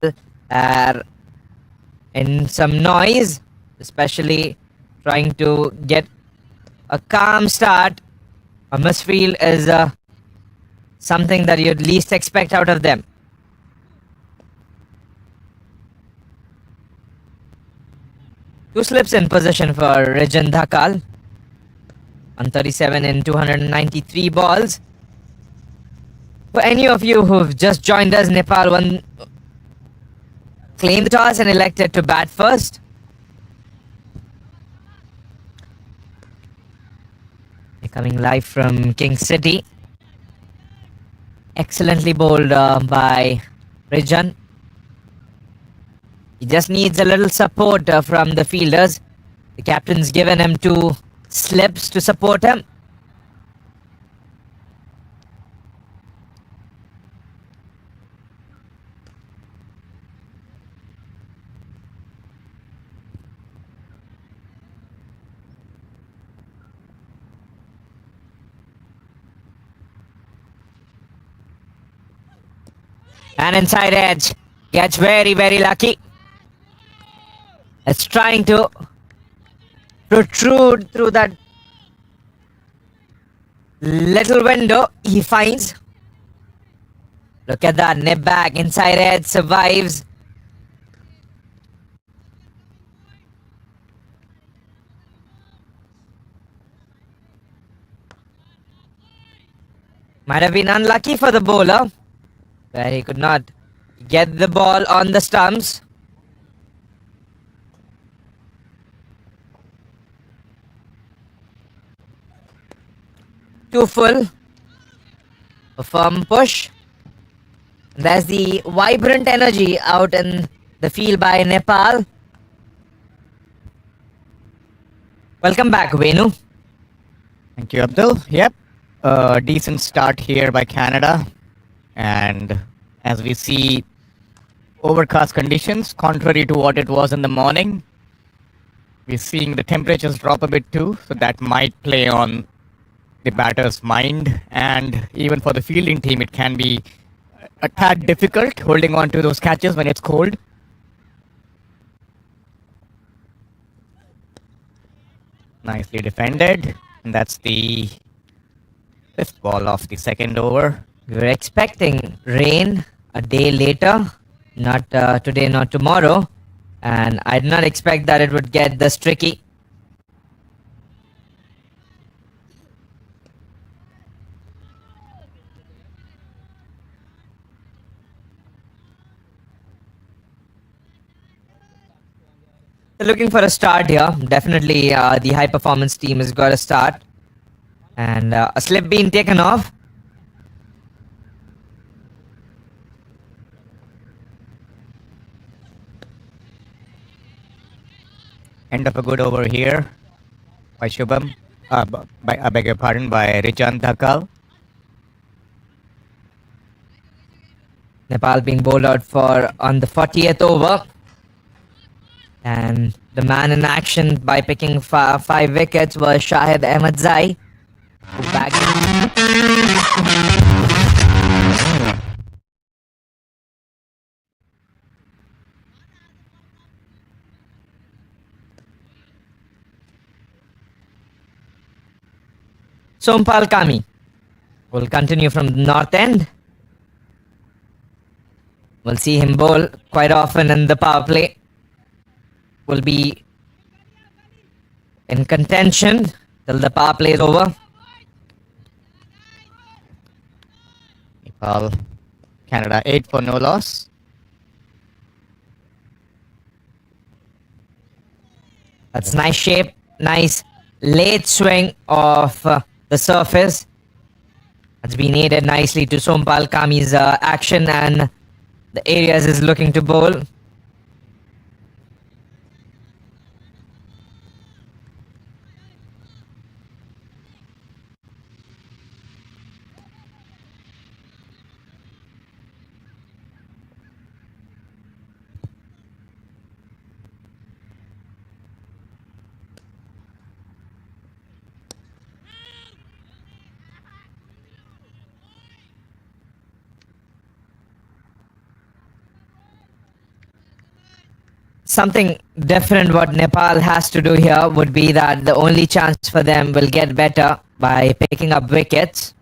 are in some noise, especially trying to get a calm start. A misfield is something that you'd least expect out of them. Two slips in position for Rijan Dhakal. 137 in 293 balls. For any of you who've just joined us, Nepal won, claimed the toss and elected to bat first. They're coming live from King City. Excellently bowled by Rijan. He just needs a little support from the fielders. The captain's given him 2 slips to support him. And inside edge. Gets very, very lucky. It's trying to protrude through that little window he finds. Look at that. Nip back. Inside edge. Survives. Might have been unlucky for the bowler, where he could not get the ball on the stumps. Too full. A firm push. There's the vibrant energy out in the field by Nepal. Welcome back, Venu. Thank you, Abdul. Yep. A decent start here by Canada. And as we see, overcast conditions, contrary to what it was in the morning. We're seeing the temperatures drop a bit too, so that might play on the batter's mind. And even for the fielding team, it can be a tad difficult holding on to those catches when it's cold. Nicely defended. And that's the fifth ball of the second over. We were expecting rain a day later, not today, not tomorrow. And I did not expect that it would get this tricky. They're looking for a start here. Definitely the high performance team has got a start. And a slip being taken off. End of a good over here by Shubham. I beg your pardon, by Rijan Dhakal. Nepal being bowled out for on the 40th over. And the man in action by picking five wickets was Shahid Ahmadzai. Who bagged Sompal Kami will continue from the north end. We'll see him bowl quite often in the power play. Will be in contention till the power play is over. Nepal, Canada 8 for no loss. That's nice shape, nice late swing of the surface. That's been aided nicely to Sompal Kami's action, and the areas is looking to bowl. Something different what Nepal has to do here would be that the only chance for them will get better by picking up wickets.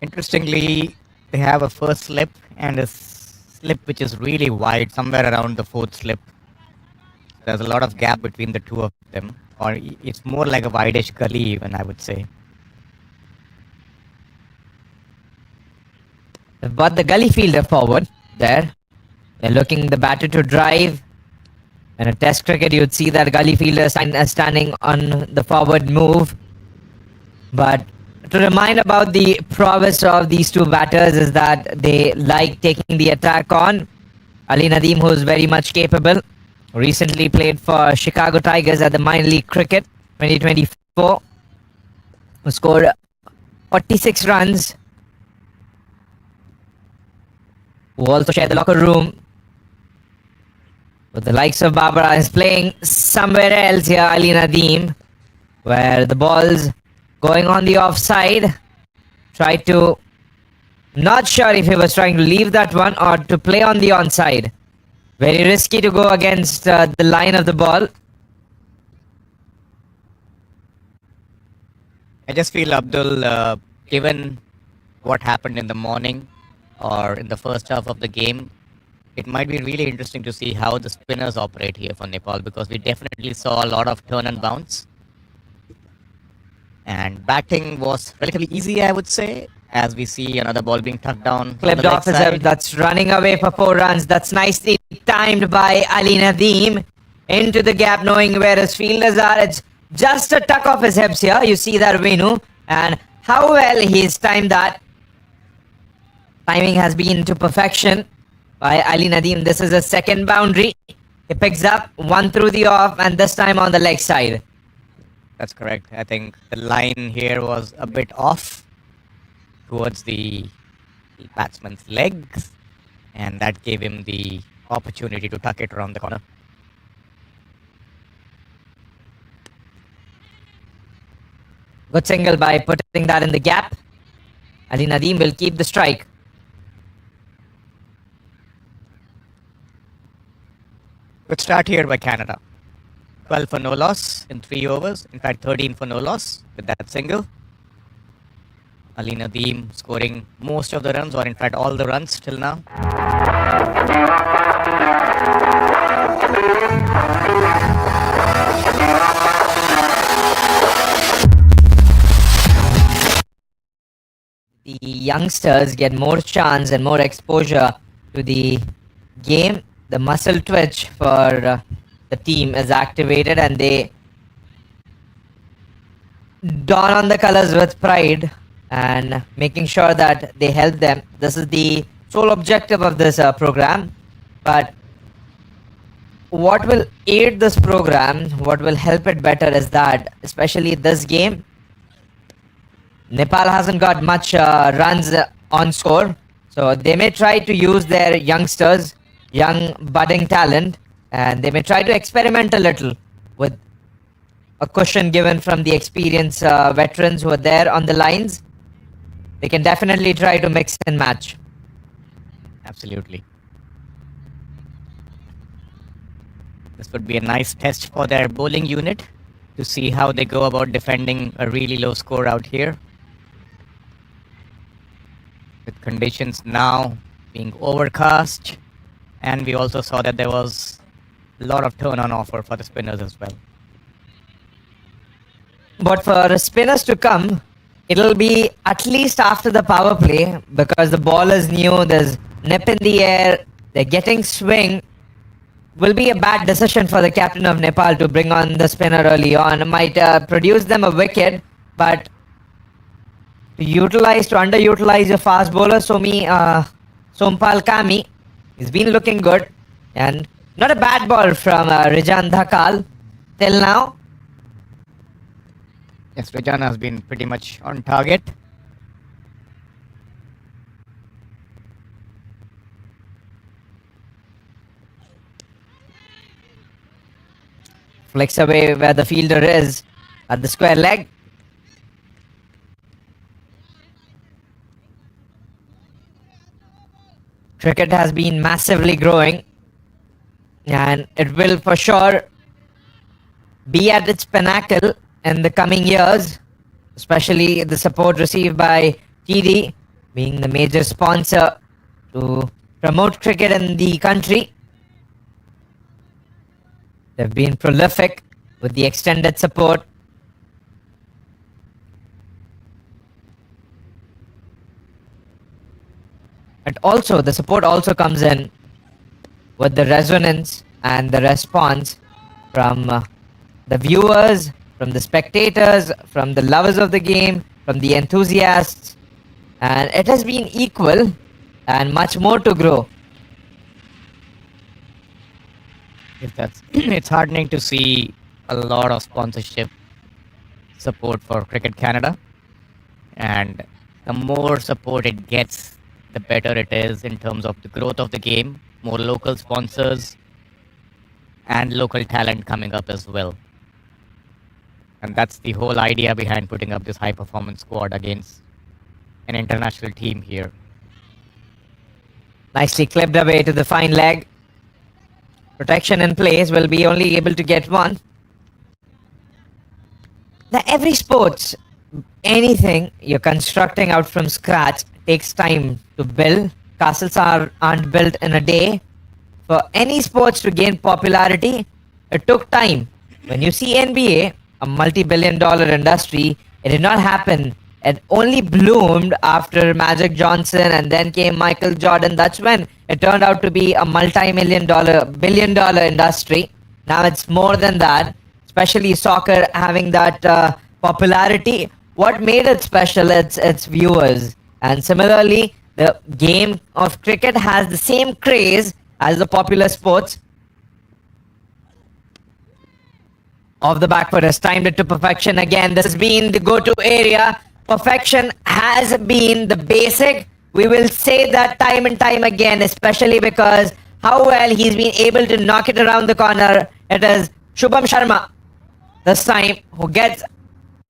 Interestingly, they have a first slip and a slip which is really wide, somewhere around the fourth slip. There's a lot of gap between the two of them, or it's more like a wideish gully even, I would say. But the gully fielder forward there. They're looking the batter to drive. In a test cricket, you'd see that gully fielder standing on the forward move. But to remind about the prowess of these two batters is that they like taking the attack on. Ali Nadeem, who's very much capable, recently played for Chicago Tigers at the minor league cricket 2024, who scored 46 runs, who also shared the locker room with the likes of Babra. Is playing somewhere else here, Ali Nadeem, where the ball's going on the offside. Tried to, not sure if he was trying to leave that one or to play on the onside. Very risky to go against the line of the ball. I just feel, Abdul, given what happened in the morning or in the first half of the game, it might be really interesting to see how the spinners operate here for Nepal, because we definitely saw a lot of turn and bounce. And batting was relatively easy, I would say, as we see another ball being tucked down. Clipped off his head. That's running away for 4 runs. That's nicely timed by Ali Nadeem into the gap, knowing where his fielders are. It's just a tuck off his hips here. You see that, Venu, and how well he's timed that. Timing has been to perfection by Ali Nadeem. This is a second boundary. He picks up one through the off, and this time on the leg side. That's correct. I think the line here was a bit off towards the batsman's legs, and that gave him the opportunity to tuck it around the corner. Good single by putting that in the gap. Ali Nadeem will keep the strike. Good start here by Canada. 12 for no loss in 3 overs. In fact, 13 for no loss with that single. Ali Nadeem scoring most of the runs, or in fact all the runs till now. The youngsters get more chance and more exposure to the game. The muscle twitch for the team is activated and they don on the colors with pride and making sure that they help them. This is the sole objective of this program. But what will aid this program, what will help it better is that, especially this game, Nepal hasn't got much runs on score. So they may try to use their youngsters, young budding talent, and they may try to experiment a little with a cushion given from the experienced veterans who are there on the lines. They can definitely try to mix and match. Absolutely. This would be a nice test for their bowling unit to see how they go about defending a really low score out here. With conditions now being overcast, and we also saw that there was a lot of turn on offer for the spinners as well. But for spinners to come, it'll be at least after the power play because the ball is new, there's nip in the air, they're getting swing. Will be a bad decision for the captain of Nepal to bring on the spinner early on. It might produce them a wicket, but to underutilize your fast bowler, Sompal Kami, he's been looking good. And not a bad ball from Rijan Dhakal till now. Yes, Rajan has been pretty much on target. Flicks away where the fielder is at the square leg. Cricket has been massively growing and it will for sure be at its pinnacle in the coming years, especially the support received by TD being the major sponsor to promote cricket in the country. They've been prolific with the extended support. And also, the support also comes in with the resonance and the response from the viewers, from the spectators, from the lovers of the game, from the enthusiasts. And it has been equal and much more to grow. It's heartening to see a lot of sponsorship support for Cricket Canada, and the more support it gets, the better it is in terms of the growth of the game, more local sponsors and local talent coming up as well. And that's the whole idea behind putting up this high performance squad against an international team here. Nicely clipped away to the fine leg. Protection in place, will be only able to get one. Now every sport, anything you're constructing out from scratch takes time to build. Castles aren't built in a day. For any sports to gain popularity, it took time. When you see NBA, a multi-billion-dollar industry, it did not happen. It only bloomed after Magic Johnson and then came Michael Jordan. That's when it turned out to be a billion-dollar industry. Now it's more than that, especially soccer having that popularity. What made it special? It's viewers. And similarly, the game of cricket has the same craze as the popular sports. Off the back foot has timed it to perfection again. This has been the go-to area. Perfection has been the basic. We will say that time and time again, especially because how well he's been able to knock it around the corner. It is Shubham Sharma this time who gets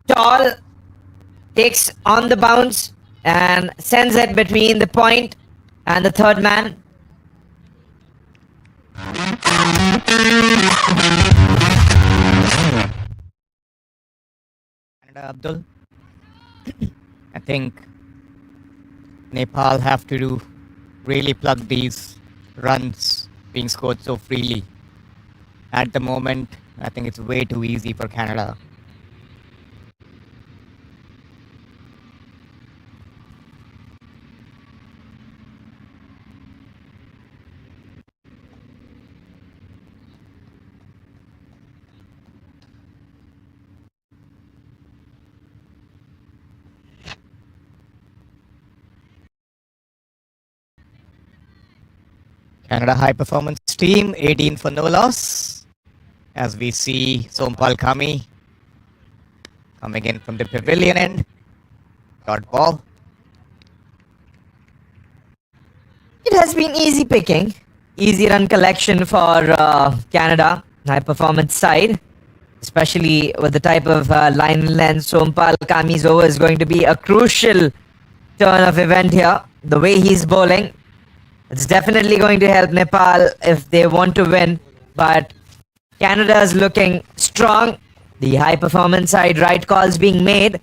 tall, takes on the bounce and sends it between the point and the third man. Abdul. I think Nepal have to really plug these runs being scored so freely. At the moment, I think it's way too easy for Canada. Canada high performance team, 18 for no loss. As we see Sompal Kami coming in from the pavilion end. Dot ball. It has been easy picking, easy run collection for Canada, high performance side, especially with the type of line length Sompal Kami's over is going to be a crucial turn of event here. The way he's bowling, it's definitely going to help Nepal if they want to win, but Canada is looking strong. The high performance side, right calls being made.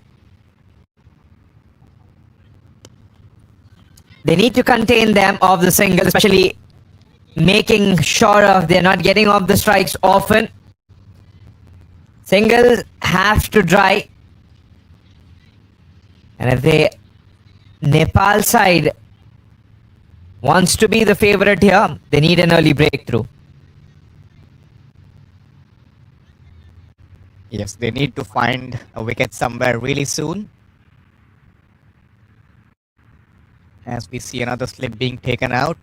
They need to contain them off the single, especially making sure of they're not getting off the strikes often. Singles have to dry. And if they Nepal side wants to be the favorite here, they need an early breakthrough. Yes, they need to find a wicket somewhere really soon. As we see another slip being taken out.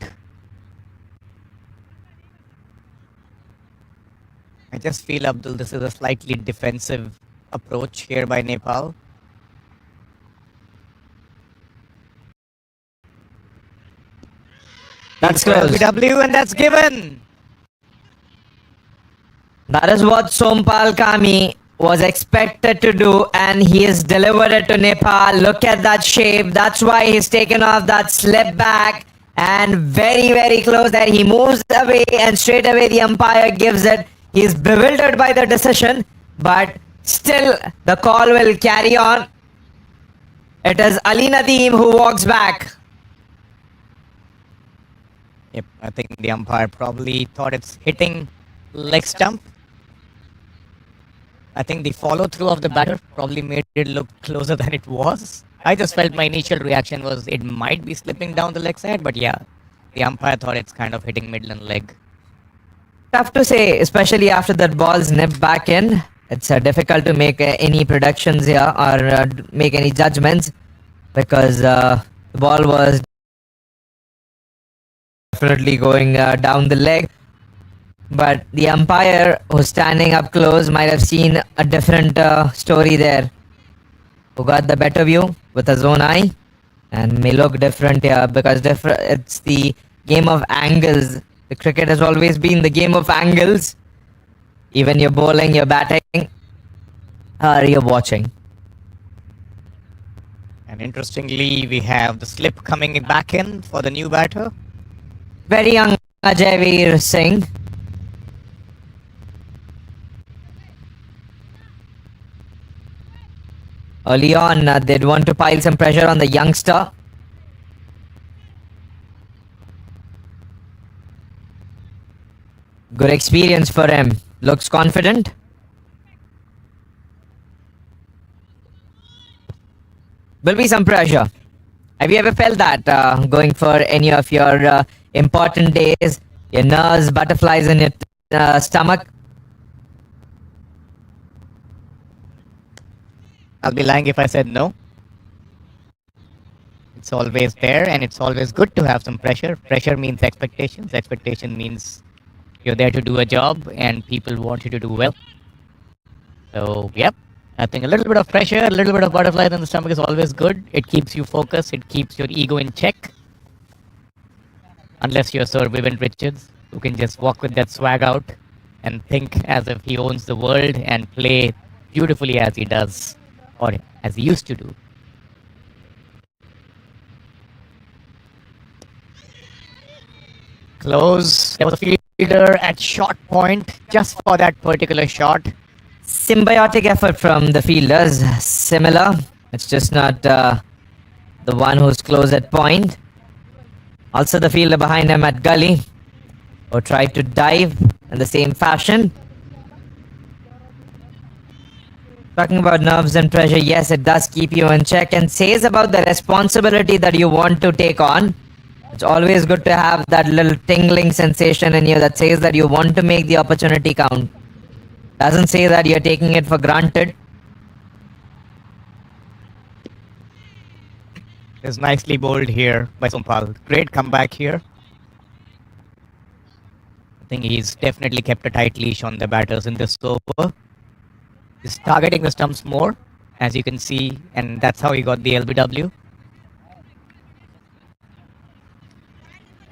I just feel, Abdul, this is a slightly defensive approach here by Nepal. That's close. LBW, and that's given. That is what Sompal Kami was expected to do, and he has delivered it to Nepal. Look at that shape. That's why he's taken off that slip back, and very, very close there. He moves away, and straight away the umpire gives it. He's bewildered by the decision, but still the call will carry on. It is Ali Nadeem who walks back. Yep, I think the umpire probably thought it's hitting leg stump. I think the follow through of the batter probably made it look closer than it was. I just felt my initial reaction was it might be slipping down the leg side, but yeah, the umpire thought it's kind of hitting Midland leg. Tough to say, especially after that ball's nipped back in. It's difficult to make any predictions here or make any judgments because the ball was definitely going down the leg. But the umpire who's standing up close might have seen a different story there. Who got the better view with his own eye and may look different here because it's the game of angles. The cricket has always been the game of angles. Even you're bowling, you're batting, or you're watching. And interestingly, we have the slip coming back in for the new batter. Very young Ajay Singh. Early on, they'd want to pile some pressure on the youngster. Good experience for him. Looks confident. Will be some pressure. Have you ever felt that going for any of your important days? Your nerves, butterflies in your stomach? I'll be lying if I said no. It's always there, and it's always good to have some pressure. Pressure means expectations. Expectation means you're there to do a job, and people want you to do well. So, yep. I think a little bit of pressure, a little bit of butterflies in the stomach is always good. It keeps you focused. It keeps your ego in check. Unless you're Sir Vivian Richards, who can just walk with that swag out and think as if he owns the world and play beautifully as he does, or as he used to do. Close. There was a fielder at short point just for that particular shot. symbiotic effort from the fielders. Similar. It's just not the one who's close at point. Also the fielder behind him at gully, who tried to dive in the same fashion. Talking about nerves and pressure, yes, it does keep you in check and says about the responsibility that you want to take on. It's always good to have that little tingling sensation in you that says that you want to make the opportunity count. Doesn't say that you're taking it for granted. It's nicely bowled here by Sompal. Great comeback here. I think he's definitely kept a tight leash on the batters in this over. He's targeting the stumps more, as you can see, and that's how he got the LBW.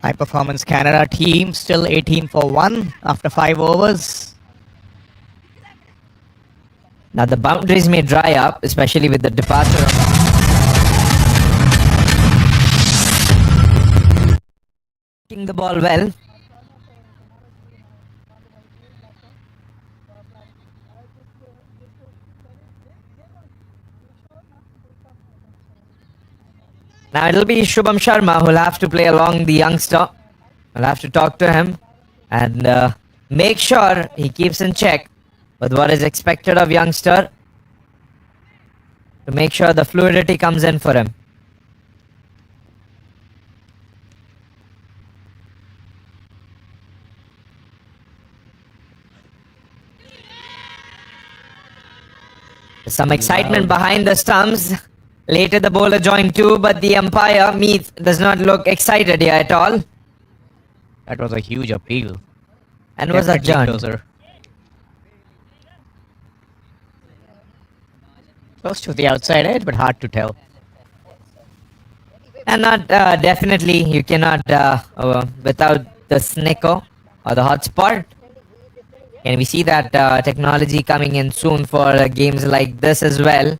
High Performance Canada team still 18 for 1 after 5 overs. Now the boundaries may dry up, especially with the departure of the ball well. Now it'll be Shubham Sharma who'll have to play along the youngster. I'll have to talk to him and make sure he keeps in check with what is expected of youngster to make sure the fluidity comes in for him. There's some excitement behind the stumps. Later the bowler joined too, but the umpire, Meath, does not look excited here at all. That was a huge appeal. And was Definitely adjourned. closer. Close to the outside edge, but hard to tell. And not definitely, you cannot without the snicker or the hotspot. And we see that technology coming in soon for games like this as well.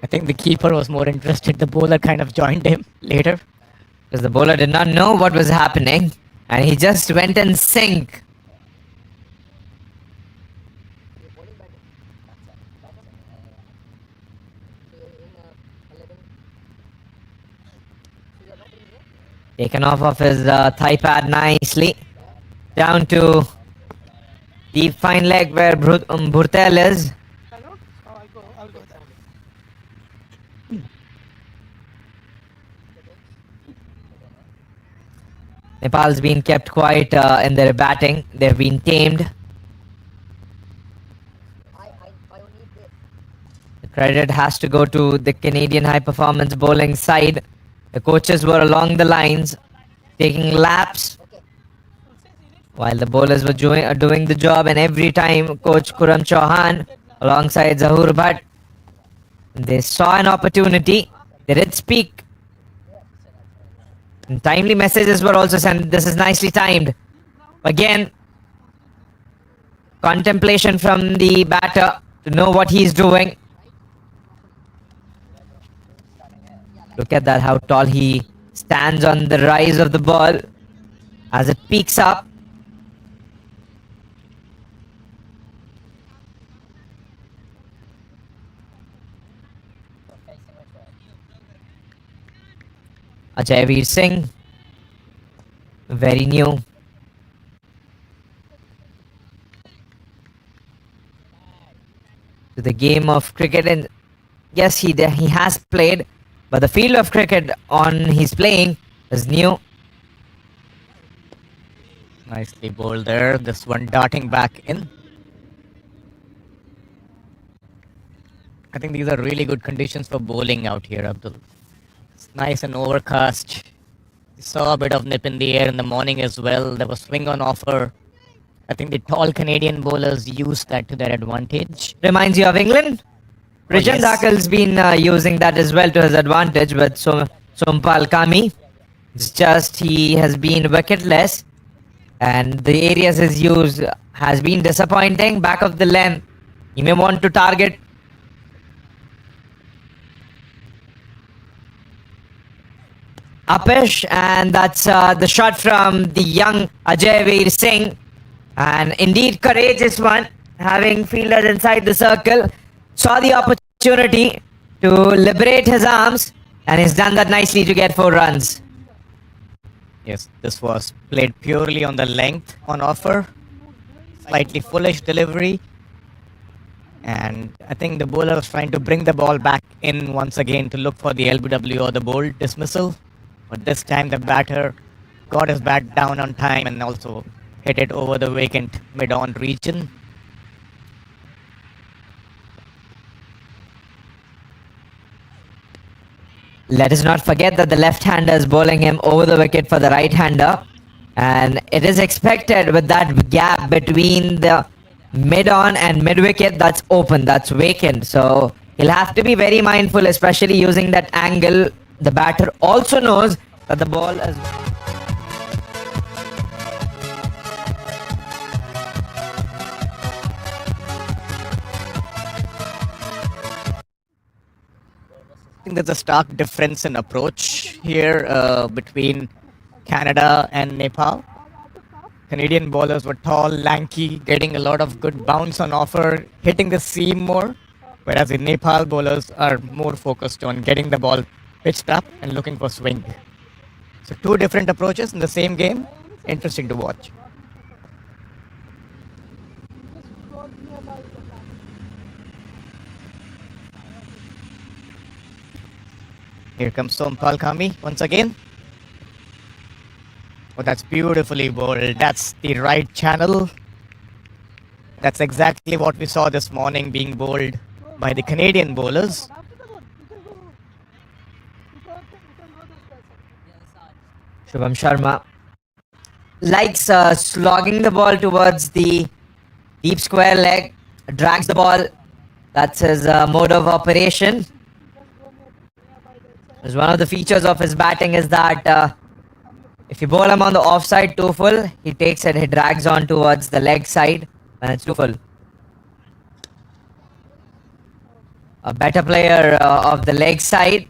I think the keeper was more interested. The bowler kind of joined him later. Because the bowler did not know what was happening. And he just went in sync. Taken off of his thigh pad nicely. Down to deep fine leg where Bhurtel is. Nepal's been kept quiet in their batting. They've been tamed. The credit has to go to the Canadian high performance bowling side. The coaches were along the lines, taking laps, while the bowlers were doing the job. And every time, Coach Kuram Chauhan alongside Zahur Bhatt, they saw an opportunity. They did speak. And timely messages were also sent. This is nicely timed. Again, contemplation from the batter to know what he's doing. Look at that, how tall he stands on the rise of the ball as it peaks up. Ajayveer Singh, very new. To the game of cricket, and yes, he has played, but the field of cricket on he's playing is new. Nicely bowled there. This one darting back in. I think these are really good conditions for bowling out here, Abdul. It's nice and overcast. We saw a bit of nip in the air in the morning as well. There was swing on offer. I think the tall Canadian bowlers used that to their advantage. Reminds you of England? Rajan yes. Dhakal's been using that as well to his advantage, but Sompal Kami, it's just he has been wicketless, and the areas he's used has been disappointing. Back of the length, he may want to target. Upish, and that's the shot from the young Ajayveer Singh, and indeed courageous one. having fielders inside the circle, saw the opportunity to liberate his arms, and he's done that nicely to get 4 runs. Yes, this was played purely on the length on offer. Slightly foolish delivery. And I think the bowler was trying to bring the ball back in once again to look for the LBW or the bold dismissal. But this time the batter got his bat down on time and also hit it over the vacant mid-on region. Let us not forget that the left-hander is bowling him over the wicket for the right-hander. And it is expected with that gap between the mid-on and mid-wicket that's open, that's vacant. So he'll have to be very mindful, especially using that angle. The batter also knows that the ball is... I think there's a stark difference in approach here between Canada and Nepal. Canadian bowlers were tall, lanky, getting a lot of good bounce on offer, hitting the seam more, whereas the Nepal bowlers are more focused on getting the ball pitched up and looking for swing. So two different approaches in the same game. Interesting to watch. Here comes Sompal Kami once again. Oh, that's beautifully bowled. That's the right channel. That's exactly what we saw this morning being bowled by the Canadian bowlers. Shubham Sharma likes slogging the ball towards the deep square leg, drags the ball. That's his mode of operation. Because one of the features of his batting is that if you bowl him on the offside too full, he takes it, he drags on towards the leg side when it's too full. A better player of the leg side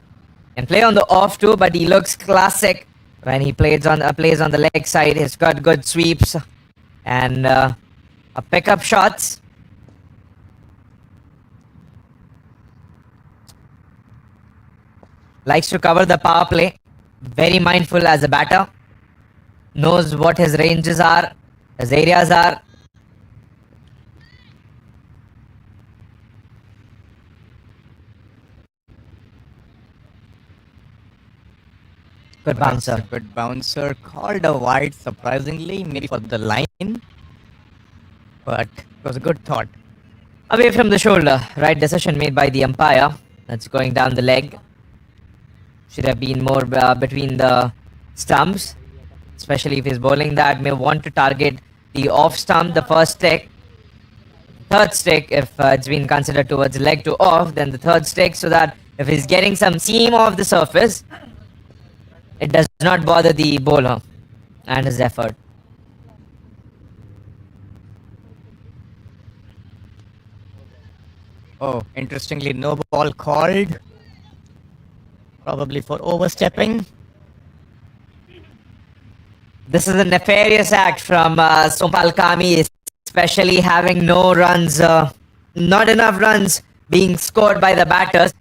can play on the off too, but he looks classic when he plays on the leg side. He's got good sweeps and pick-up shots. Likes to cover the power play. Very mindful as a batter. Knows what his ranges are, his areas are. Good bouncer. Good bouncer. Called a wide, surprisingly, maybe for the line. But it was a good thought. Away from the shoulder. Right decision made by the umpire. That's going down the leg. Should have been more between the stumps. Especially if he's bowling that, may want to target the off stump, the first stick. Third stick, if it's been considered towards leg to off, then the third stick, so that if he's getting some seam off the surface, it does not bother the bowler and his effort. Oh, interestingly, no ball called. Probably for overstepping. This is a nefarious act from Sompal Kami, especially having no runs, not enough runs being scored by the batters.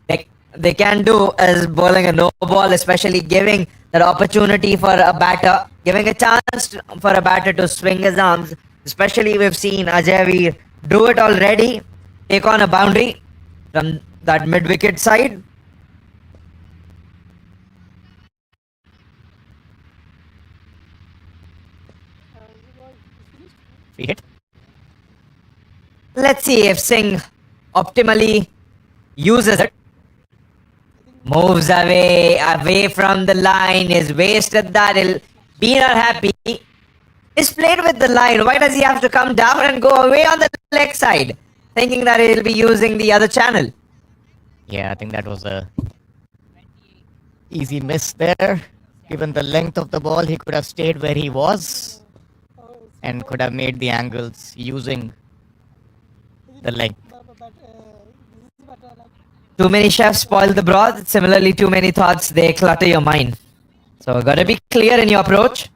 They can do is bowling a no ball, especially giving that opportunity for a batter, giving a chance for a batter to swing his arms. Especially we've seen Ajay Veer do it already, take on a boundary from that mid-wicket side. Free hit. Let's see if Singh optimally uses it. Moves away from the line, is wasted that, he'll be not happy. He's played with the line, why does he have to come down and go away on the leg side? Thinking that he'll be using the other channel. Yeah, I think that was a easy miss there. Given the length of the ball, he could have stayed where he was and could have made the angles using the leg. Too many chefs spoil the broth. Similarly, too many thoughts, they clutter your mind. So gotta be clear in your approach.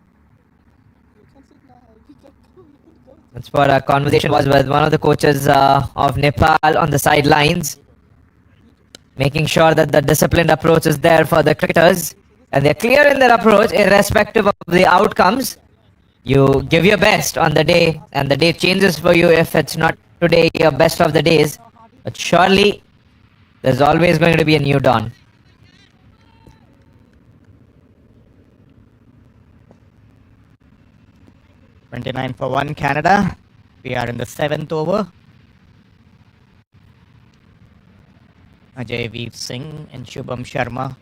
That's what our conversation was with one of the coaches of Nepal on the sidelines, making sure that the disciplined approach is there for the cricketers, and they're clear in their approach, irrespective of the outcomes. You give your best on the day, and the day changes for you if it's not today your best of the days. But surely, there's always going to be a new dawn. "29 for 1 Canada. We are in the 7th over. Ajayveer Singh and Shubham Sharma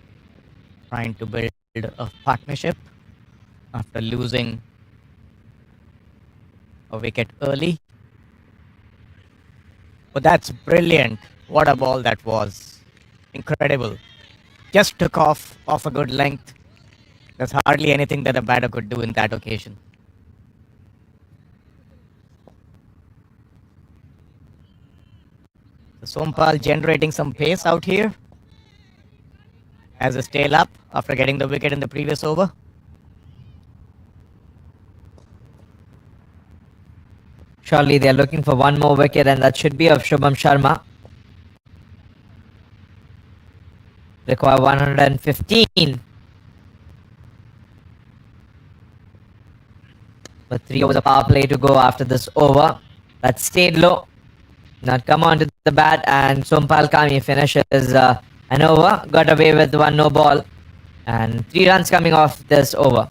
trying to build a partnership after losing a wicket early. But that's brilliant. What a ball that was. Incredible. Just took off a good length. There's hardly anything that a batter could do in that occasion. So Sompal generating some pace out here. Has his tail up after getting the wicket in the previous over. Surely they're looking for one more wicket, and that should be of Shubham Sharma. Require 115. But 3 overs of power play to go after this over. That stayed low. Not come onto the bat, and Sompal Kami finishes an over. Got away with 1 no ball. And 3 runs coming off this over.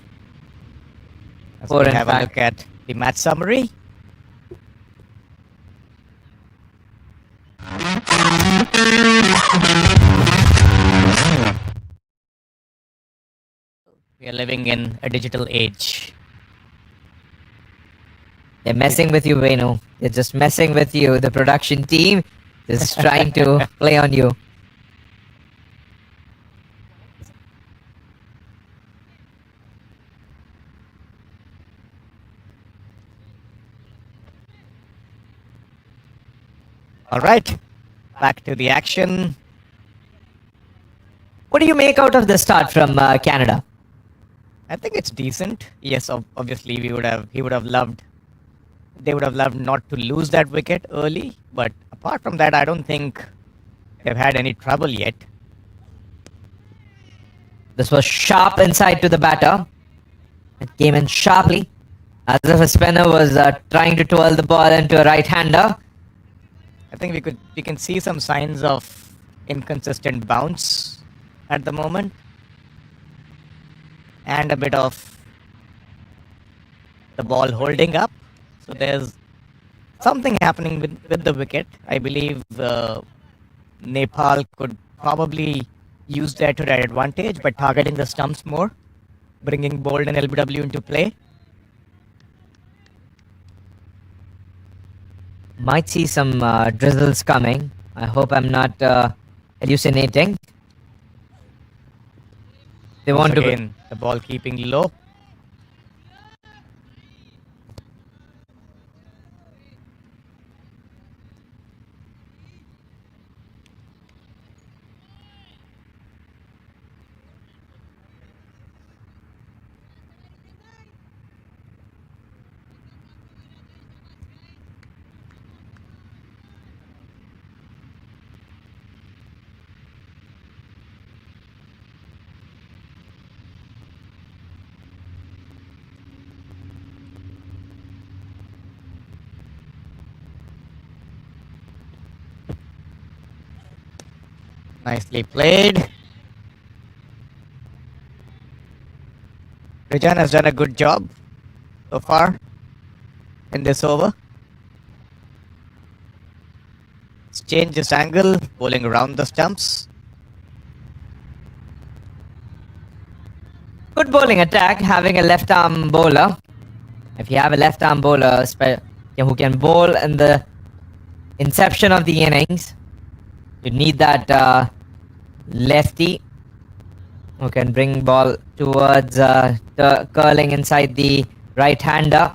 Let's Four in have a fact. look at the match summary. We are living in a digital age. They're messing with you, Venu. They're just messing with you. The production team is trying to play on you. All right, back to the action. What do you make out of the start from Canada? I think it's decent. Yes, obviously he would have loved. They would have loved not to lose that wicket early, but apart from that, I don't think they've had any trouble yet. This was sharp inside to the batter. It came in sharply, as if a spinner was trying to twirl the ball into a right-hander. I think we can see some signs of inconsistent bounce at the moment, and a bit of the ball holding up. So there's something happening with the wicket. I believe Nepal could probably use that to their advantage by targeting the stumps more, bringing Bold and LBW into play. Might see some drizzles coming. I hope I'm not hallucinating. They want to. Again, the ball keeping low. Nicely played. Rijan has done a good job so far in this over. Let's change this angle, bowling around the stumps. Good bowling attack, having a left arm bowler. If you have a left arm bowler who can bowl in the inception of the innings, you need that lefty who can bring ball towards curling inside the right hander,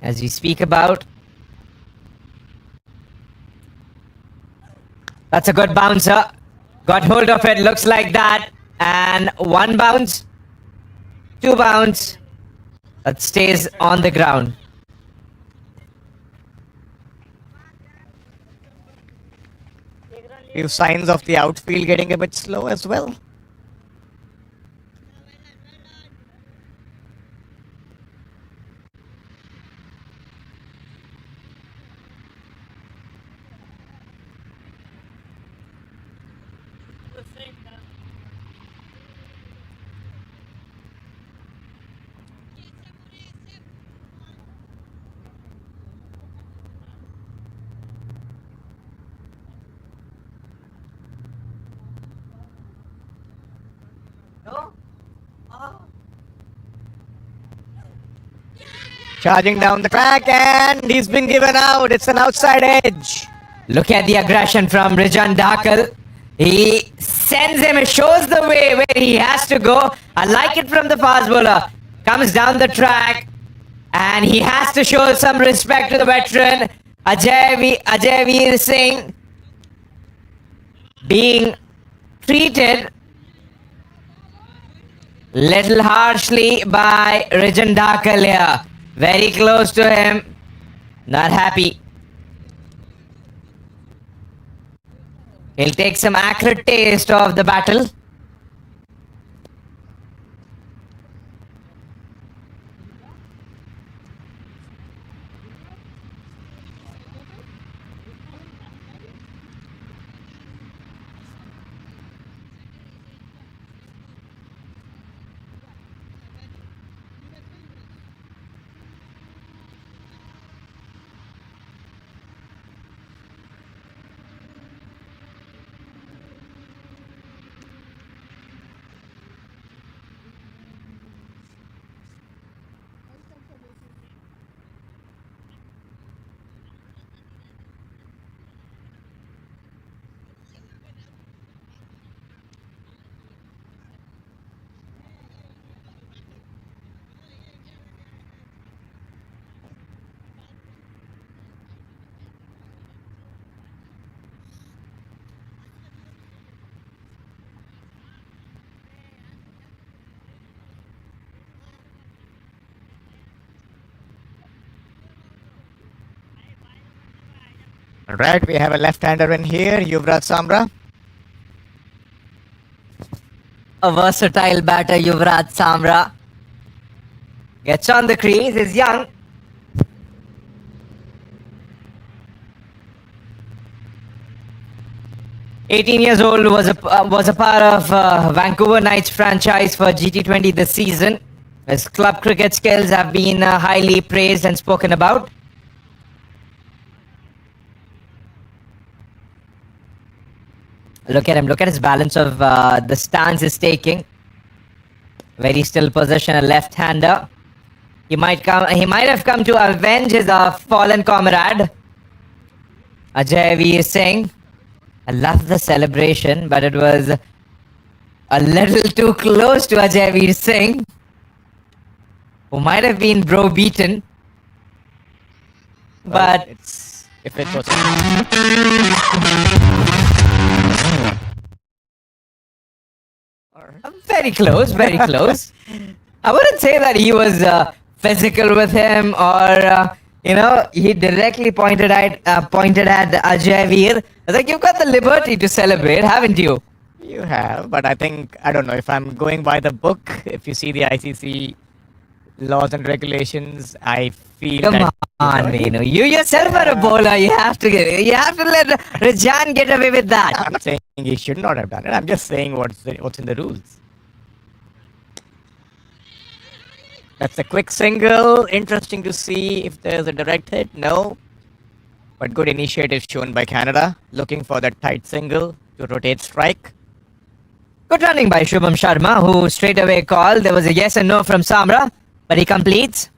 as we speak about. That's a good bouncer. Got hold of it, looks like that. And 1 bounce, 2 bounce. That stays on the ground. Few signs of the outfield getting a bit slow as well. Charging down the track, and he's been given out. It's an outside edge. Look at the aggression from Rajan Dakal. He sends him, shows the way where he has to go. I like it from the fast bowler. Comes down the track, and he has to show some respect to the veteran. Ajay Veer Singh being treated little harshly by Rajan Dakal here. Very close to him. Not happy. He'll take some accurate taste of the battle. Alright, we have a left-hander in here, Yuvraj Samra. A versatile batter, Yuvraj Samra. Gets on the crease, is young. "18 years old, was a part of Vancouver Knights franchise for GT20 this season. His club cricket skills have been highly praised and spoken about. Look at him. Look at his balance of the stance he's taking. Very still position, a left-hander. He might have come to avenge his fallen comrade, Ajay Veer Singh. I love the celebration, but it was a little too close to Ajay Veer Singh, who might have been beaten. But It's if it was very close, very close. I wouldn't say that he was physical with him, or he directly pointed at Ajay Veer. I was like, you've got the liberty to celebrate, haven't you? you have, but I don't know if I'm going by the book. If you see the ICC laws and regulations, I feel Come that, on, Venu. You yourself are a bowler. You have to let Rajan get away with that. I'm not saying he should not have done it. I'm just saying what's in the rules. That's a quick single. Interesting to see if there's a direct hit. No. But good initiative shown by Canada. Looking for that tight single to rotate strike. Good running by Shubham Sharma, who straight away called. There was a yes and no from Samra, but he completes.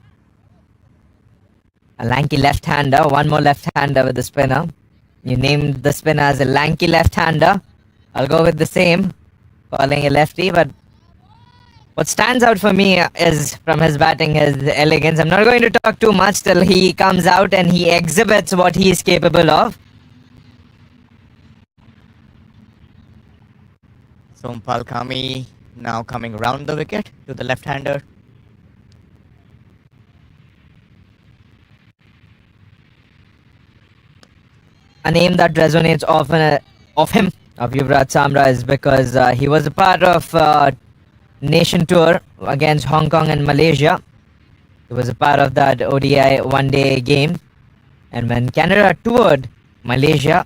A lanky left-hander. One more left-hander with the spinner. You named the spinner as a lanky left-hander. I'll go with the same. Calling a lefty, but what stands out for me is from his batting is elegance. I'm not going to talk too much till he comes out and he exhibits what he is capable of. Sompal Kami now coming round the wicket to the left-hander. A name that resonates often of Yuvraj Samra, is because he was a part of nation tour against Hong Kong and Malaysia. He was a part of that ODI one-day game. And when Canada toured Malaysia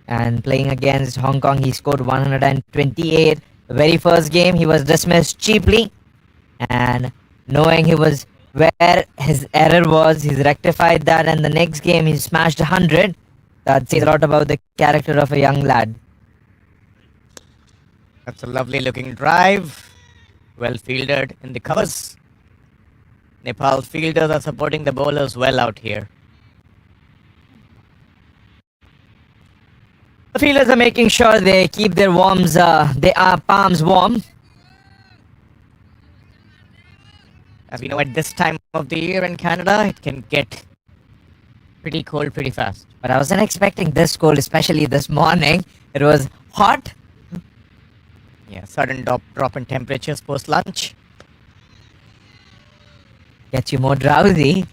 and playing against Hong Kong, he scored 128. The very first game, he was dismissed cheaply. And knowing he was where his error was, he's rectified that. And the next game, he smashed 100. That says a lot about the character of a young lad. That's a lovely looking drive. Well fielded in the covers. Nepal fielders are supporting the bowlers well out here. The fielders are making sure they keep their palms warm. As we know, at this time of the year in Canada, it can get pretty cold pretty fast. But I wasn't expecting this cold, especially this morning. It was hot. Yeah, sudden drop in temperatures post lunch. Gets you more drowsy.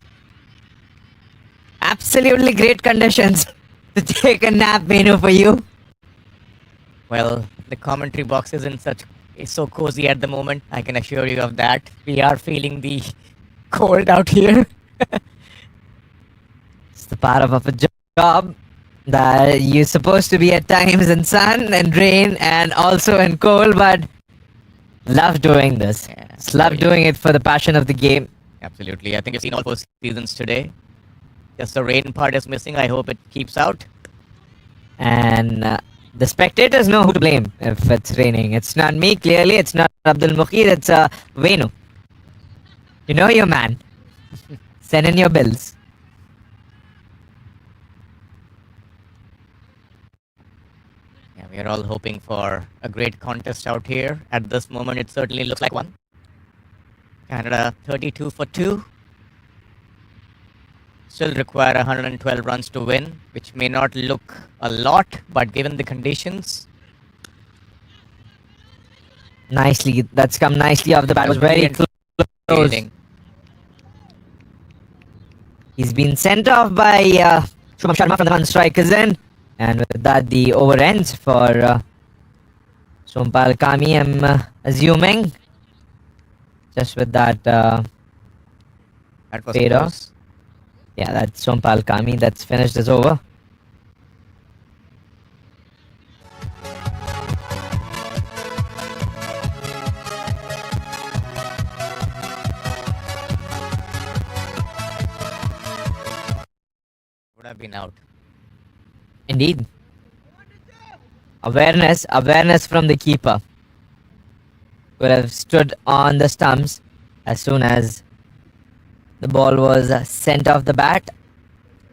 Absolutely great conditions to take a nap menu for you. Well, the commentary box is so cozy at the moment. I can assure you of that. We are feeling the cold out here. It's the part of a job that you're supposed to be at times in sun and rain and also in cold, but love doing this. Yeah, Just love doing it for the passion of the game. Absolutely. I think you've seen all 4 seasons today. Just the rain part is missing. I hope it keeps out. And the spectators know who to blame if it's raining. It's not me, clearly. It's not Abdul Mukhid. It's Venu. You know your man. Send in your bills. Yeah, we are all hoping for a great contest out here. At this moment, it certainly looks like one. Canada 32 for 2. Still require 112 runs to win, which may not look a lot, but given the conditions. Nicely. That's come nicely off the bat. It was very close. Fielding. He's been sent off by Shubham Sharma from the non-strikers end. And with that, the over ends for Sompal Kami, I'm assuming. Just with that That was fade off. close. Yeah, that's Sompal Kami. That's finished his over. Would have been out. Indeed. Awareness from the keeper. Could have stood on the stumps as soon as the ball was sent off the bat.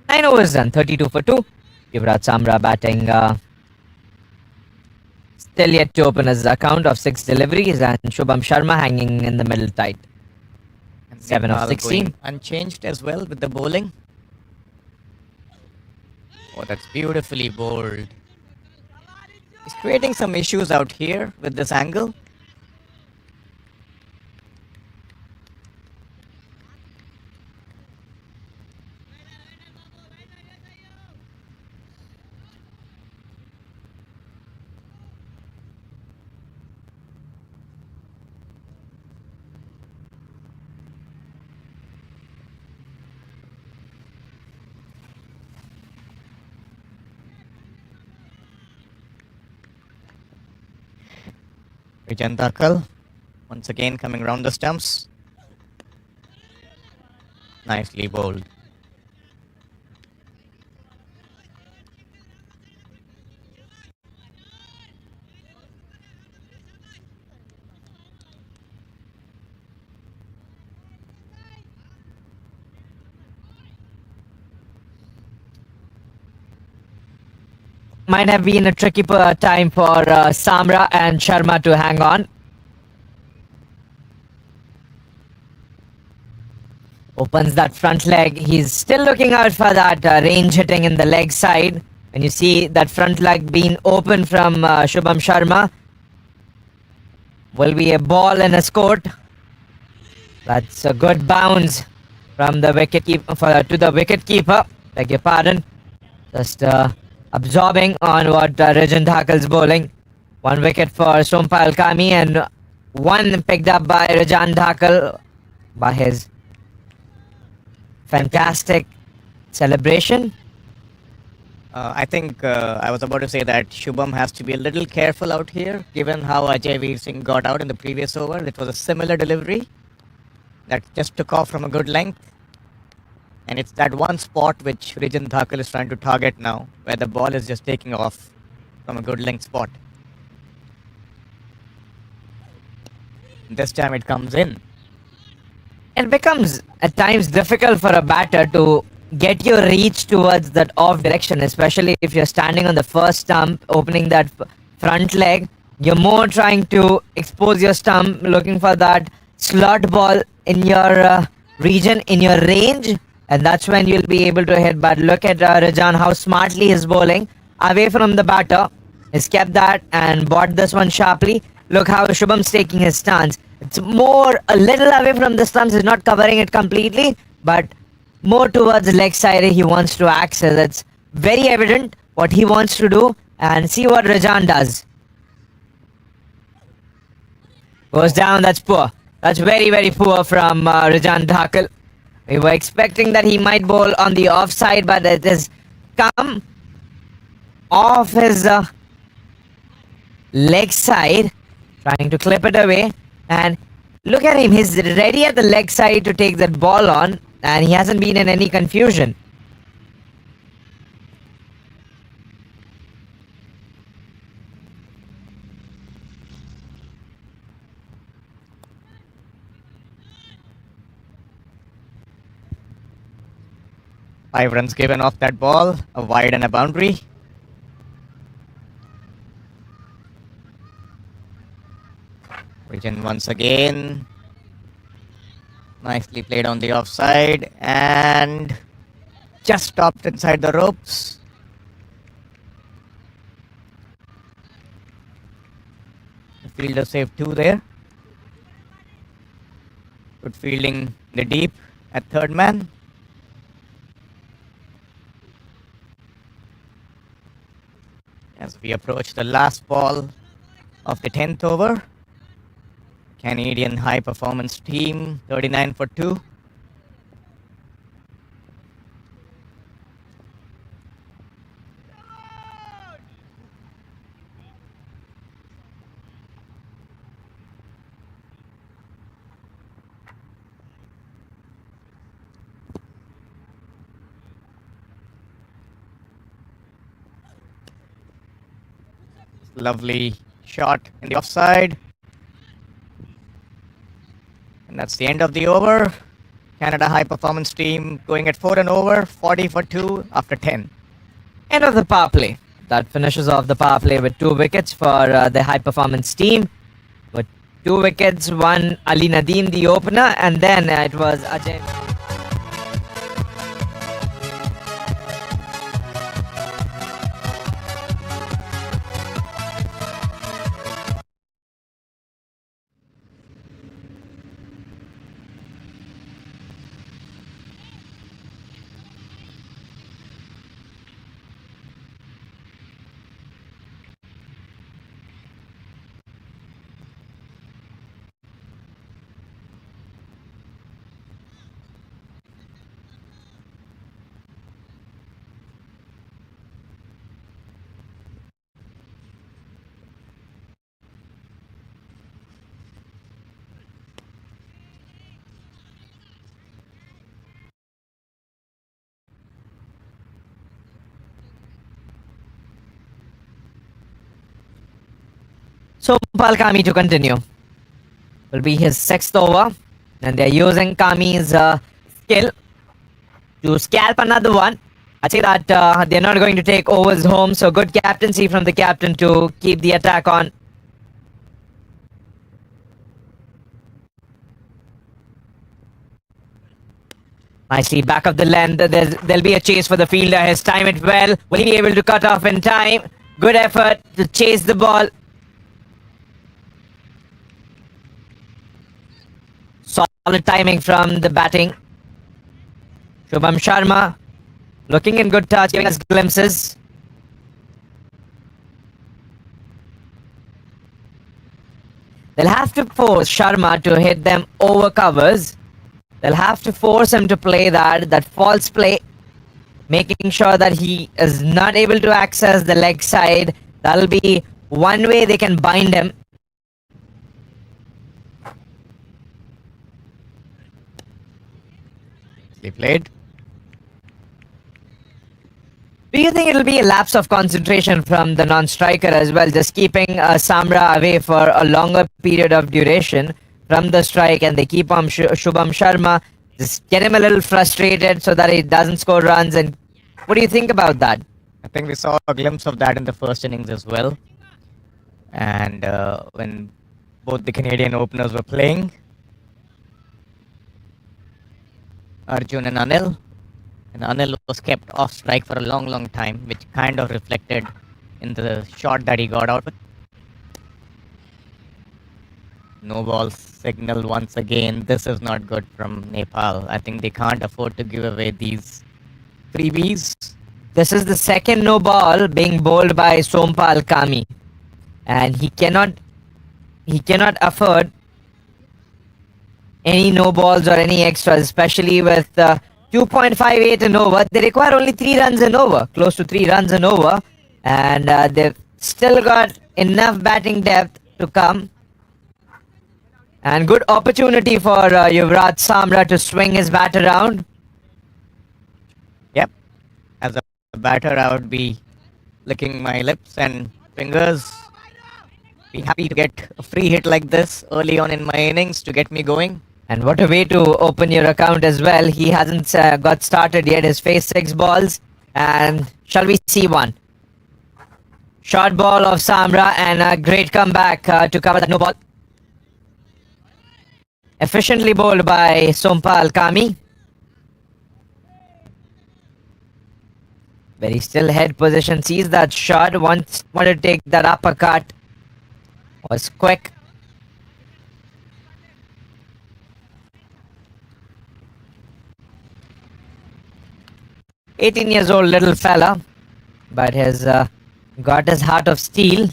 9 overs done, 32 for 2. Yuvraj Samra batting still yet to open his account of 6 deliveries, and Shubham Sharma hanging in the middle tight. And 7 of Nepal 16. going unchanged as well with the bowling. Oh, that's beautifully bowled. He's creating some issues out here with this angle. Vijantakal once again coming round the stumps. Nicely bowled. Might have been a tricky time for Samra and Sharma to hang on. Opens that front leg. He's still looking out for that range hitting in the leg side. When you see that front leg being open from Shubham Sharma, will be a ball and a scored. That's a good bounce from the wicket keeper to the wicket keeper. Beg your pardon. Just absorbing on what Rajan Dhakal's bowling. 1 wicket for Sompal Kami and 1 picked up by Rajan Dhakal by his fantastic celebration. I think I was about to say that Shubham has to be a little careful out here, given how Ajay Veer Singh got out in the previous over. It was a similar delivery that just took off from a good length. And it's that one spot which Rajan Dhakal is trying to target now, where the ball is just taking off from a good length spot. This time it comes in. It becomes at times difficult for a batter to get your reach towards that off direction, especially if you're standing on the first stump, opening that front leg. You're more trying to expose your stump, looking for that slot ball in your region, in your range, and that's when you'll be able to hit. But look at Rajan, how smartly he's bowling away from the batter. He's kept that and bought this one sharply. Look how Shubham's taking his stance. It's more a little away from the stumps. He's not covering it completely, but more towards the leg side he wants to access. It's very evident what he wants to do, and see what Rajan does. Goes down, that's poor. That's very, very poor from Rajan Dhakal. We were expecting that he might bowl on the offside, but it has come off his leg side, trying to clip it away. And look at him, he's ready at the leg side to take that ball on, and he hasn't been in any confusion. Five runs given off that ball, a wide and a boundary. Region once again. Nicely played on the offside and just stopped inside the ropes. The fielder saved 2 there. Good fielding in the deep at third man. As we approach the last ball of the 10th over. Canadian high performance team, 39 for 2. Lovely shot in the offside. And that's the end of the over. Canada high performance team going at 4 and over, 40 for 2 after 10. End of the power play. That finishes off the power play with 2 wickets for the high performance team. With 2 wickets, one Ali Nadeem, the opener, and then it was Ajay. Sompal Kami to continue. Will be his 6th over, and they're using Kami's skill to scalp another one. I'd say that they're not going to take overs home, so good captaincy from the captain to keep the attack on. Nicely back of the length. There'll be a chase for the fielder. He's timed it well. Will he be able to cut off in time? Good effort to chase the ball. Solid timing from the batting. Shubham Sharma looking in good touch, giving us glimpses. They'll have to force Sharma to hit them over covers. They'll have to force him to play that false play, making sure that he is not able to access the leg side. That'll be one way they can bind him. He played. Do you think it'll be a lapse of concentration from the non-striker as well, just keeping Samra away for a longer period of duration from the strike, and they keep on Shubham Sharma, just get him a little frustrated so that he doesn't score runs? And what do you think about that? I think we saw a glimpse of that in the first innings as well. And when both the Canadian openers were playing, Arjun and Anil. And Anil was kept off strike for a long time, which kind of reflected in the shot that he got out with. No ball signal once again. This is not good from Nepal. I think they can't afford to give away these freebies. This is the second no ball being bowled by Sompal Kami, and he cannot afford any no balls or any extras, especially with 2.58 an over. They require only 3 runs an over, close to 3 runs an over, and they've still got enough batting depth to come. And good opportunity for Yuvraj Samra to swing his bat around. Yep. As a batter, I would be licking my lips and fingers. Be happy to get a free hit like this early on in my innings to get me going. And what a way to open your account as well. He hasn't got started yet. He's faced 6 balls. And shall we see one? Short ball of Samra and a great comeback to cover that no ball. Efficiently bowled by Sompal Kami. Very still head position. Sees that shot. Wanted to take that uppercut. Was quick. "18-year-old little fella, but has got his heart of steel."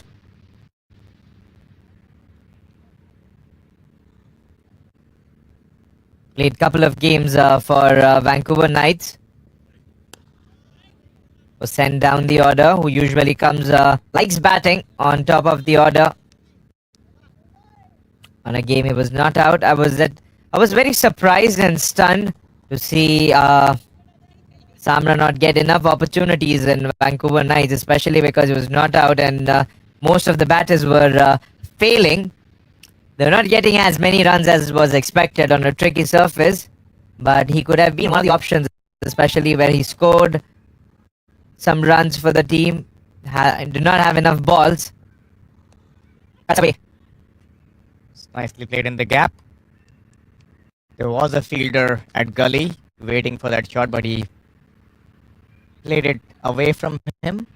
Played couple of games for Vancouver Knights. Was sent down the order, who usually comes, likes batting on top of the order. On a game he was not out. I was very surprised and stunned to see Samra not get enough opportunities in Vancouver Knights, especially because he was not out, and most of the batters were failing. They're not getting as many runs as was expected on a tricky surface, but he could have been one of the options, especially where he scored some runs for the team. Did not have enough balls. That's away. It's nicely played in the gap. There was a fielder at gully waiting for that shot, but he played it away from him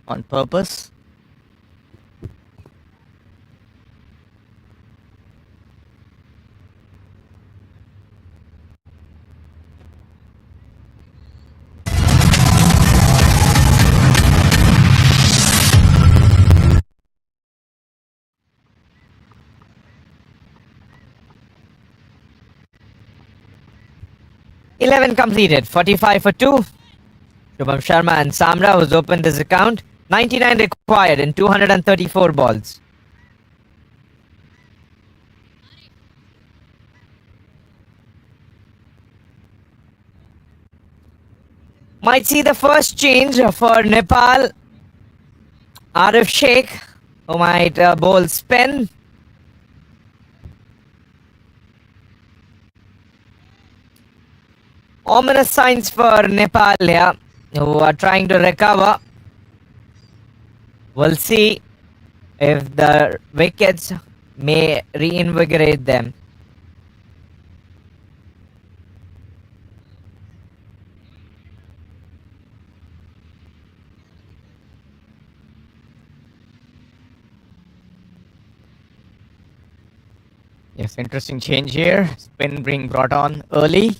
on purpose. "11 completed, 45 for 2. Shubham Sharma and Samra, who's opened this account. 99 required in 234 balls. Might see the first change for Nepal. Arif Sheikh, who might bowl spin. Ominous signs for Nepal here, who are trying to recover. We'll see if the wickets may reinvigorate them. Yes, interesting change here. Spin being brought on early.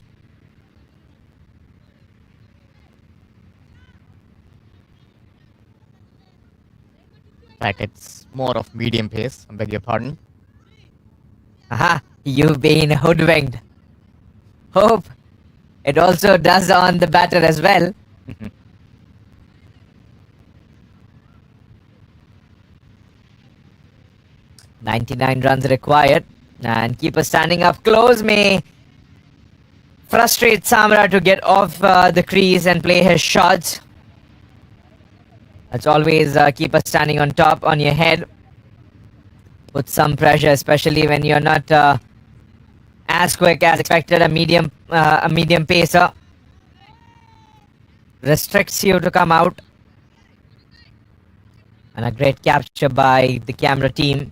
In fact, it's more of medium pace. I beg your pardon. Aha, you've been hoodwinked. Hope it also does on the batter as well. 99 runs required, and keeper standing up close may frustrate Samra to get off the crease and play his shots. That's always keeper standing on top on your head. Put some pressure, especially when you're not as quick as expected. A medium pacer restricts you to come out. And a great capture by the camera team.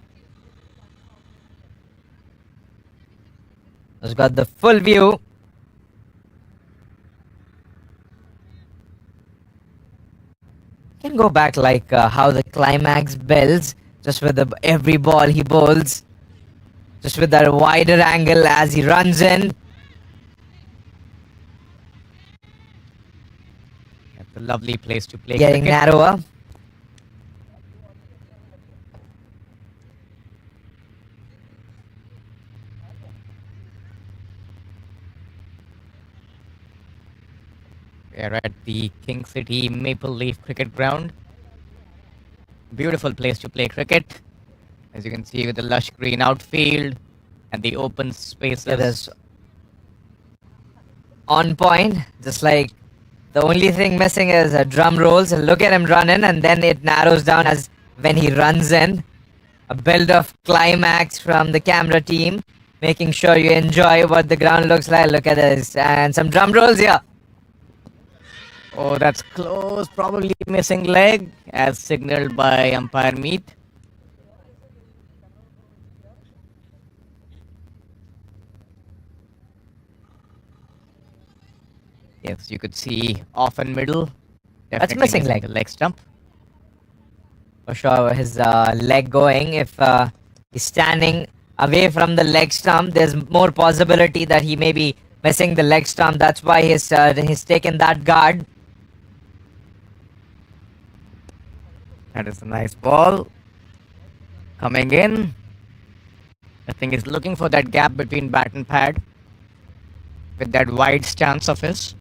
Has got the full view. Can go back like how the climax builds, just with every ball he bowls, just with that wider angle as he runs in. That's a lovely place to play Getting cricket. narrower. We are at the King City Maple Leaf Cricket Ground. Beautiful place to play cricket. As you can see, with the lush green outfield and the open spaces. It is on point, just like the only thing missing is drum rolls. Look at him running, and then it narrows down as when he runs in. A build of climax from the camera team, making sure you enjoy what the ground looks like. Look at this, and some drum rolls here. Oh, that's close. Probably missing leg, as signaled by umpire Meet. Yes, you could see off and middle. That's Definitely missing leg. the leg stump. For sure, his leg going. If he's standing away from the leg stump, there's more possibility that he may be missing the leg stump. That's why he's taken that guard. That is a nice ball. Coming in. I think he's looking for that gap between bat and pad. With that wide stance of his.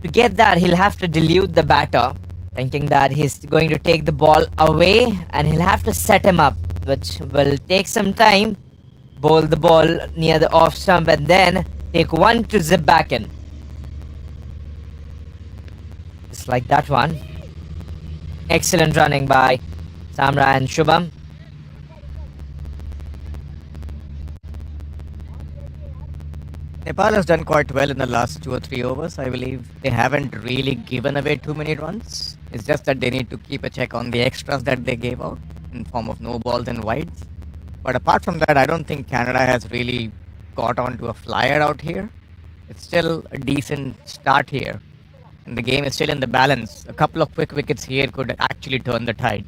To get that, he'll have to delude the batter, thinking that he's going to take the ball away, and he'll have to set him up, which will take some time. Bowl the ball near the off stump and then take one to zip back in. Just like that one. Excellent running by Samra and Shubham. Nepal has done quite well in the last 2 or 3 overs. I believe they haven't really given away too many runs. It's just that they need to keep a check on the extras that they gave out in form of no balls and wides. But apart from that, I don't think Canada has really got onto a flyer out here. It's still a decent start here. And the game is still in the balance. A couple of quick wickets here could actually turn the tide.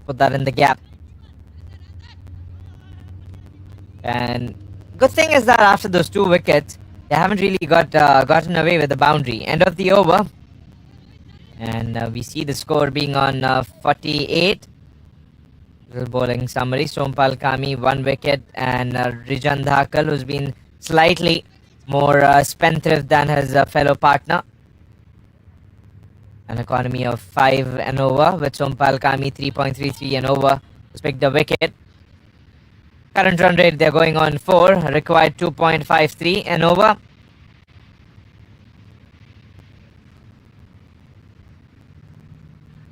Put that in the gap. And good thing is that after those 2 wickets, they haven't really gotten away with the boundary. End of the over. And we see the score being on 48. Little bowling summary. Sompal Kami 1 wicket, and Rijan Dhakal, who's been slightly more spendthrift than his fellow partner. An economy of 5 and over, with Sompal Kami 3.33 and over to pick the wicket. Current run rate, they're going on 4, required 2.53 and over.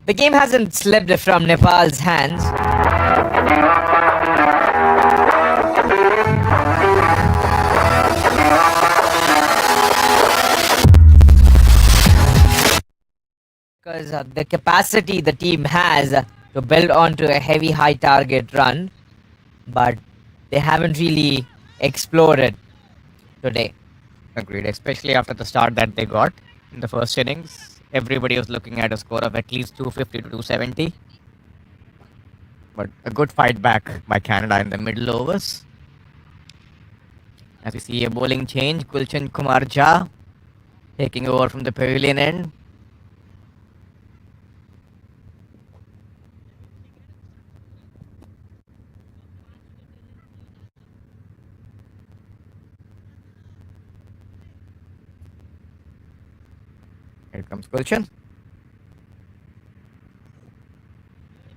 The game hasn't slipped from Nepal's hands. Because the capacity the team has to build onto a heavy high target run, but they haven't really explored it today. Agreed, especially after the start that they got in the first innings. Everybody was looking at a score of at least 250 to 270. But a good fight back by Canada in the middle overs. As we see a bowling change, Gulshan Kumar Jha taking over from the pavilion end. Here comes Gulshan.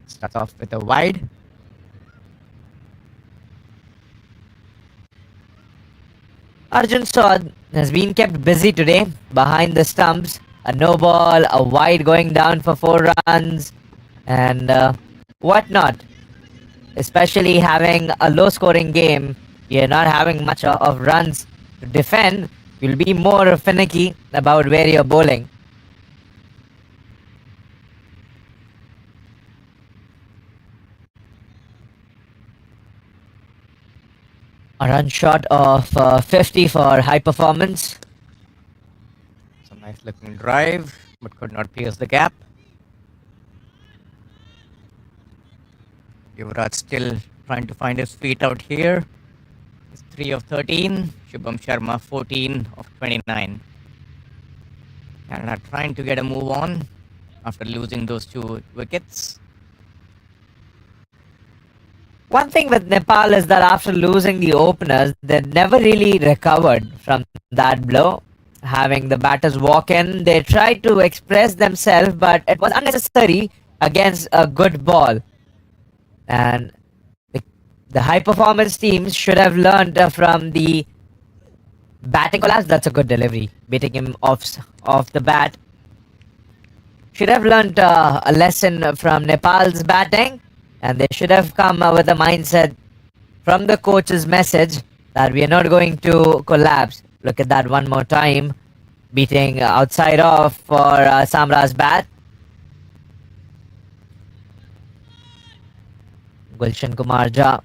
Starts off with a wide. Arjun Saud has been kept busy today behind the stumps. A no ball, a wide going down for 4 runs, and whatnot. Especially having a low scoring game, you're not having much of runs to defend. You'll be more finicky about where you're bowling. A run shot of 50 for high performance. Some nice looking drive, but could not pierce the gap. Yuvraj still trying to find his feet out here. He's 3 of 13. Shubham Sharma 14 of 29. Canada trying to get a move on after losing those 2 wickets. One thing with Nepal is that after losing the openers, they never really recovered from that blow. Having the batters walk in, they tried to express themselves, but it was unnecessary against a good ball. And the high performance teams should have learned from the batting collapse. That's a good delivery, beating him off the bat. Should have learned a lesson from Nepal's batting, and they should have come with a mindset from the coach's message that we are not going to collapse. Look at that one more time, beating outside off for Samra's bat. Gulshan Kumar Jha.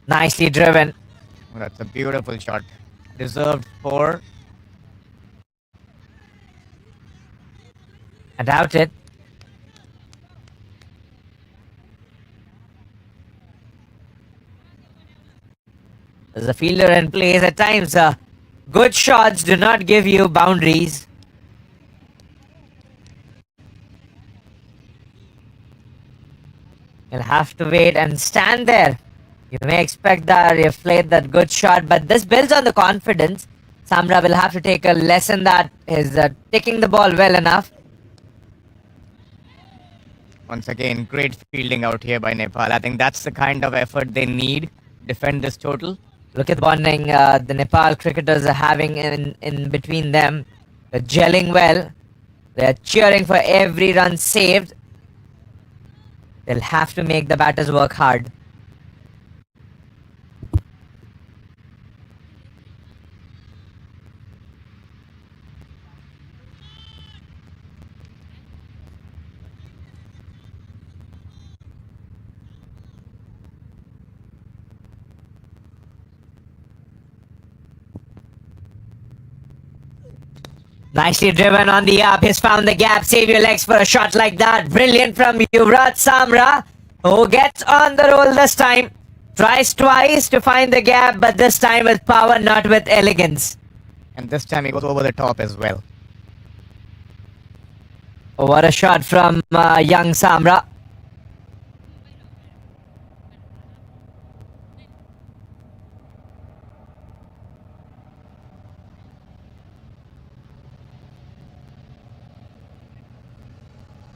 Nicely driven. That's a beautiful shot. Deserved 4. I doubt it. There's a fielder in place at times. Good shots do not give you boundaries. You'll have to wait and stand there. You may expect that you've played that good shot, but this builds on the confidence. Samra will have to take a lesson that is taking the ball well enough. Once again, great fielding out here by Nepal. I think that's the kind of effort they need. Defend this total. Look at the bonding the Nepal cricketers are having in between them. They're gelling well. They're cheering for every run saved. They'll have to make the batters work hard. Nicely driven on the up. He's found the gap. Save your legs for a shot like that. Brilliant from Yuvraj Samra, who gets on the roll this time. Tries twice to find the gap, but this time with power, not with elegance. And this time he goes over the top as well. Oh, what a shot from young Samra.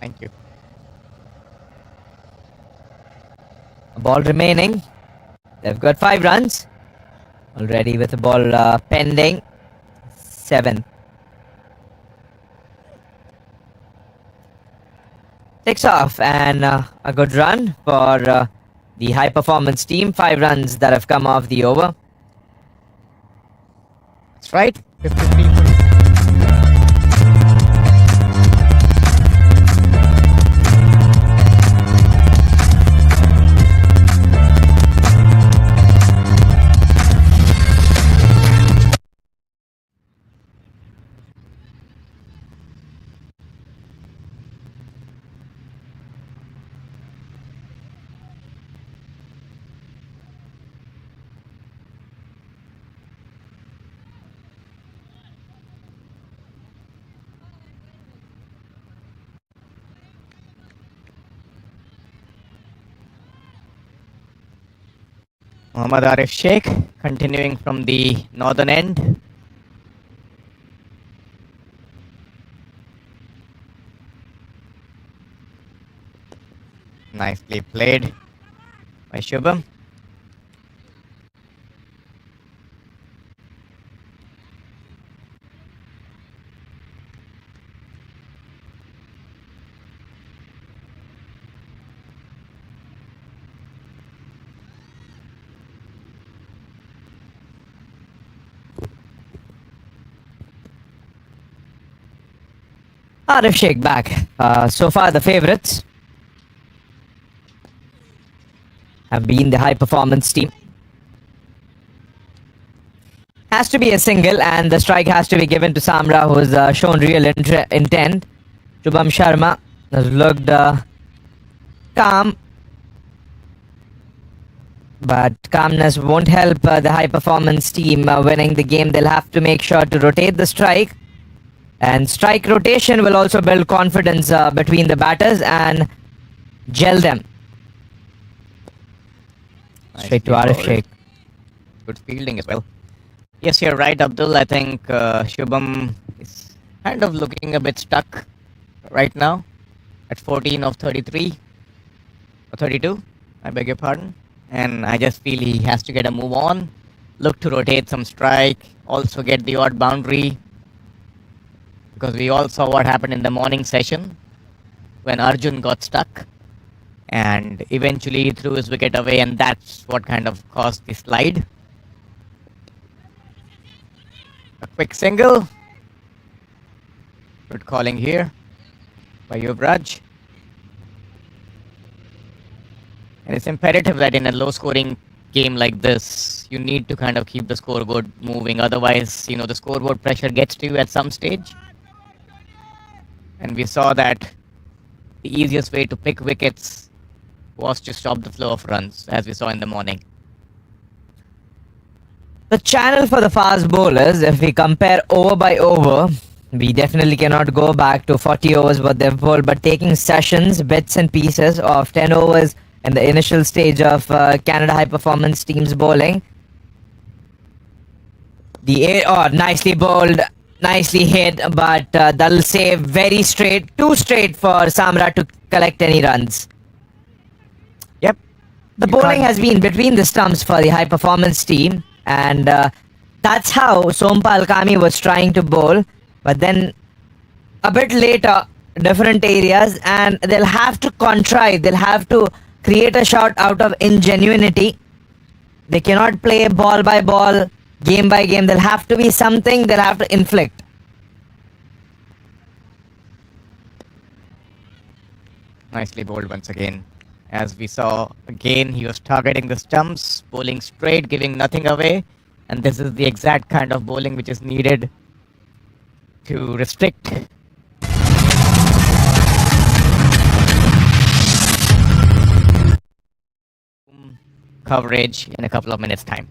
Thank you. A ball remaining. They've got 5 runs. Already with the ball pending. 7. Takes off and a good run for the high performance team. 5 runs that have come off the over. That's right. 53. Muhammad Arif Sheikh continuing from the northern end. Nicely played by Shubham. Arif Sheikh back. So far, the favourites have been the high performance team. Has to be a single, and the strike has to be given to Samra, who's shown real intent. Shubham Sharma has looked calm, but calmness won't help the high performance team winning the game. They'll have to make sure to rotate the strike, and strike rotation will also build confidence between the batters and gel them. Straight to Arif Sheikh. Good fielding as well. Yes, you're right, Abdul. I think Shubham is kind of looking a bit stuck right now at 14 of 33 or 32. I beg your pardon. And I just feel he has to get a move on, look to rotate some strike, also get the odd boundary. Because we all saw what happened in the morning session when Arjun got stuck and eventually he threw his wicket away, and that's what kind of caused the slide. A quick single. Good calling here by Yuvraj. And it's imperative that in a low-scoring game like this, you need to kind of keep the scoreboard moving. Otherwise, the scoreboard pressure gets to you at some stage. And we saw that the easiest way to pick wickets was to stop the flow of runs, as we saw in the morning. The channel for the fast bowlers, if we compare over by over, we definitely cannot go back to 40 overs what they've bowled, but taking sessions, bits and pieces of 10 overs in the initial stage of Canada high performance teams bowling. Nicely bowled, nicely hit, but that'll save very straight, too straight for Samra to collect any runs. Yep. The bowling has been between the stumps for the high performance team, and that's how Sompal Kami was trying to bowl, but then a bit later, different areas, and they'll have to contrive, they'll have to create a shot out of ingenuity. They cannot play ball by ball, game by game. There'll have to be something they'll have to inflict. Nicely bowled once again. As we saw, again, he was targeting the stumps, bowling straight, giving nothing away. And this is the exact kind of bowling which is needed to restrict coverage in a couple of minutes' time.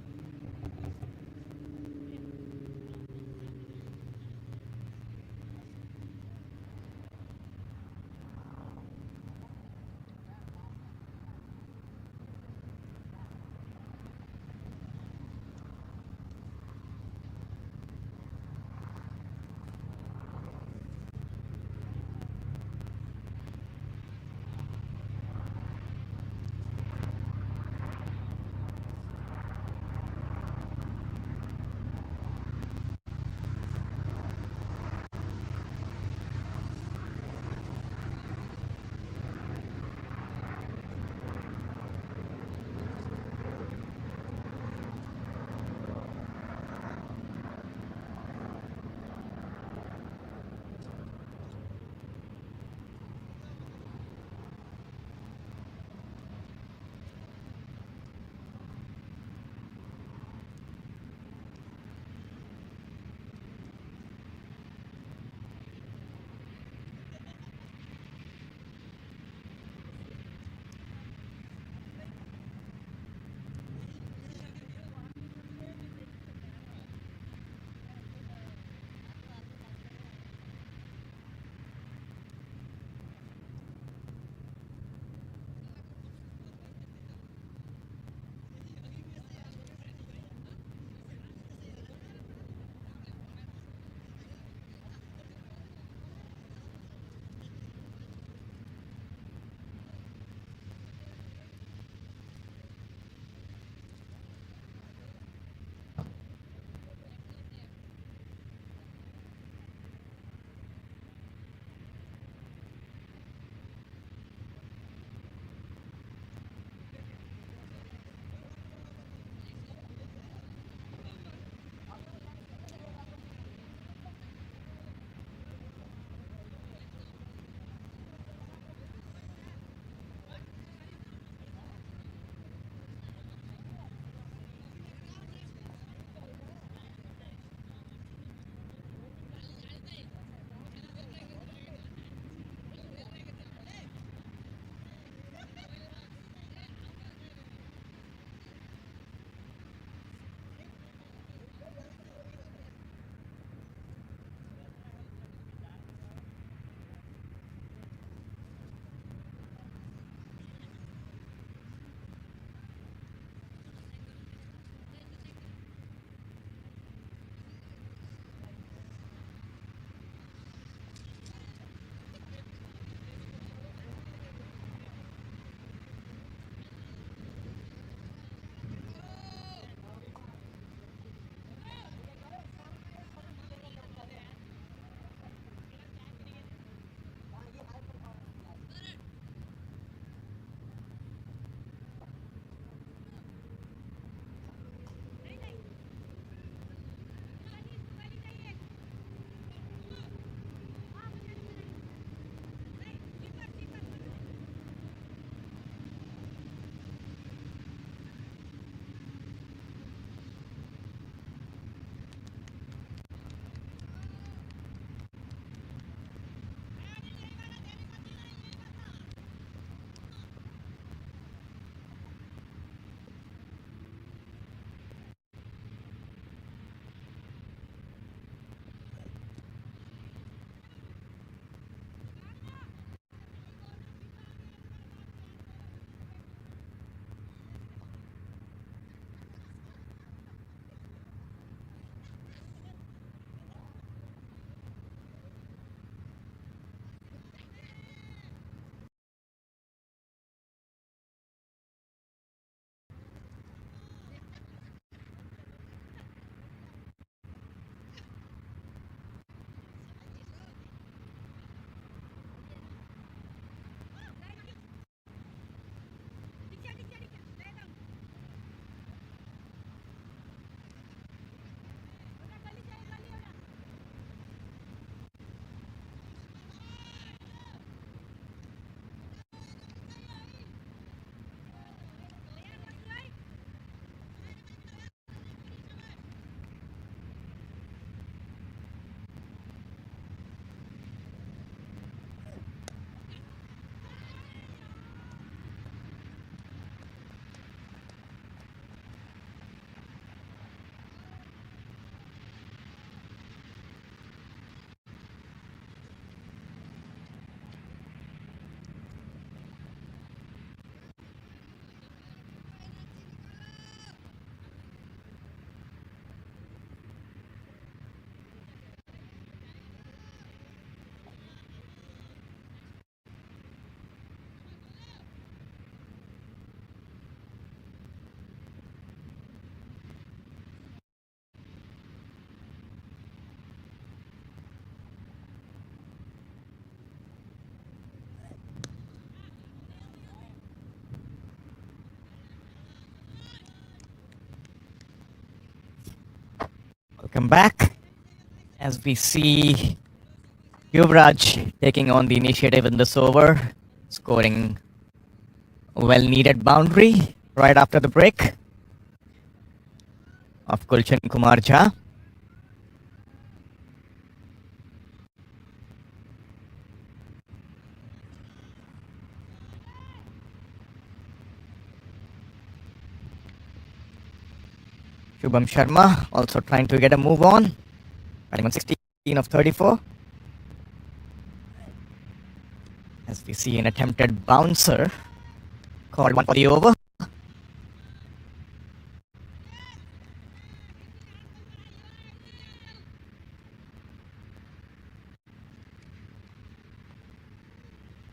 Welcome back. As we see Yuvraj taking on the initiative in this over, scoring a well-needed boundary right after the break of Gulshan Kumar Jha. Shubham Sharma also trying to get a move on, batting on 16 of 34. As we see an attempted bouncer, called one for the over.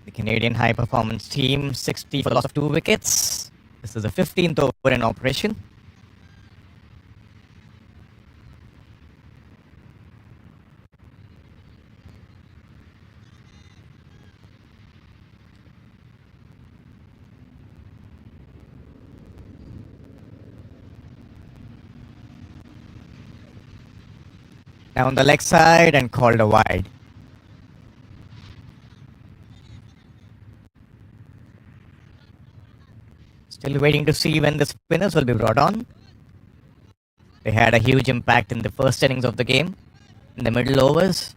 The Canadian high performance team 60 for the loss of 2 wickets. This is the 15th over in operation. Down the leg side and called a wide. Still waiting to see when the spinners will be brought on. They had a huge impact in the first innings of the game, in the middle overs.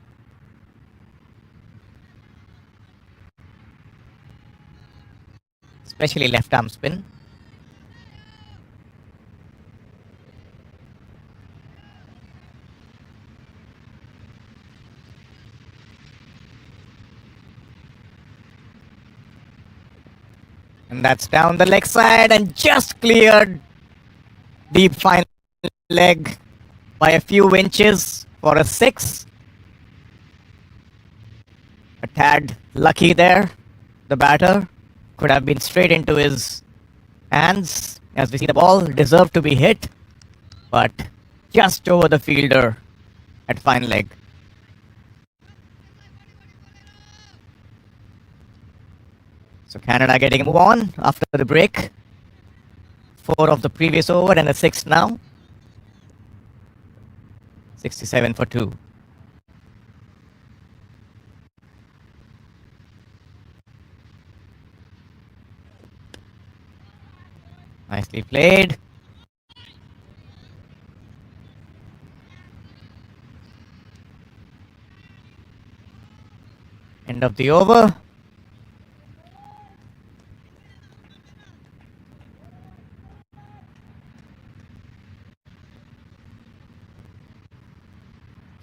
Especially left arm spin. And that's down the leg side and just cleared deep fine leg by a few inches for a 6. A tad lucky there. The batter could have been straight into his hands. As we see, the ball deserved to be hit, but just over the fielder at fine leg. So Canada getting a move on after the break. 4 of the previous over and a 6 now. 67 for 2. Nicely played. End of the over.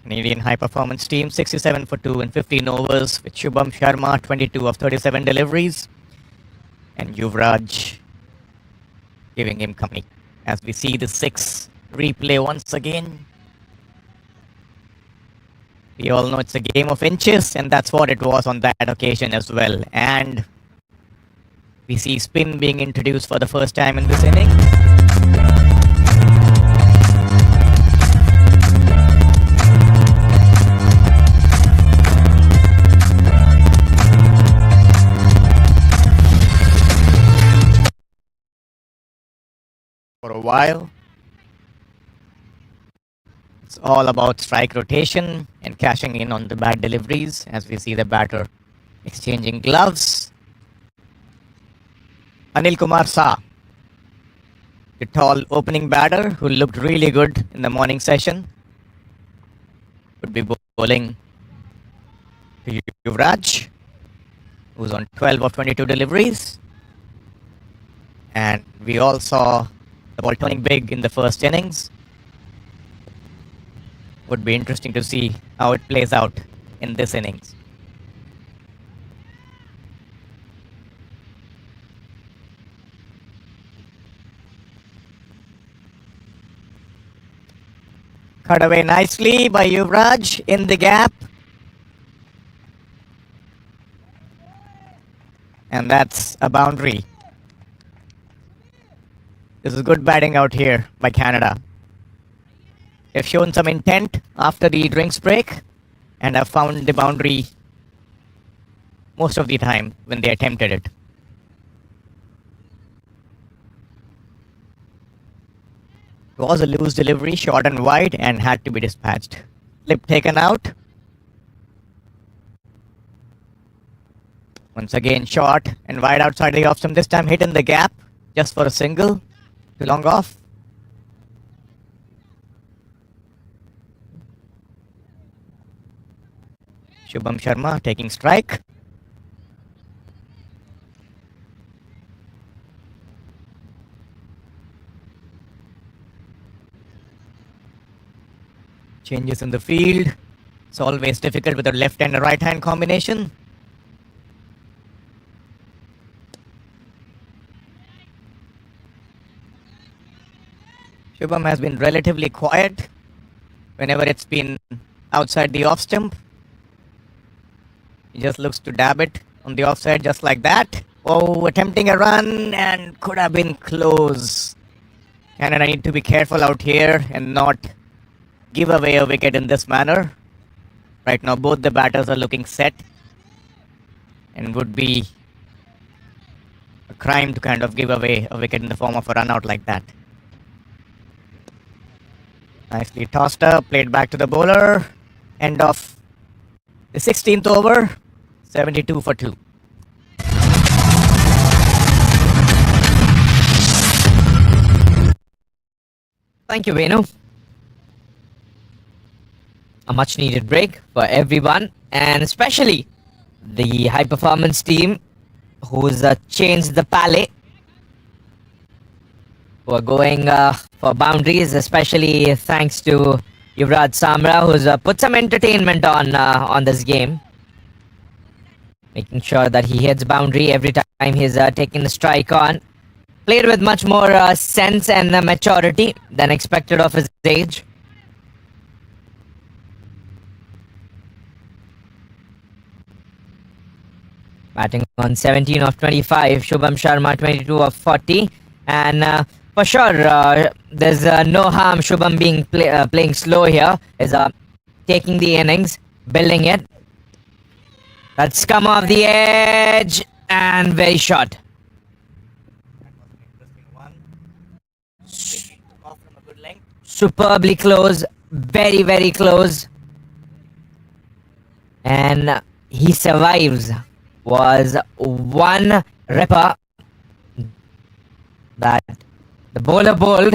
Canadian high performance team 67 for 2 in 15 overs with Shubham Sharma 22 of 37 deliveries and Yuvraj giving him company. As we see the 6 replay once again. We all know it's a game of inches, and that's what it was on that occasion as well. And we see spin being introduced for the first time in this inning. For a while. It's all about strike rotation and cashing in on the bad deliveries as we see the batter exchanging gloves. Anil Kumar Shah, the tall opening batter who looked really good in the morning session, would be bowling to Yuvraj, who's on 12 of 22 deliveries. And we all saw the ball turning big in the first innings. Would be interesting to see how it plays out in this innings. Cut away nicely by Yuvraj in the gap. And that's a boundary. This is good batting out here by Canada. They've shown some intent after the drinks break and have found the boundary most of the time when they attempted it. was a loose delivery, short and wide, and had to be dispatched. Flip taken out. Once again, short and wide outside the off stump. This time hit in the gap, just for a single. Too long off. Shubham Sharma taking strike. Changes in the field. It's always difficult with a left and a right hand combination. Shubham has been relatively quiet whenever it's been outside the off stump. He just looks to dab it on the offside just like that. Oh, attempting a run and could have been close. Canada need to be careful out here and not give away a wicket in this manner. Right now both the batters are looking set and would be a crime to kind of give away a wicket in the form of a run out like that. Nicely tossed up, played back to the bowler. End of the 16th over, 72 for 2. Thank you, Venu. A much needed break for everyone, and especially the high performance team who's changed the palette, who are going for boundaries, especially thanks to Yuvraj Samra, who's put some entertainment on this game, making sure that he hits boundary every time he's taking the strike on. Played with much more sense and maturity than expected of his age. Batting on 17 of 25, Shubham Sharma 22 of 40, and for sure there's no harm Shubham being playing slow here. Is taking the innings, building it. That's come off the edge and very short. Superbly close, very, very close. And he survives. Was one ripper that the bowler bowled.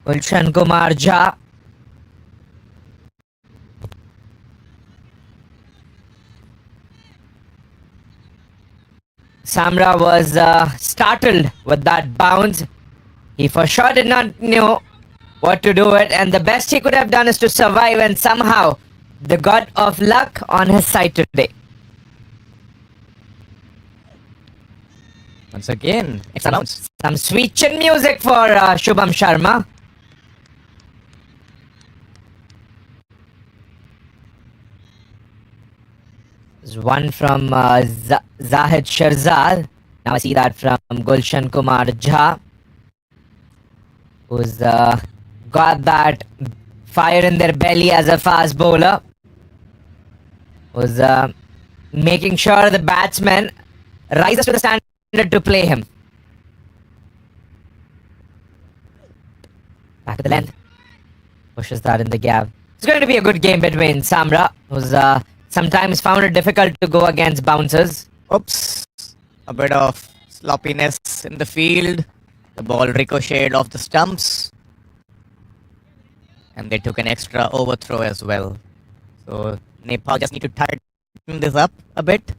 Gulshan Kumar Jha. Samra was startled with that bounce. He for sure did not know what to do it, and the best he could have done is to survive, and somehow the god of luck on his side today. Once again, extra bounce. Some sweet chin music for Shubham Sharma. There's one from Zahid Shirzad. Now I see that from Gulshan Kumar Jha, who's got that fire in their belly as a fast bowler. Who's making sure the batsman rises to the standard to play him. Back to the length. Pushes that in the gap. It's going to be a good game between Samra, who's sometimes found it difficult to go against bouncers. Oops. A bit of sloppiness in the field. The ball ricocheted off the stumps. And they took an extra overthrow as well. So Nepal just need to tighten this up a bit.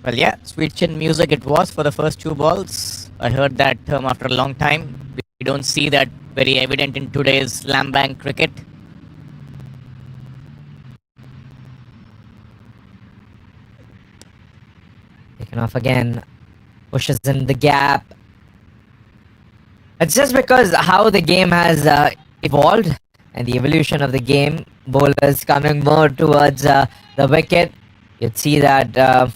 Well, yeah, sweet chin music it was for the first two balls. I heard that term after a long time. We don't see that very evident in today's slam bang cricket. Taken off again. Pushes in the gap. It's just because how the game has evolved and the evolution of the game. Bowlers coming more towards the wicket. You'd see that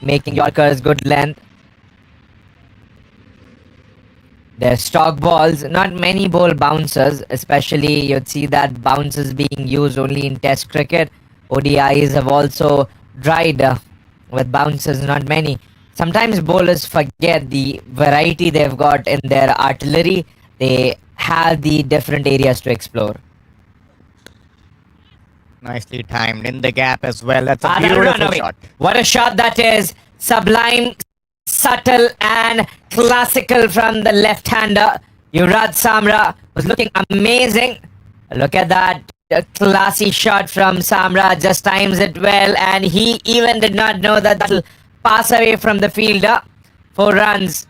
making Yorkers good length. They're stock balls, not many bowl bouncers, especially you'd see that bounces being used only in test cricket. ODIs have also dried with bounces, not many. sometimes bowlers forget the variety they've got in their artillery. They have the different areas to explore. Nicely timed in the gap as well. That's a That'll beautiful run away. shot. What a shot that is. Sublime, subtle and classical from the left-hander. Yuvraj Samra was looking amazing. Look at that. A classy shot from Samra. Just times it well. And he even did not know that that'll pass away from the fielder. 4 runs.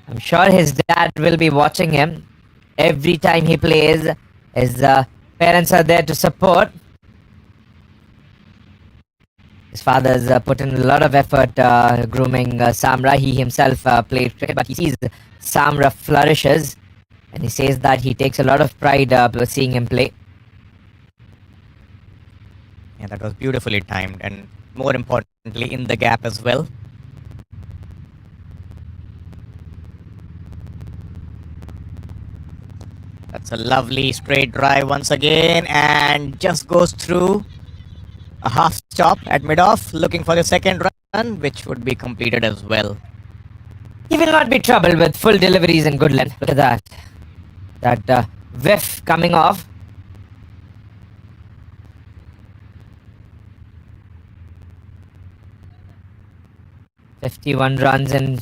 I'm sure his dad will be watching him. Every time he plays, his parents are there to support. His father's put in a lot of effort grooming Samra. He himself played cricket, but he sees Samra flourishes. And he says that he takes a lot of pride seeing him play. Yeah, that was beautifully timed and more importantly in the gap as well. That's a lovely straight drive once again and just goes through a half stop at mid-off, looking for the second run, which would be completed as well. He will not be troubled with full deliveries in good length. Look at that. That whiff coming off. "51 runs in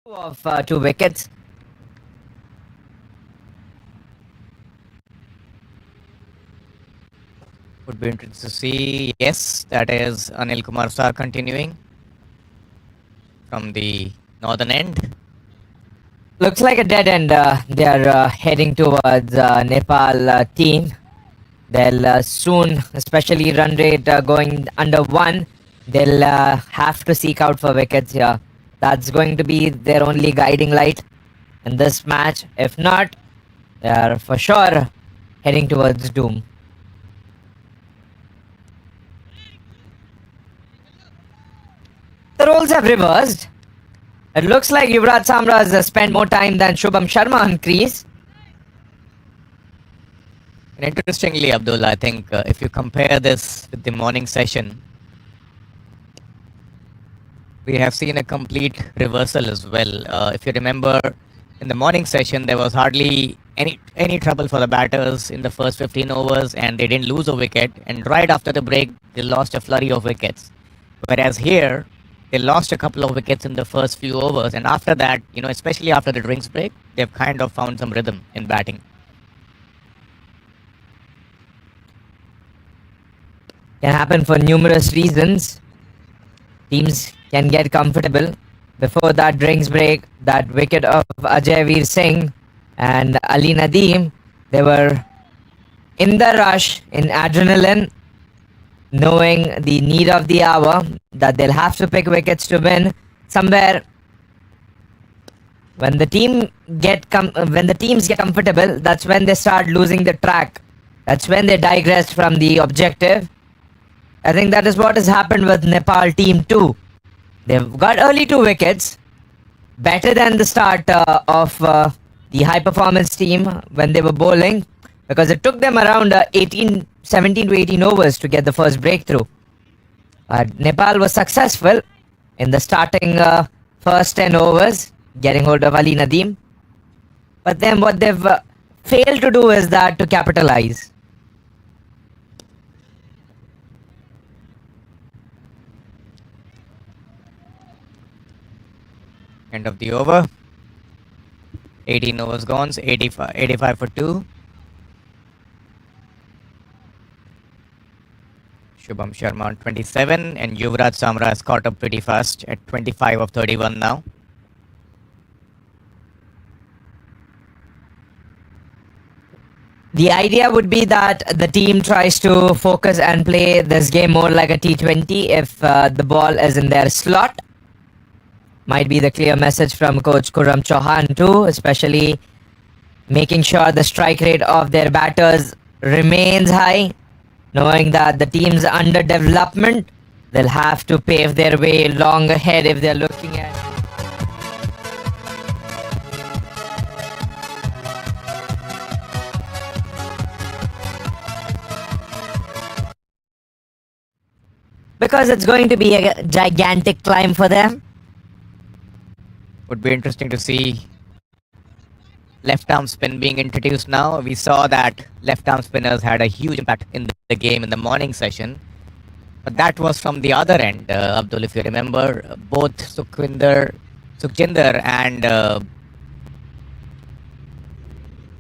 of 2 wickets. Would be interesting to see. Yes, that is Anil Kumar Sar continuing from the northern end. Looks like a dead end. They are heading towards Nepal team. They'll soon, especially run rate going under 1, they'll have to seek out for wickets here. That's going to be their only guiding light in this match. If not, they are for sure heading towards doom. The roles have reversed. It looks like Yuvraj Samra has spent more time than Shubham Sharma on crease. And interestingly, Abdul, I think if you compare this with the morning session, we have seen a complete reversal as well. If you remember, in the morning session, there was hardly any trouble for the batters in the first 15 overs, and they didn't lose a wicket. And right after the break, they lost a flurry of wickets. Whereas here, they lost a couple of wickets in the first few overs, and after that, especially after the drinks break, they've kind of found some rhythm in batting. Can happen for numerous reasons. Teams can get comfortable. Before that drinks break, that wicket of Ajay Veer Singh and Ali Nadeem, they were in the rush, in adrenaline, knowing the need of the hour, that they'll have to pick wickets to win. Somewhere, when the teams get comfortable, that's when they start losing the track. That's when they digress from the objective. I think that is what has happened with Nepal team too. They've got early 2 wickets, better than the start of the high performance team when they were bowling, because it took them around 17 to 18 overs to get the first breakthrough. Nepal was successful in the starting first 10 overs, getting hold of Ali Nadeem. But then what they've failed to do is that to capitalize. End of the over. 18 overs gone, 85 for 2. Shubham Sharma on 27, and Yuvraj Samra has caught up pretty fast at 25 of 31 now. The idea would be that the team tries to focus and play this game more like a T20 if the ball is in their slot. Might be the clear message from coach Khurram Chauhan too, especially making sure the strike rate of their batters remains high, knowing that the team's under development, they'll have to pave their way long ahead if they're looking at because it's going to be a gigantic climb for them. Would be interesting to see left arm spin being introduced now. We saw that left arm spinners had a huge impact in the game in the morning session. But that was from the other end, Abdul, if you remember. Both Sukhjinder and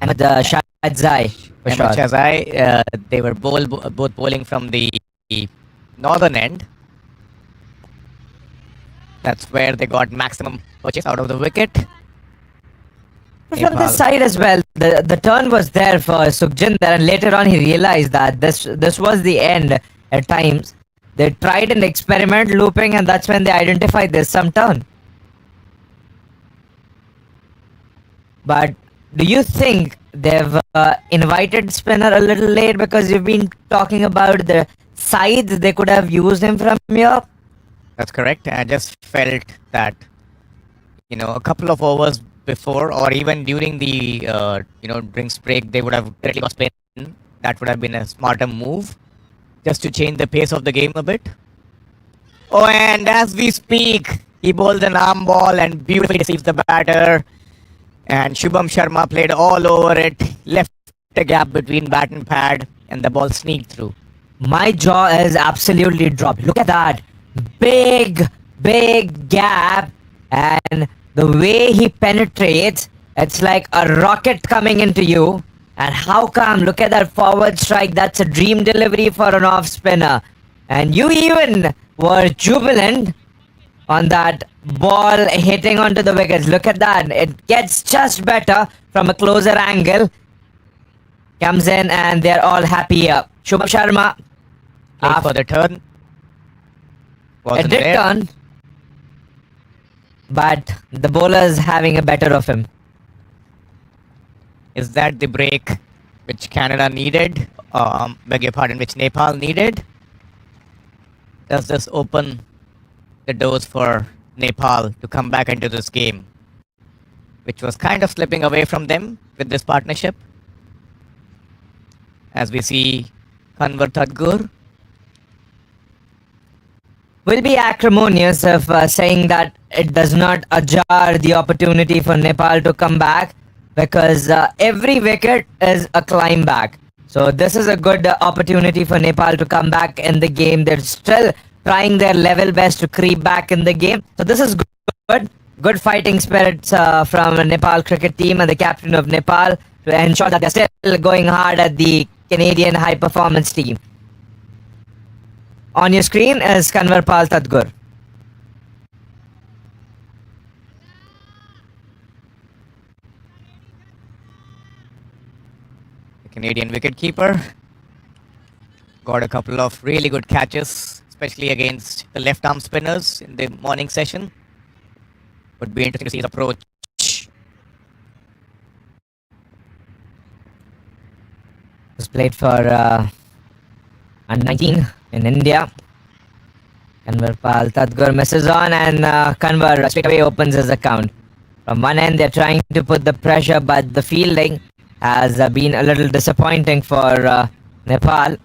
And Shahzai, for sure. Shahzai, they were both bowling from the northern end. That's where they got maximum purchase out of the wicket. From Nepal. this side as well, the turn was there for Sukhjinder, and later on he realized that this was the end at times. They tried an experiment looping, and that's when they identified there's some turn. But do you think they've invited spinner a little late because you've been talking about the sides they could have used him from here? That's correct. I just felt that, a couple of overs before or even during the, drinks break, they would have directly got spin. That would have been a smarter move just to change the pace of the game a bit. Oh, and as we speak, he bowls an arm ball and beautifully deceives the batter. And Shubham Sharma played all over it, left a gap between bat and pad, and the ball sneaked through. My jaw is absolutely dropped. Look at that. Big gap. And the way he penetrates, it's like a rocket coming into you. And how come? Look at that forward strike. That's a dream delivery for an off spinner. And you even were jubilant on that ball hitting onto the wickets. Look at that. It gets just better from a closer angle. Comes in and they're all happy here. Shubham Sharma. Played for the turn. It did turn. But the bowler's having a better of him. Is that the break which Canada needed? Beg your pardon, which Nepal needed? Does this open the doors for Nepal to come back into this game, which was kind of slipping away from them with this partnership? As we see Kanwar Tadgur. Will be acrimonious of saying that it does not ajar the opportunity for Nepal to come back, because every wicket is a climb back. So this is a good opportunity for Nepal to come back in the game. They're still trying their level best to creep back in the game. So this is good. Good fighting spirits from the Nepal cricket team and the captain of Nepal to ensure that they're still going hard at the Canadian high performance team. On your screen is Kanwar Pal Tadgur. The Canadian wicketkeeper got a couple of really good catches, especially against the left arm spinners in the morning session. Would be interesting to see his approach. Was played for under 19 in India. Kanwar Pal Tadgur misses on, and Kanwar straight away opens his account. From one end, they're trying to put the pressure, but the fielding has been a little disappointing for Nepal.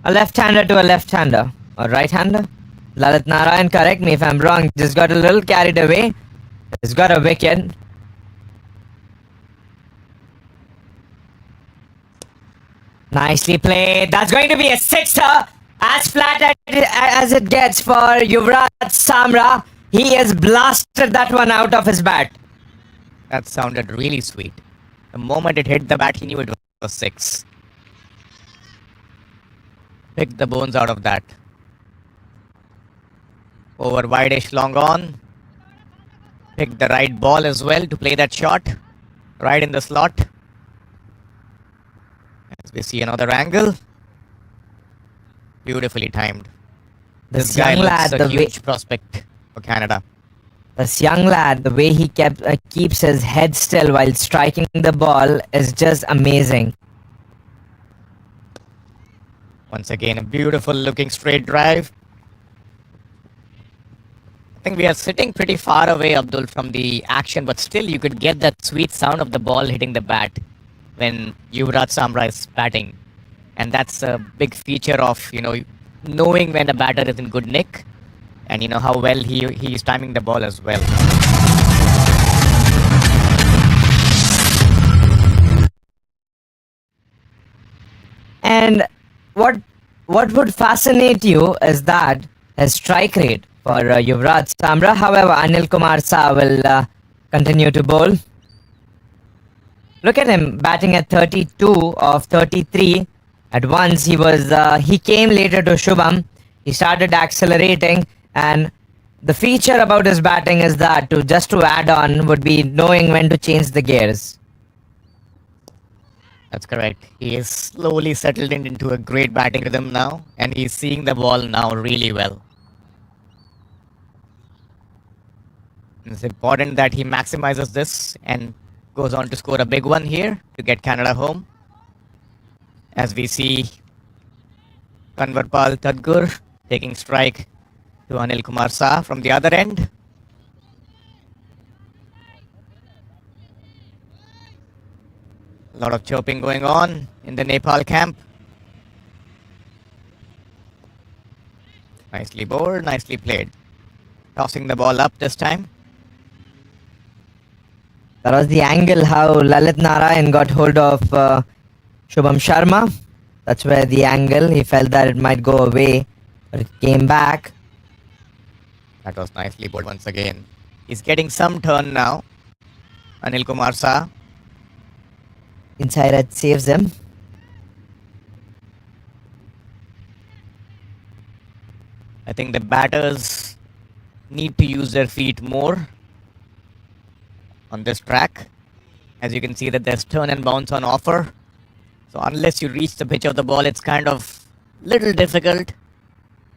A left-hander to a left-hander. Or right-hander? Lalit Narayan, correct me if I'm wrong. Just got a little carried away. Just got a wicket. Nicely played. That's going to be a sixer. As flat as it gets for Yuvraj Samra. He has blasted that one out of his bat. That sounded really sweet. The moment it hit the bat, he knew it was six. Picked the bones out of that. Over wide-ish long on. Picked the right ball as well to play that shot. Right in the slot. As we see another angle. Beautifully timed. This guy looks a huge prospect for Canada. This young lad, the way he keeps his head still while striking the ball is just amazing. Once again, a beautiful looking straight drive. I think we are sitting pretty far away, Abdul, from the action, but still you could get that sweet sound of the ball hitting the bat when Yuvraj Samra is batting. And that's a big feature of, knowing when a batter is in good nick and how well he is timing the ball as well. And what would fascinate you is that his strike rate for Yuvraj Samra. However, Anil Kumar Saha will continue to bowl. Look at him batting at 32 of 33. At once he came later to Shubham. He started accelerating, and the feature about his batting is that to add on would be knowing when to change the gears. That's correct. He is slowly settled into a great batting rhythm now, and he's seeing the ball now really well. It's important that he maximizes this and goes on to score a big one here to get Canada home. As we see Kanwarpal Tadgur taking strike to Anil Kumar Saha from the other end. A lot of chirping going on in the Nepal camp. Nicely bowled, nicely played. Tossing the ball up this time. That was the angle how Lalit Narayan got hold of Shubham Sharma. That's where the angle, he felt that it might go away, but it came back. That was nicely bowled once again. He's getting some turn now. Anil Kumar Saha. Inside edge saves him. I think the batters need to use their feet more on this track. As you can see that there's turn and bounce on offer. So unless you reach the pitch of the ball, it's kind of little difficult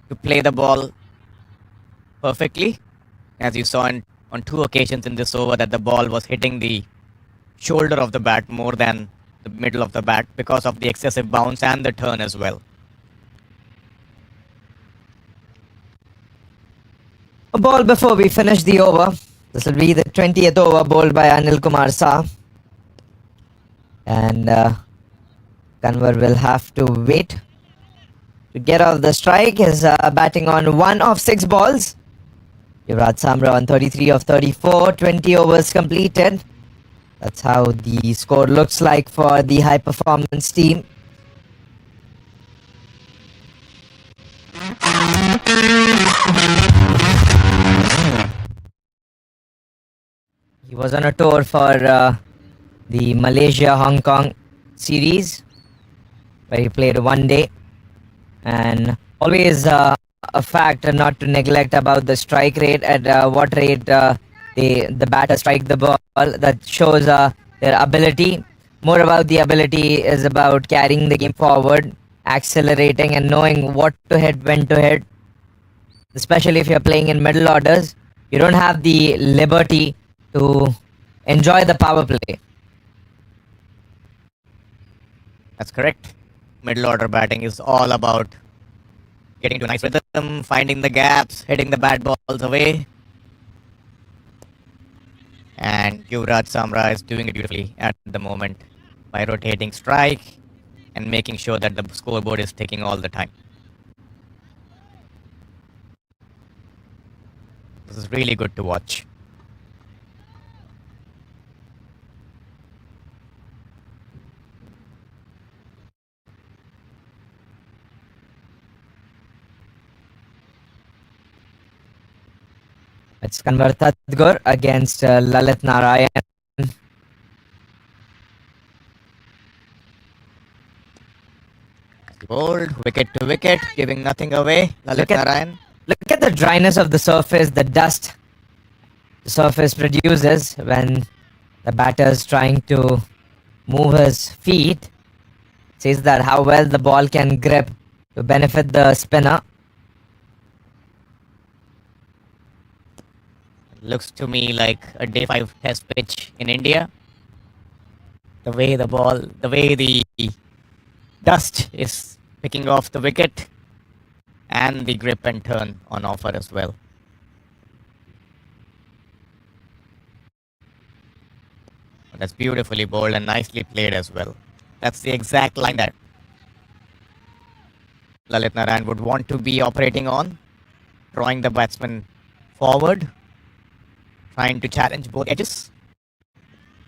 to play the ball perfectly. As you saw on two occasions in this over that the ball was hitting the shoulder of the bat more than the middle of the bat because of the excessive bounce and the turn as well. A ball before we finish the over. This will be the 20th over bowled by Anil Kumar Saha. And Kanwar will have to wait to get off the strike. He's batting on 1 of 6 balls. Yuvraj Samra on 33 of 34. 20 overs completed. That's how the score looks like for the high performance team. He was on a tour for the Malaysia-Hong Kong series, where he played 1 day. And always a fact not to neglect about the strike rate, at what rate the batter strike the ball. That shows their ability. More about the ability is about carrying the game forward, accelerating and knowing what to hit, when to hit. Especially if you're playing in middle orders, you don't have the liberty to enjoy the power play. That's correct. Middle order batting is all about getting to a nice rhythm, finding the gaps, hitting the bad balls away. And Yuvraj Samra is doing it beautifully at the moment by rotating strike and making sure that the scoreboard is ticking all the time. This is really good to watch. It's Kanwar Tadgur against Lalit Narayan. Bold, wicket to wicket, giving nothing away. Lalit Narayan. Look at the dryness of the surface, the dust the surface produces when the batter is trying to move his feet. Says that how well the ball can grip to benefit the spinner. Looks to me like a day 5 test pitch in India. The way the dust is picking off the wicket and the grip and turn on offer as well. That's beautifully bowled and nicely played as well. That's the exact line that Lalit Narayan would want to be operating on, drawing the batsman forward, trying to challenge both edges.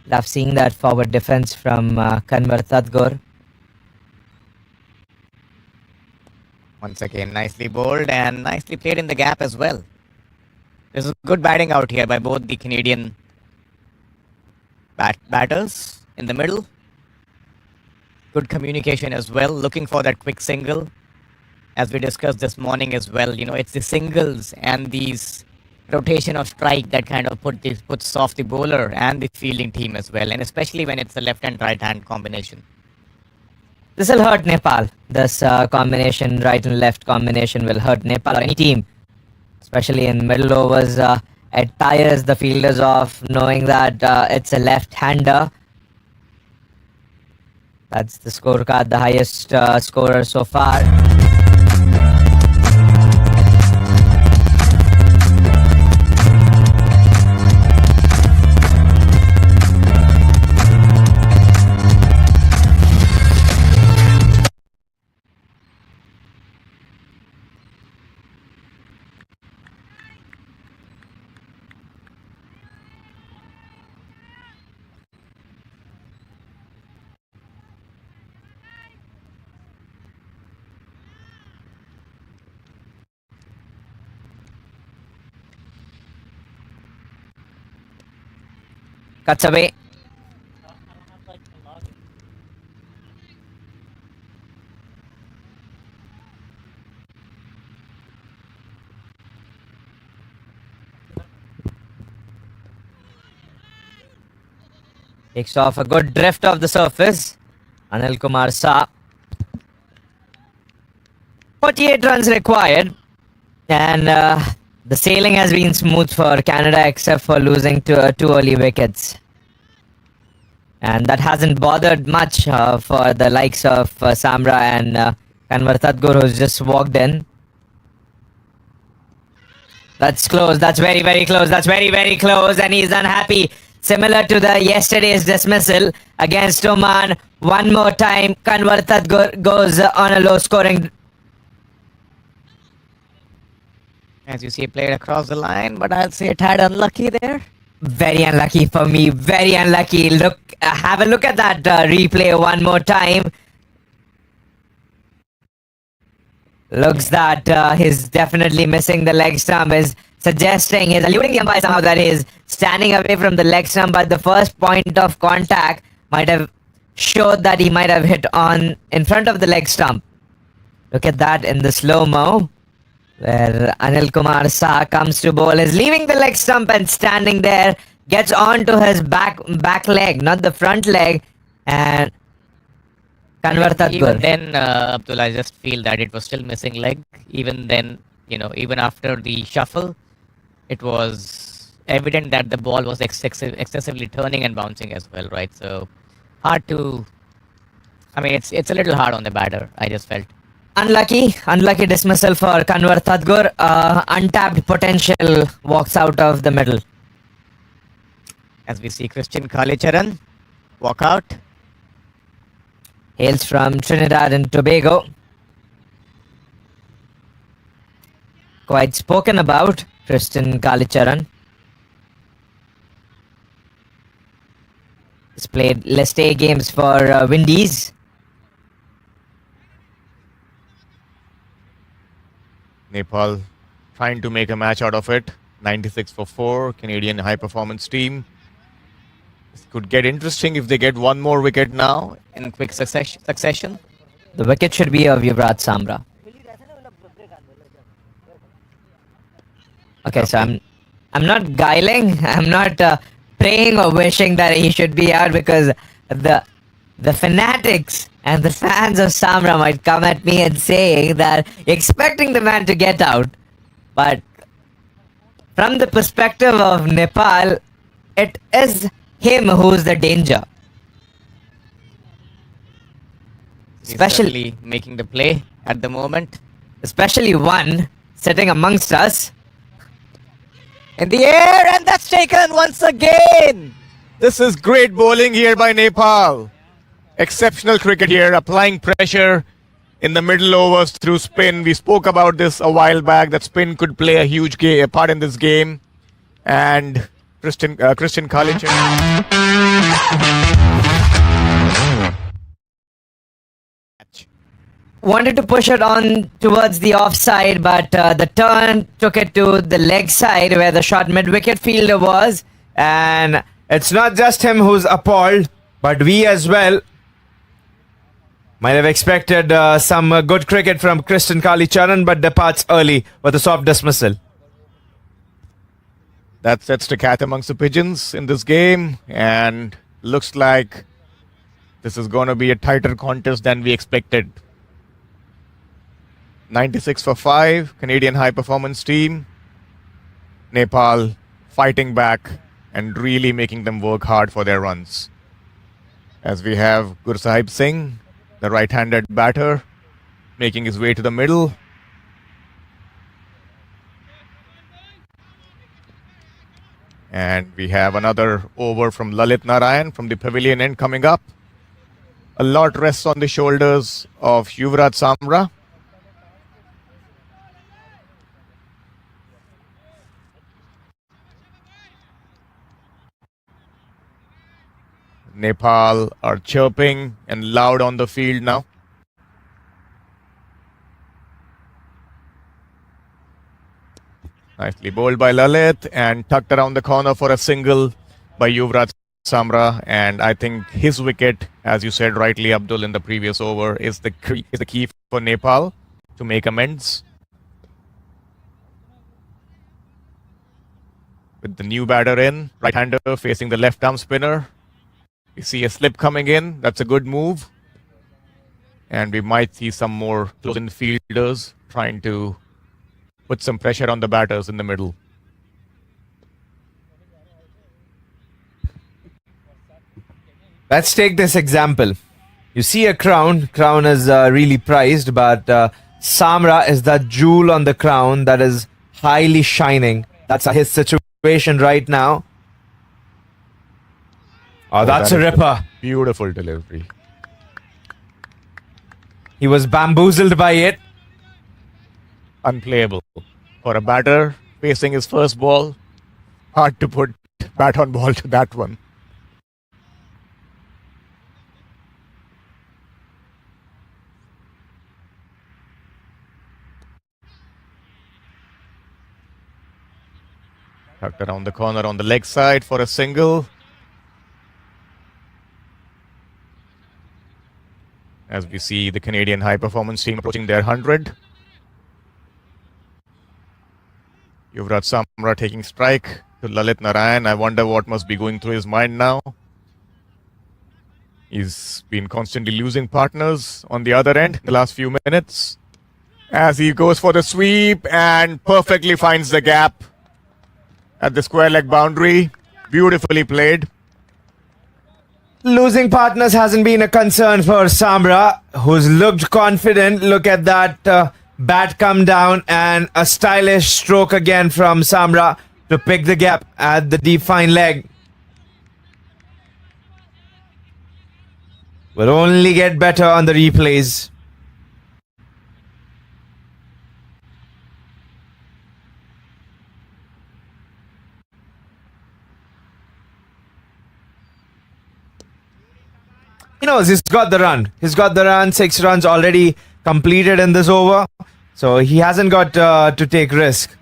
Love seeing that forward defense from Kanwar Tadgor. Once again, nicely bowled and nicely played in the gap as well. This is good batting out here by both the Canadian batters in the middle. Good communication as well, looking for that quick single. As we discussed this morning as well, it's the singles and these rotation of strike that kind of puts off the bowler and the fielding team as well, and especially when it's the left and right hand combination. This will hurt Nepal. This combination, right and left combination, will hurt Nepal or any team, especially in middle overs. It tires the fielders off knowing that it's a left-hander. That's the scorecard, the highest scorer so far. Cuts away. Takes off a good drift of the surface. Anil Kumar Shah. 48 runs required. And the sailing has been smooth for Canada except for losing two early wickets. And that hasn't bothered much for the likes of Samra and Kanwar Tadgor, who's just walked in. That's close. That's very, very close. That's very, very close. And he's unhappy. Similar to the yesterday's dismissal against Oman. One more time, Kanwar Tadgor goes on a low scoring. As you see, played across the line, but I'll say a tad unlucky there. Very unlucky for me. Very unlucky. Look, have a look at that replay one more time. Looks that he's definitely missing the leg stump. Is suggesting, he's alluding the umpire somehow that he's standing away from the leg stump, but the first point of contact might have showed that he might have hit on in front of the leg stump. Look at that in the slow-mo, where Anil Kumar Shah comes to bowl, is leaving the leg stump and standing there, gets onto his back leg, not the front leg, and Kanwar Tadgor. Even then, Abdul, I just feel that it was still missing leg. Even then, even after the shuffle, it was evident that the ball was excessively turning and bouncing as well, right? So hard to. I mean, it's a little hard on the batter. I just felt. Unlucky dismissal for Kanwar Tadgor. Untapped potential walks out of the middle. As we see Christian Kalicharan walk out. Hails from Trinidad and Tobago. Quite spoken about, Christian Kalicharan. He's played List A games for Windies. Nepal trying to make a match out of it. 96 for 4, Canadian high performance team. This could get interesting if they get one more wicket now In quick succession. The wicket should be of Yuvraj Samra. Okay, so I'm not guiling. I'm not praying or wishing that he should be out, because the fanatics and the fans of Samra might come at me and saying that expecting the man to get out. But from the perspective of Nepal, it is him who's the danger. Especially making the play at the moment. Especially one sitting amongst us. In the air, and that's taken once again. This is great bowling here by Nepal. Exceptional cricket here, applying pressure in the middle overs through spin. We spoke about this a while back, that spin could play a huge part in this game. And Christian Kalic. Wanted to push it on towards the offside, but the turn took it to the leg side where the short mid-wicket fielder was. And it's not just him who's appalled, but we as well. Might have expected some good cricket from Kristen Kalicharan, but departs early with a soft dismissal. That sets the cat amongst the pigeons in this game, and looks like this is going to be a tighter contest than we expected. 96 for 5, Canadian high performance team. Nepal fighting back and really making them work hard for their runs. As we have Gursahib Singh, the right-handed batter, making his way to the middle. And we have another over from Lalit Narayan from the pavilion end coming up. A lot rests on the shoulders of Yuvraj Samra. Nepal are chirping and loud on the field now. Nicely bowled by Lalit and tucked around the corner for a single by Yuvraj Samra. And I think his wicket, as you said rightly, Abdul, in the previous over, is the key for Nepal to make amends. With the new batter in, right-hander facing the left-arm spinner. We see a slip coming in. That's a good move. And we might see some more close-in fielders trying to put some pressure on the batters in the middle. Let's take this example. You see a crown. Crown is really prized, but Samra is that jewel on the crown that is highly shining. That's his situation right now. Oh, that's a ripper. Beautiful delivery. He was bamboozled by it. Unplayable. For a batter facing his first ball, hard to put bat on ball to that one. Tucked around the corner on the leg side for a single. As we see the Canadian high performance team approaching their 100. Yuvraj Samra taking strike to Lalit Narayan. I wonder what must be going through his mind now. He's been constantly losing partners on the other end the last few minutes. As he goes for the sweep and perfectly finds the gap at the square leg boundary. Beautifully played. Losing partners hasn't been a concern for Samra, who's looked confident. Look at that bat come down and a stylish stroke again from Samra to pick the gap at the deep fine leg. Will only get better on the replays. He knows he's got the run. He's got the run. 6 runs already completed in this over. So he hasn't got to take risk.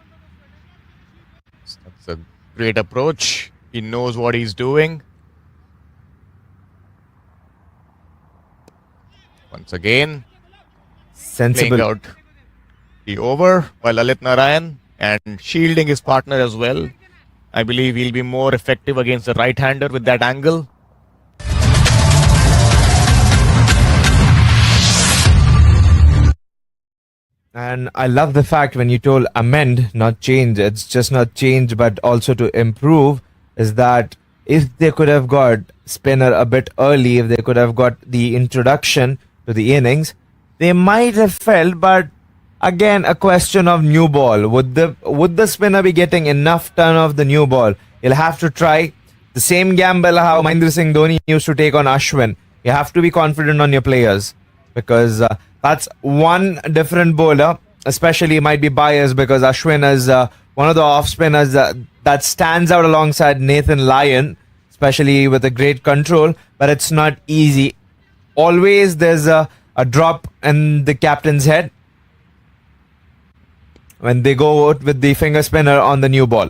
That's a great approach. He knows what he's doing. Once again, Sensible. playing out the over by Lalit Narayan and shielding his partner as well. I believe he'll be more effective against the right-hander with that angle. And I love the fact when you told amend, not change. It's just not change, but also to improve. Is that if they could have got spinner a bit early, if they could have got the introduction to the innings, they might have felt. But again, a question of new ball. Would the spinner be getting enough turn of the new ball? He'll have to try. the same gamble how Mahendra Singh Dhoni used to take on Ashwin. You have to be confident on your players because that's one different bowler. Especially might be biased because Ashwin is one of the off spinners that stands out alongside Nathan Lyon, especially with a great control. But it's not easy. Always there's a drop in the captain's head when they go out with the finger spinner on the new ball.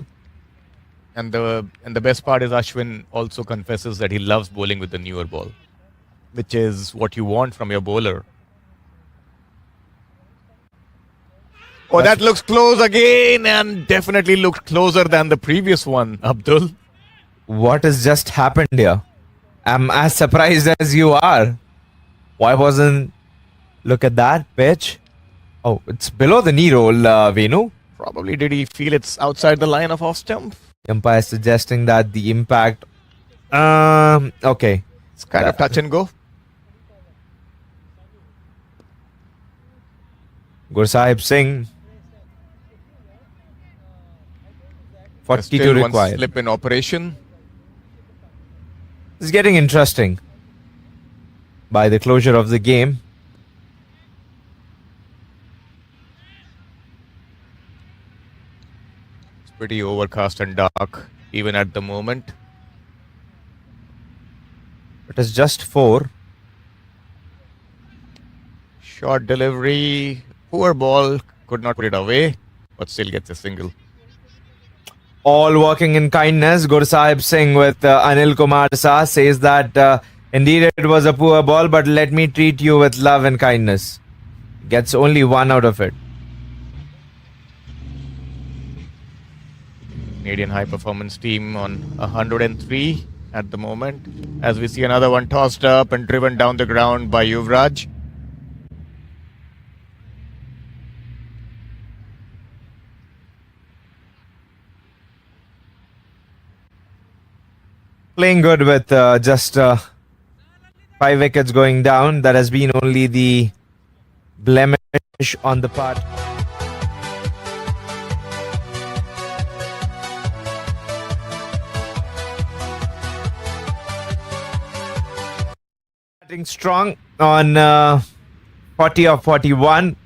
And the best part is Ashwin also confesses that he loves bowling with the newer ball, which is what you want from your bowler. Oh, that looks close again, and definitely looked closer than the previous one, Abdul. What has just happened here? I'm as surprised as you are. Why wasn't... Look at that pitch. Oh, it's below the knee roll, Venu. Probably did he feel it's outside the line of off stump? Umpire suggesting that the impact... Okay. It's kind of touch and go. Gursahib Singh. 42 Still one required. slip in operation. It's getting interesting by the closure of the game. It's pretty overcast and dark even at the moment. It is just 4. Short delivery. Poor ball. Could not put it away, but still gets a single. All working in kindness. Gursahib Singh with Anil Kumar Shah says that indeed it was a poor ball, but let me treat you with love and kindness. Gets only 1 out of it. Canadian high performance team on 103 at the moment. As we see another one tossed up and driven down the ground by Yuvraj. Playing good with just 5 wickets going down. That has been only the blemish on the part. Batting strong on 40 of 41.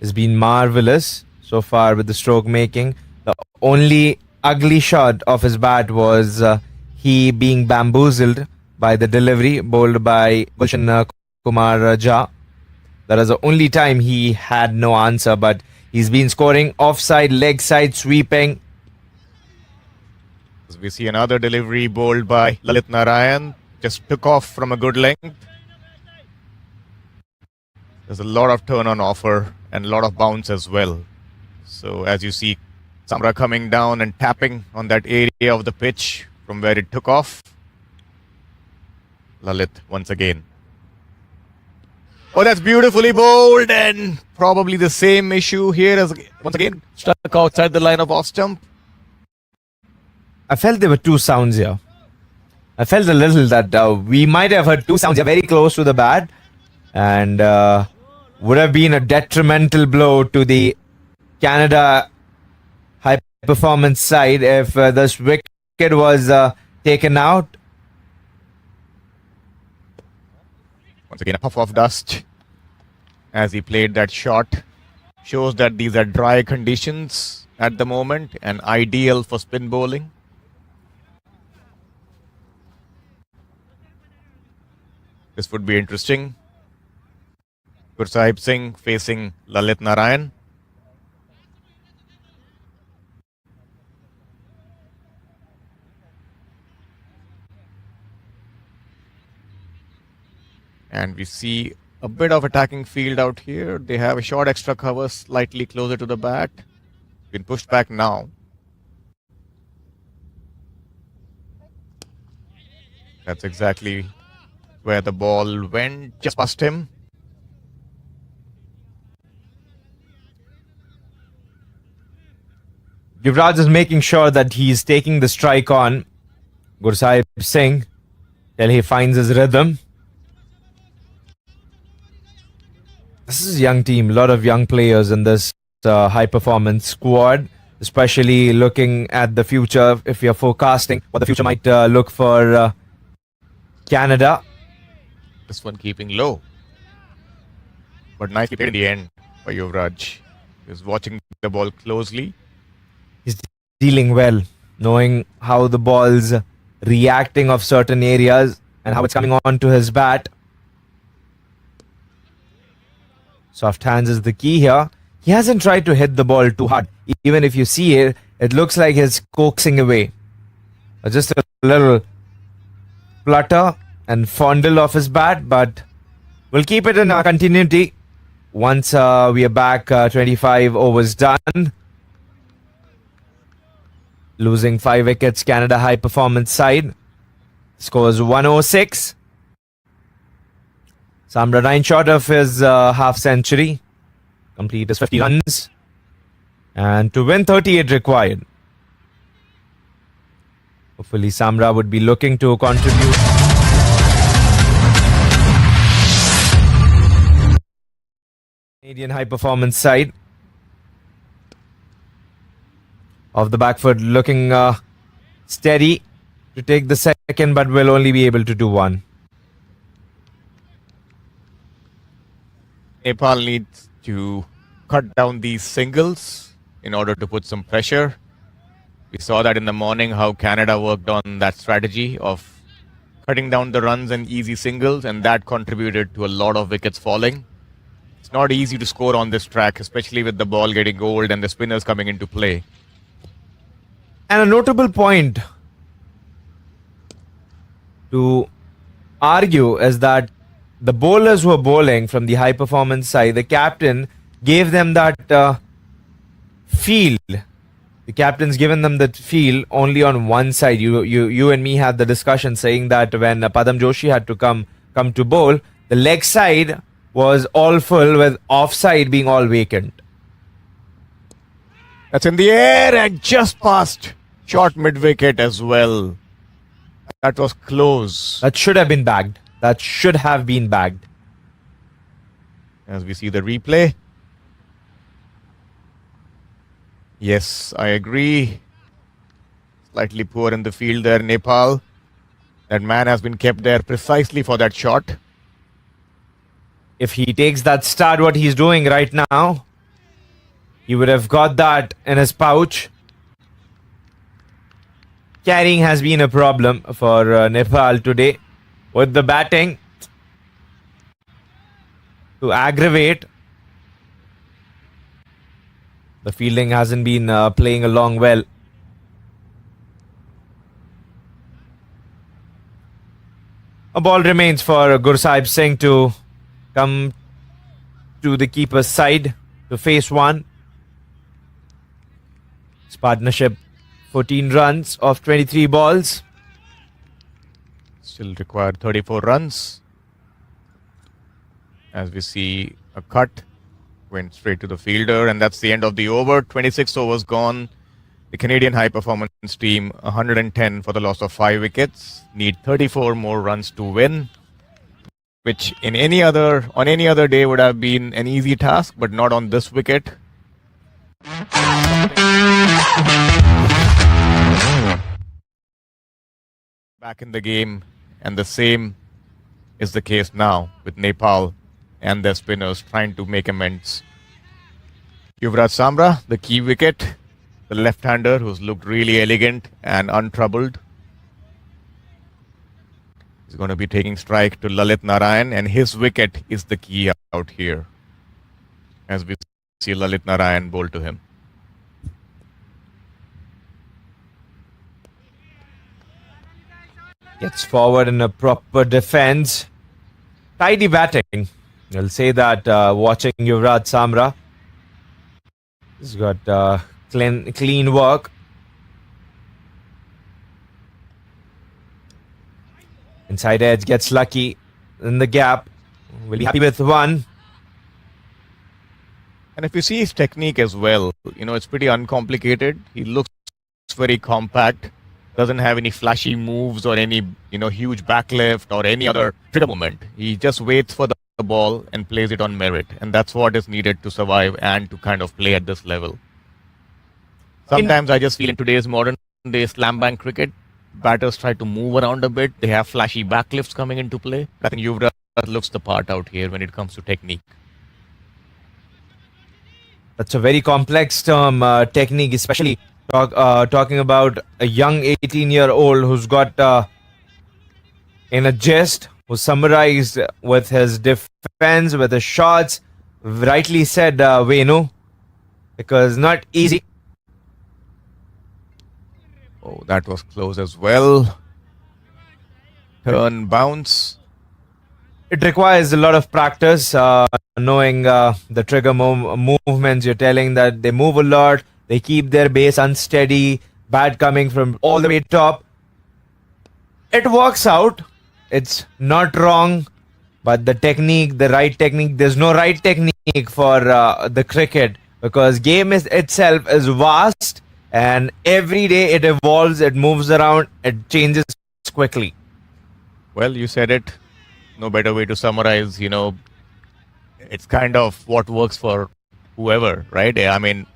Has been marvelous so far with the stroke making. The only ugly shot of his bat was he being bamboozled by the delivery bowled by Gulshan Kumar Jha. That is the only time he had no answer, but he's been scoring offside, leg side, sweeping. As we see another delivery bowled by Lalit Narayan. Just took off from a good length. There's a lot of turn on offer and a lot of bounce as well. So as you see, Samra coming down and tapping on that area of the pitch from where it took off. Lalit once again. Oh, that's beautifully bowled, and probably the same issue here as once again stuck outside the line of off stump. I felt there were 2 sounds here. I felt a little that we might have heard 2 sounds here very close to the bat, and would have been a detrimental blow to the Canada high performance side if this wicket was taken out. Once again, a puff of dust as he played that shot. Shows that these are dry conditions at the moment and ideal for spin bowling. This would be interesting. Gursahib Singh facing Lalit Narayan. And we see a bit of attacking field out here. They have a short extra cover slightly closer to the bat. Been pushed back now. That's exactly where the ball went, just past him. Yuvraj is making sure that he's taking the strike on Gursahib Singh till he finds his rhythm. This is a young team, a lot of young players in this high performance squad. especially looking at the future. If you're forecasting what the future might look for Canada. This one keeping low. But nicely played in the end by Yuvraj. He was watching the ball closely. He's dealing well, knowing how the ball's reacting of certain areas and how it's coming on to his bat. Soft hands is the key here. He hasn't tried to hit the ball too hard. Even if you see it, it looks like he's coaxing away. Just a little flutter and fondle of his bat, but we'll keep it in our continuity once we are back 25 overs done. Losing 5 wickets, Canada high performance side. Scores 106. Samra 9 short of his half century. Complete his 50 runs. And to win 38 required. Hopefully Samra would be looking to contribute. Canadian high performance side. Off the back foot, looking steady to take the second, but will only be able to do one. Nepal needs to cut down these singles in order to put some pressure. We saw that in the morning how Canada worked on that strategy of cutting down the runs and easy singles, and that contributed to a lot of wickets falling. It's not easy to score on this track, especially with the ball getting old and the spinners coming into play. And a notable point to argue is that the bowlers who are bowling from the high performance side, the captain gave them that feel. The captain's given them that feel only on one side. You and me had the discussion saying that when Padam Joshi had to come to bowl, the leg side was all full with offside being all vacant. That's in the air and just past. Short mid-wicket as well. That was close. That should have been bagged. That should have been bagged. As we see the replay. Yes, I agree. Slightly poor in the field there, Nepal. That man has been kept there precisely for that shot. If he takes that start, what he's doing right now, he would have got that in his pouch. Carrying has been a problem for Nepal today with the batting to aggravate. The fielding hasn't been playing along well. A ball remains for Gursahib Singh to come to the keeper's side to face one. His partnership 14 runs of 23 balls. Still required 34 runs. As we see a cut. Went straight to the fielder, and that's the end of the over. 26 overs gone. The Canadian high performance team 110 for the loss of 5 wickets. Need 34 more runs to win, which on any other day would have been an easy task, but not on this wicket. Back in the game, and the same is the case now with Nepal and their spinners trying to make amends. Yuvraj Samra, the key wicket, the left-hander who's looked really elegant and untroubled. He's going to be taking strike to Lalit Narayan, and his wicket is the key out here. As we see Lalit Narayan bowl to him. Gets forward in a proper defense. Tidy batting. I'll say that watching Yuvraj Samra. He's got clean work. Inside edge gets lucky in the gap. Will be happy with one. And if you see his technique as well, it's pretty uncomplicated. He looks very compact. Doesn't have any flashy moves or any, huge backlift or any other trigger moment. He just waits for the ball and plays it on merit. And that's what is needed to survive and to kind of play at this level. Sometimes I just feel in today's modern day slam bang cricket, batters try to move around a bit. They have flashy backlifts coming into play. I think Yuvraj looks the part out here when it comes to technique. That's a very complex term, technique, especially talking about a young 18-year-old who's got in a gist, who's summarized with his defense, with his shots. Rightly said, Venu, because not easy. Oh, that was close as well. Turn bounce. It requires a lot of practice, knowing the trigger movements. You're telling that they move a lot, they keep their base unsteady, bat coming from all the way top. It works out. It's not wrong, but the technique, the right technique, there's no right technique for the cricket, because game itself is vast, and every day it evolves, it moves around, it changes quickly. Well, you said it. No better way to summarize, it's kind of what works for whoever, right? I mean,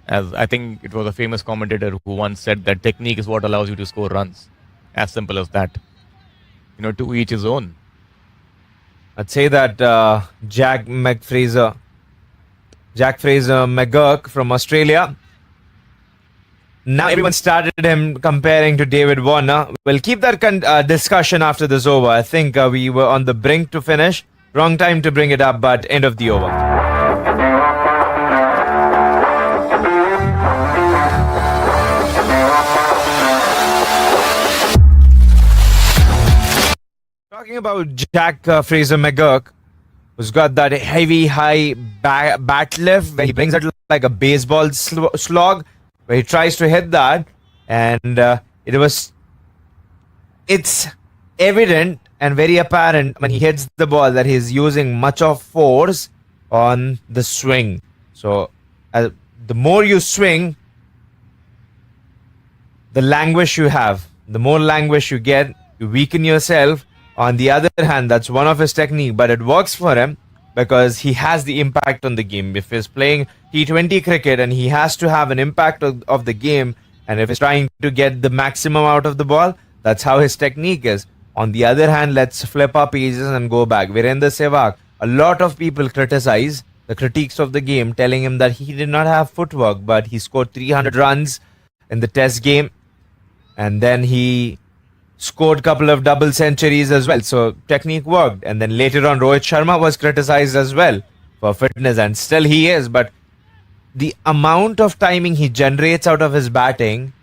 as I think it was a famous commentator who once said that technique is what allows you to score runs. As simple as that. To each his own. I'd say that Jack Fraser McGurk from Australia. Now everyone started him comparing to David Warner. We'll keep that discussion after this over. I think we were on the brink to finish. Wrong time to bring it up, but end of the over. Talking about Jack Fraser McGurk, who's got that heavy, high bat lift, where he brings it like a baseball slog, where he tries to hit that, and it's evident and very apparent when he hits the ball that he's using much of force on the swing. So the more you swing, the languish you have, the more languish you get, you weaken yourself. On the other hand, that's one of his technique, but it works for him because he has the impact on the game. If he's playing T20 cricket and he has to have an impact of the game, and if he's trying to get the maximum out of the ball, that's how his technique is. On the other hand, let's flip our pages and go back. Virender Sehwag, a lot of people criticize the critiques of the game, telling him that he did not have footwork, but he scored 300 runs in the test game, and then he scored a couple of double centuries as well. So technique worked. And then later on, Rohit Sharma was criticized as well for fitness, and still he is. But the amount of timing he generates out of his batting,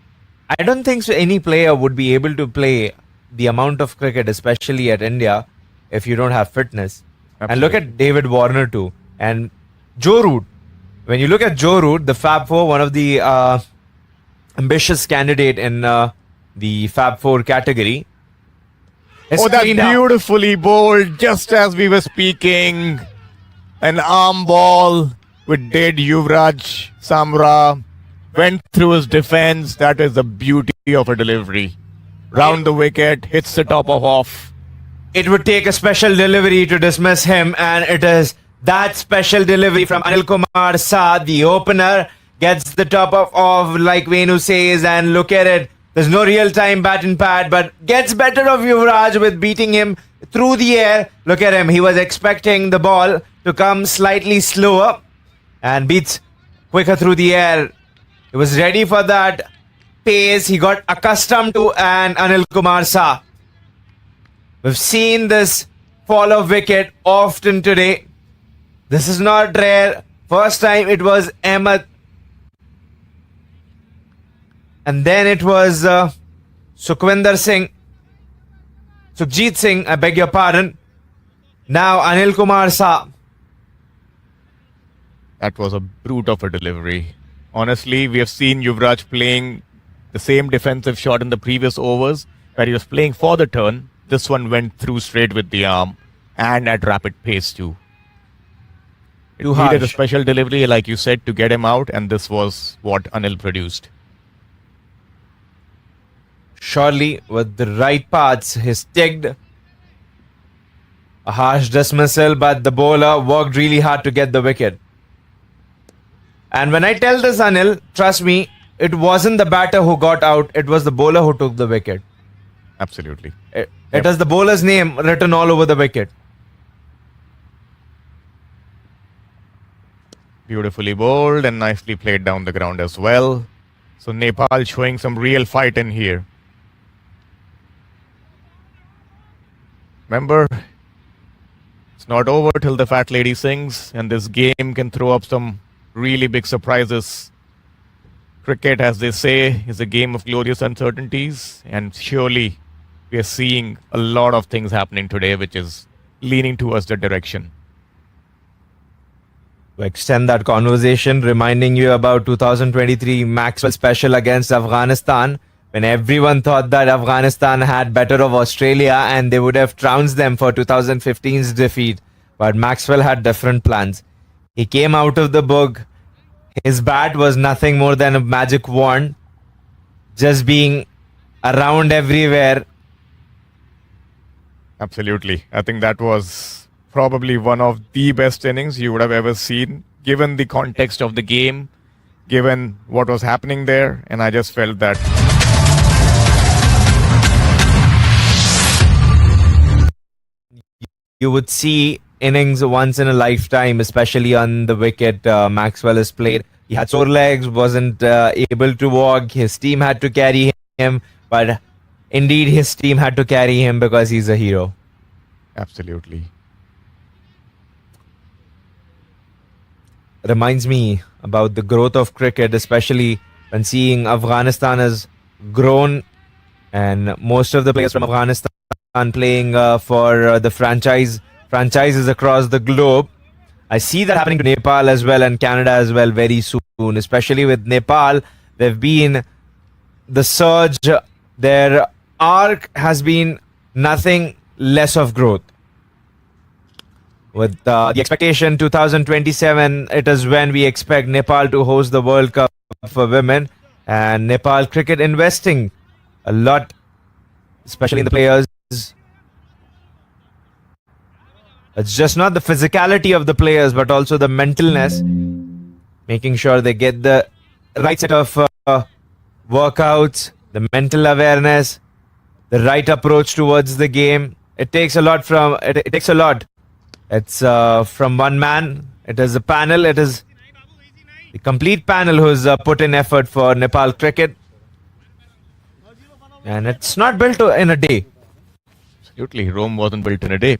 I don't think so any player would be able to play the amount of cricket, especially at India, if you don't have fitness. Absolutely. And look at David Warner too. And Joe Root. When you look at Joe Root, the Fab Four, one of the ambitious candidate in the Fab Four category. Oh, that's beautifully bowled, just as we were speaking. An arm ball with dead Yuvraj Samra went through his defense. That is the beauty of a delivery. Round the wicket, hits the top of off. It would take a special delivery to dismiss him, and it is that special delivery from Anil Kumar Shah, the opener, gets the top of off, like Venu says, and look at it. There's no real-time bat and pad, but gets better of Yuvraj with beating him through the air. Look at him. He was expecting the ball to come slightly slower and beats quicker through the air. He was ready for that pace he got accustomed to, and Anil Kumar Shah. We've seen this fall of wicket often today. This is not rare. First time it was Ahmed. And then it was Sukhwinder Singh. Sukhjit Singh, I beg your pardon. Now Anil Kumar Shah. That was a brute of a delivery. Honestly, we have seen Yuvraj playing the same defensive shot in the previous overs, where he was playing for the turn. This one went through straight with the arm and at rapid pace too. It needed a special delivery, like you said, to get him out, and this was what Anil produced. Surely, with the right paths, he sticked a harsh dismissal, but the bowler worked really hard to get the wicket. And when I tell this, Anil, trust me, it wasn't the batter who got out, it was the bowler who took the wicket. Absolutely. It is the bowler's name written all over the wicket. Beautifully bowled and nicely played down the ground as well. So Nepal showing some real fight in here. Remember, it's not over till the fat lady sings, and this game can throw up some really big surprises. Cricket, as they say, is a game of glorious uncertainties, and surely we are seeing a lot of things happening today which is leaning towards that direction. To extend that conversation, reminding you about 2023 Maxwell special against Afghanistan, when everyone thought that Afghanistan had better of Australia and they would have trounced them for 2015's defeat. But Maxwell had different plans. He came out of the book. His bat was nothing more than a magic wand, just being around everywhere. Absolutely. I think that was probably one of the best innings you would have ever seen, given the context of the game, given what was happening there. And I just felt that You would see innings once in a lifetime, especially on the wicket Maxwell has played. He had sore legs, wasn't able to walk. His team had to carry him, but indeed his team had to carry him because he's a hero. absolutely. Reminds me about the growth of cricket, especially when seeing Afghanistan has grown and most of the players from Afghanistan playing for the franchises across the globe. I see that happening to Nepal as well and Canada as well very soon, especially with Nepal. They've been the surge, their arc has been nothing less of growth. With the expectation 2027, it is when we expect Nepal to host the World Cup for women, and Nepal cricket investing a lot, especially in the players. It's just not the physicality of the players, but also the mentalness, making sure they get the right set of workouts, the mental awareness, the right approach towards the game. It takes a lot from it takes a lot. It's from one man. It is a panel. It is the complete panel who's put in effort for Nepal cricket, and it's not built in a day. Absolutely. Rome wasn't built in a day.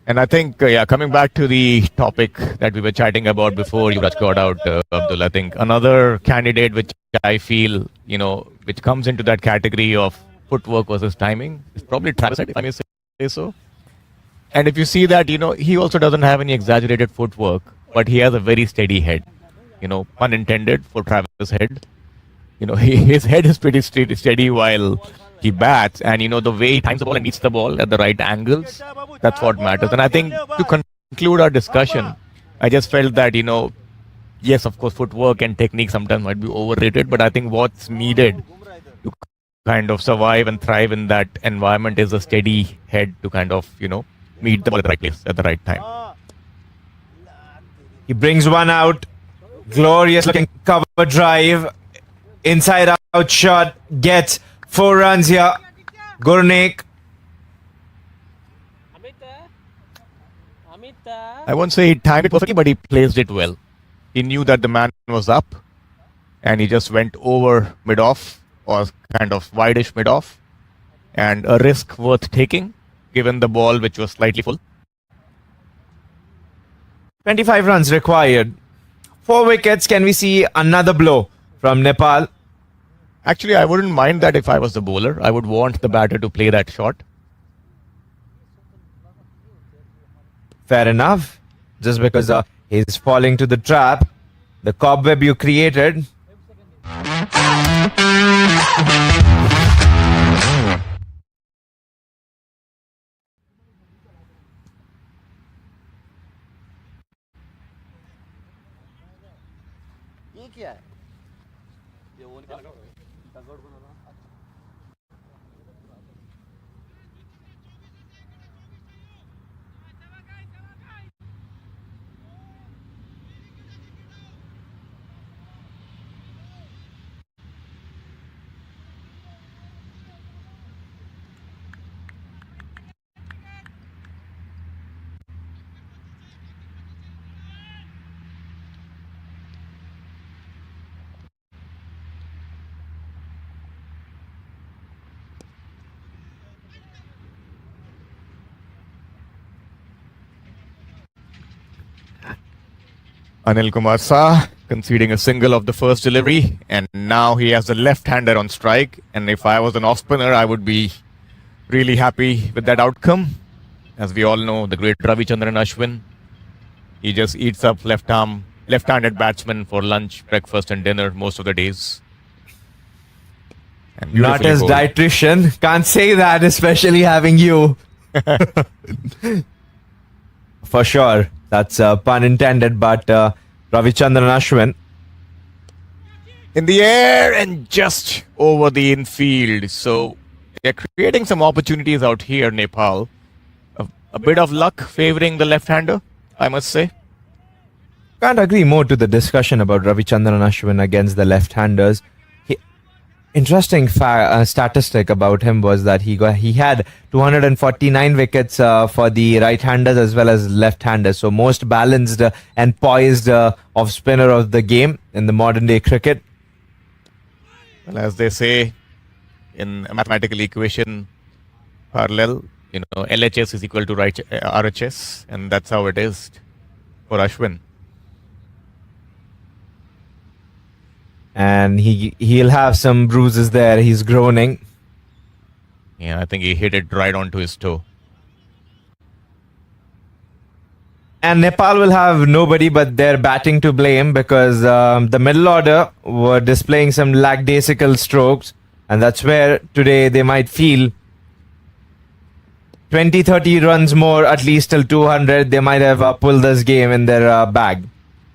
And I think, coming back to the topic that we were chatting about before Yuvraj got out, Abdul, I think another candidate which I feel, which comes into that category of footwork versus timing is probably Travis Head, if I may say so. And if you see that, he also doesn't have any exaggerated footwork, but he has a very steady head. Pun intended for Travis Head. His head is pretty steady while he bats, and the way he times the ball and meets the ball at the right angles, that's what matters. And I think to conclude our discussion, I just felt that, yes, of course, footwork and technique sometimes might be overrated, but I think what's needed to kind of survive and thrive in that environment is a steady head to kind of, meet the ball at the right place at the right time. He brings one out. Glorious looking cover drive. Inside out shot. Gets 4 runs here. Gurnik. I won't say he timed it perfectly, but he placed it well. He knew that the man was up, and he just went over mid-off, or kind of wide-ish mid-off, and a risk worth taking, given the ball which was slightly full. 25 runs required. 4 wickets. Can we see another blow from Nepal? Actually, I wouldn't mind that if I was the bowler. I would want the batter to play that shot. Fair enough. Just because he's falling to the trap, the cobweb you created. Anil Kumar Shah conceding a single of the first delivery, and now he has a left-hander on strike. And if I was an off-spinner, I would be really happy with that outcome. As we all know, the great Ravichandran Ashwin, he just eats up left-handed batsmen for lunch, breakfast, and dinner most of the days. And Not beautifully as bowled. dietitian. Can't say that, especially having you. For sure. That's pun intended, but Ravichandran Ashwin. In the air and just over the infield. So they're creating some opportunities out here, Nepal. A bit of luck favoring the left-hander, I must say. Can't agree more to the discussion about Ravichandran Ashwin against the left-handers. Interesting statistic about him was that he had 249 wickets for the right-handers as well as left-handers. So most balanced and poised off spinner of the game in the modern day cricket. Well, as they say in a mathematical equation parallel, LHS is equal to RHS, and that's how it is for Ashwin. And he'll have some bruises there. He's groaning. Yeah, I think he hit it right onto his toe. And Nepal will have nobody but their batting to blame because the middle order were displaying some lackadaisical strokes. And that's where today they might feel 20-30 runs more, at least till 200. They might have pulled this game in their bag.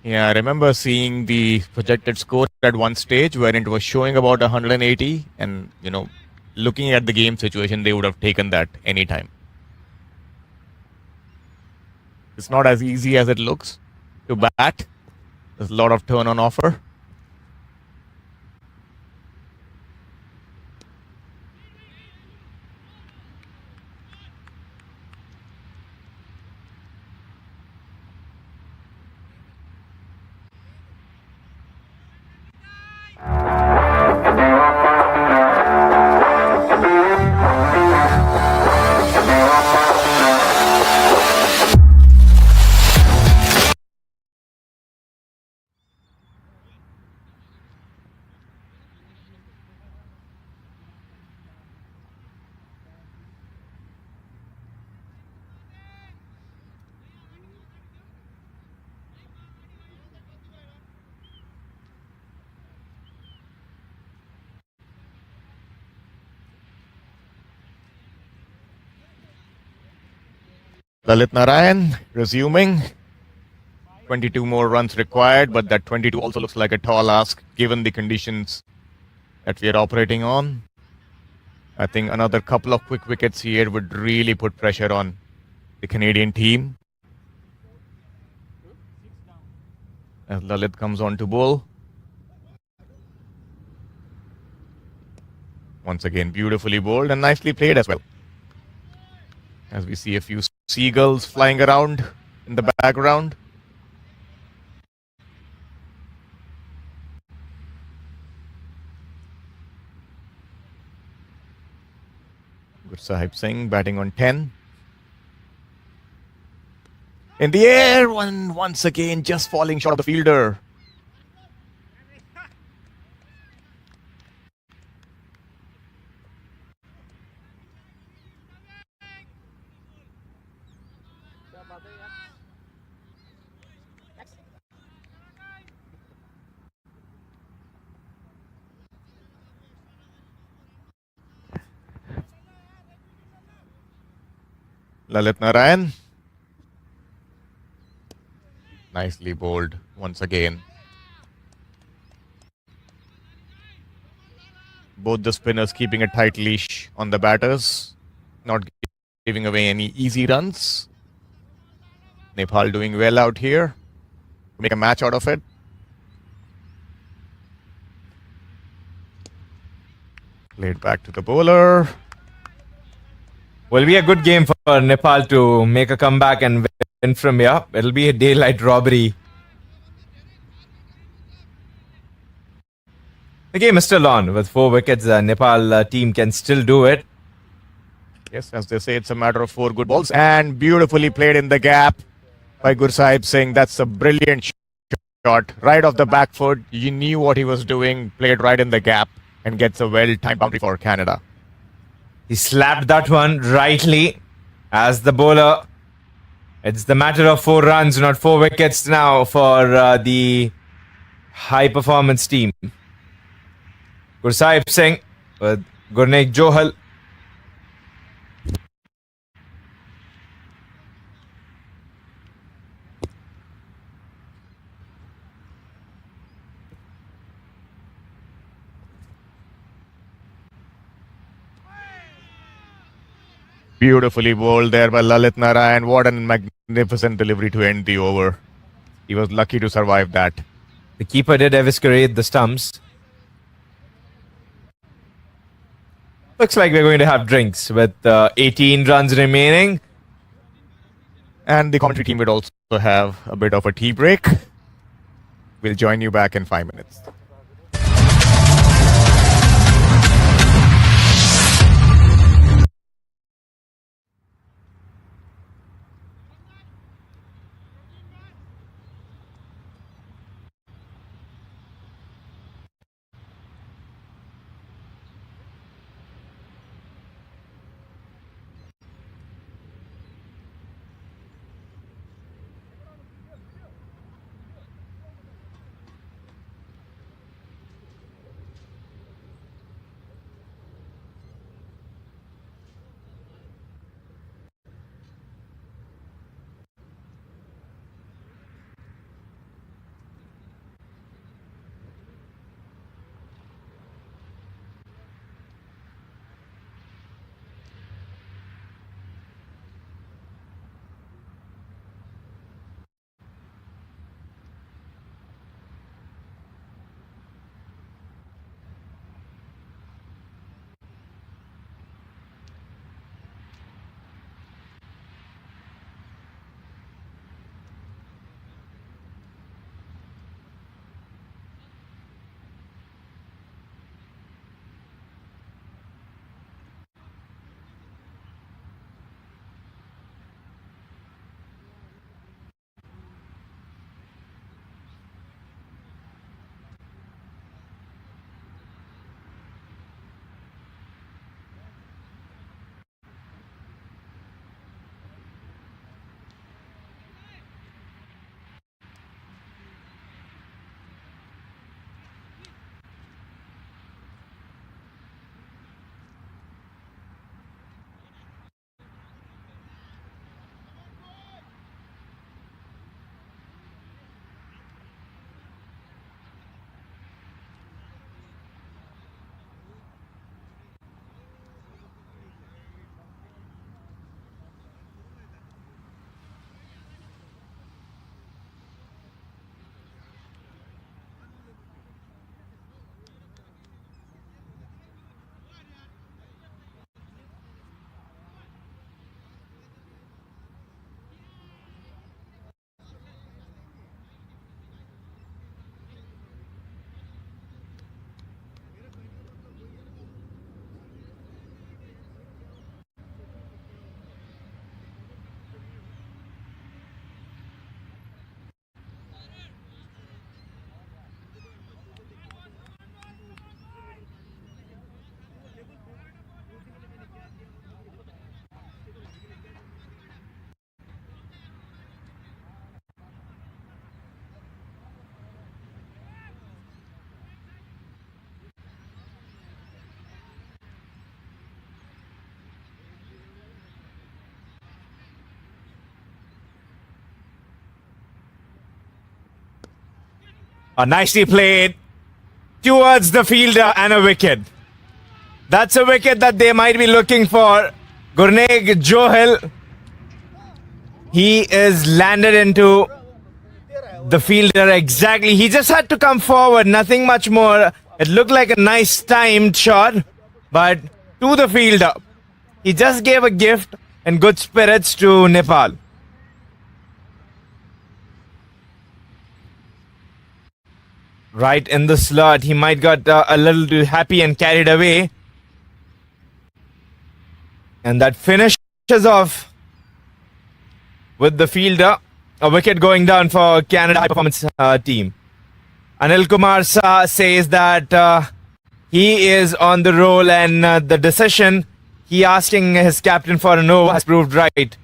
Yeah, I remember seeing the projected score at one stage where it was showing about 180, and looking at the game situation, they would have taken that anytime. It's not as easy as it looks to bat. There's a lot of turn on offer. Lalit Narayan resuming. 22 more runs required, but that 22 also looks like a tall ask given the conditions that we are operating on. I think another couple of quick wickets here would really put pressure on the Canadian team. As Lalit comes on to bowl. Once again, beautifully bowled and nicely played as well. As we see a few seagulls flying around in the background. Gursahib Singh batting on 10. In the air, once again just falling short of the fielder. Lalit Narayan. Nicely bowled once again. Both the spinners keeping a tight leash on the batters, not giving away any easy runs. Nepal doing well out here. Make a match out of it. Played back to the bowler. Will be a good game for Nepal to make a comeback and win from here. It'll be a daylight robbery. The game is still on. With 4 wickets, the Nepal team can still do it. Yes, as they say, it's a matter of 4 good balls. And beautifully played in the gap by Gursahib Singh. That's a brilliant shot right off the back foot. You knew what he was doing, played right in the gap, and gets a well-timed boundary for Canada. He slapped that one rightly as the bowler. It's the matter of 4 runs, not 4 wickets now for the high performance team. Gursaib Singh with Gurneek Johal. Beautifully bowled there by Lalit Narayan. What a magnificent delivery to end the over. He was lucky to survive that. The keeper did eviscerate the stumps. Looks like we're going to have drinks with 18 runs remaining. And the commentary team would also have a bit of a tea break. We'll join you back in 5 minutes. Nicely played towards the fielder and a wicket. That's a wicket that they might be looking for. Gurneek Johal. He is landed into the fielder exactly. He just had to come forward, nothing much more. It looked like a nice timed shot, but to the fielder. He just gave a gift and good spirits to Nepal. Right in the slot, he might got a little too happy and carried away. And that finishes off with the fielder. A wicket going down for Canada high performance team. Anil Kumar says that he is on the roll, and the decision he asking his captain for a no has proved right.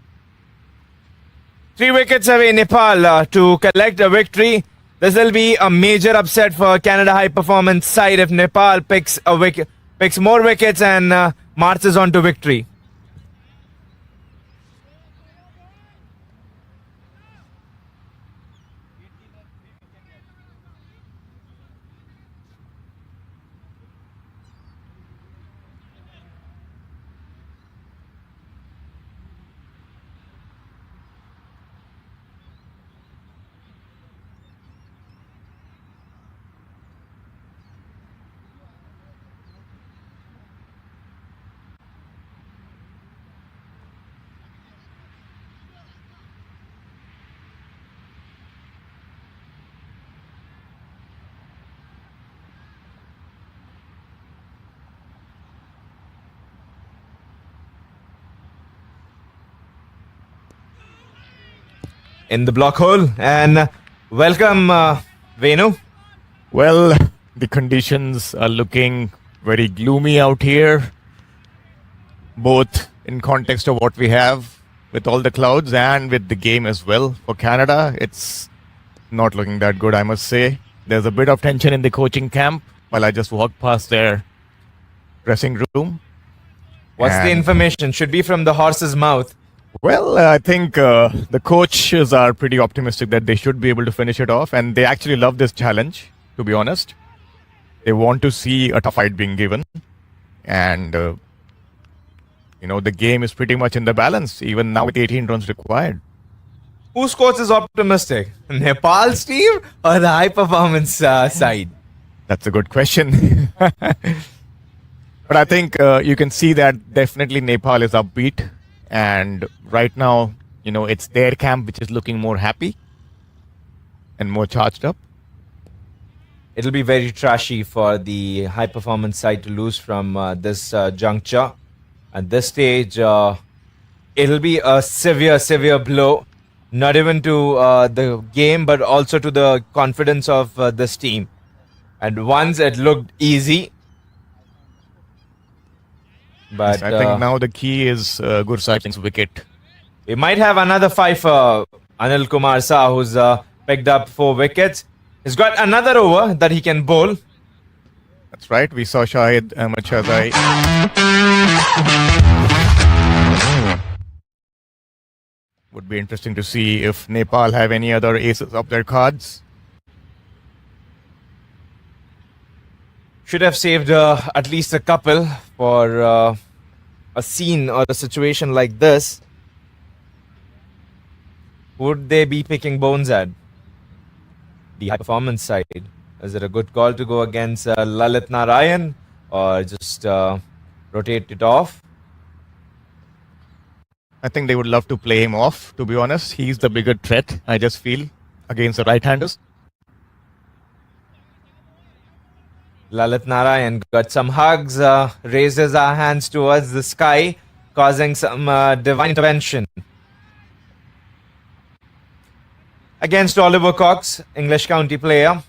3 wickets away, Nepal to collect a victory. This will be a major upset for Canada high performance side if Nepal picks more wickets and marches on to victory. In the block hole, and welcome Venu. Well, the conditions are looking very gloomy out here, both in context of what we have with all the clouds and with the game as well. For Canada, it's not looking that good, I must say. There's a bit of tension in the coaching camp while I just walked past their dressing room. What's the information? Should be from the horse's mouth. Well, I think the coaches are pretty optimistic that they should be able to finish it off, and they actually love this challenge, to be honest. They want to see a tough fight being given, and the game is pretty much in the balance, even now with 18 runs required. Whose coach is optimistic? Nepal's team or the high performance side? That's a good question. But I think you can see that definitely Nepal is upbeat. And right now, it's their camp which is looking more happy and more charged up. It'll be very trashy for the high performance side to lose from this juncture. At this stage, it'll be a severe blow, not even to the game, but also to the confidence of this team. And once it looked easy, but Yes, I think now the key is Gursai Singh's wicket. we might have another five for Anil Kumar Shah, who's picked up 4 wickets. He's got another over that he can bowl. That's right. We saw Shahid Ahmed Shahzai. Would be interesting to see if Nepal have any other aces up their cards. Should have saved at least a couple for a scene or a situation like this. Would they be picking bones at? The high performance side. Is it a good call to go against Lalit Narayan or just rotate it off? I think they would love to play him off, to be honest. He's the bigger threat, I just feel, against the right-handers. Lalit Narayan got some hugs, raises our hands towards the sky, causing some divine intervention. Against Oliver Cox, English county player.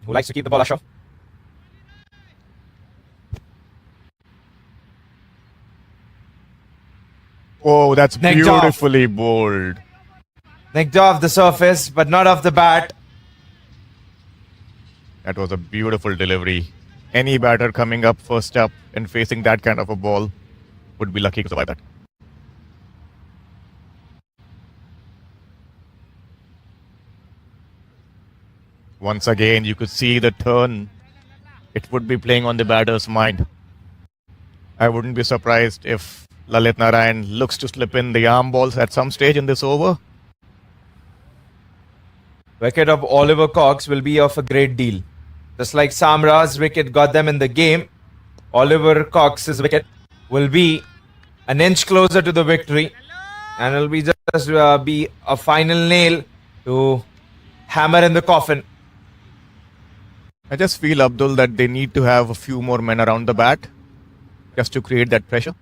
Who likes to keep the ball ashore. Oh, that's Necked beautifully bowled. Nicked off the surface, but not off the bat. That was a beautiful delivery. Any batter coming up first up and facing that kind of a ball would be lucky to survive that. Once again, you could see the turn. It would be playing on the batter's mind. I wouldn't be surprised if Lalit Narayan looks to slip in the arm balls at some stage in this over. Wicket of Oliver Cox will be of a great deal. Just like Samra's wicket got them in the game, Oliver Cox's wicket will be an inch closer to the victory, and it'll be just be a final nail to hammer in the coffin. I just feel, Abdul, that they need to have a few more men around the bat just to create that pressure.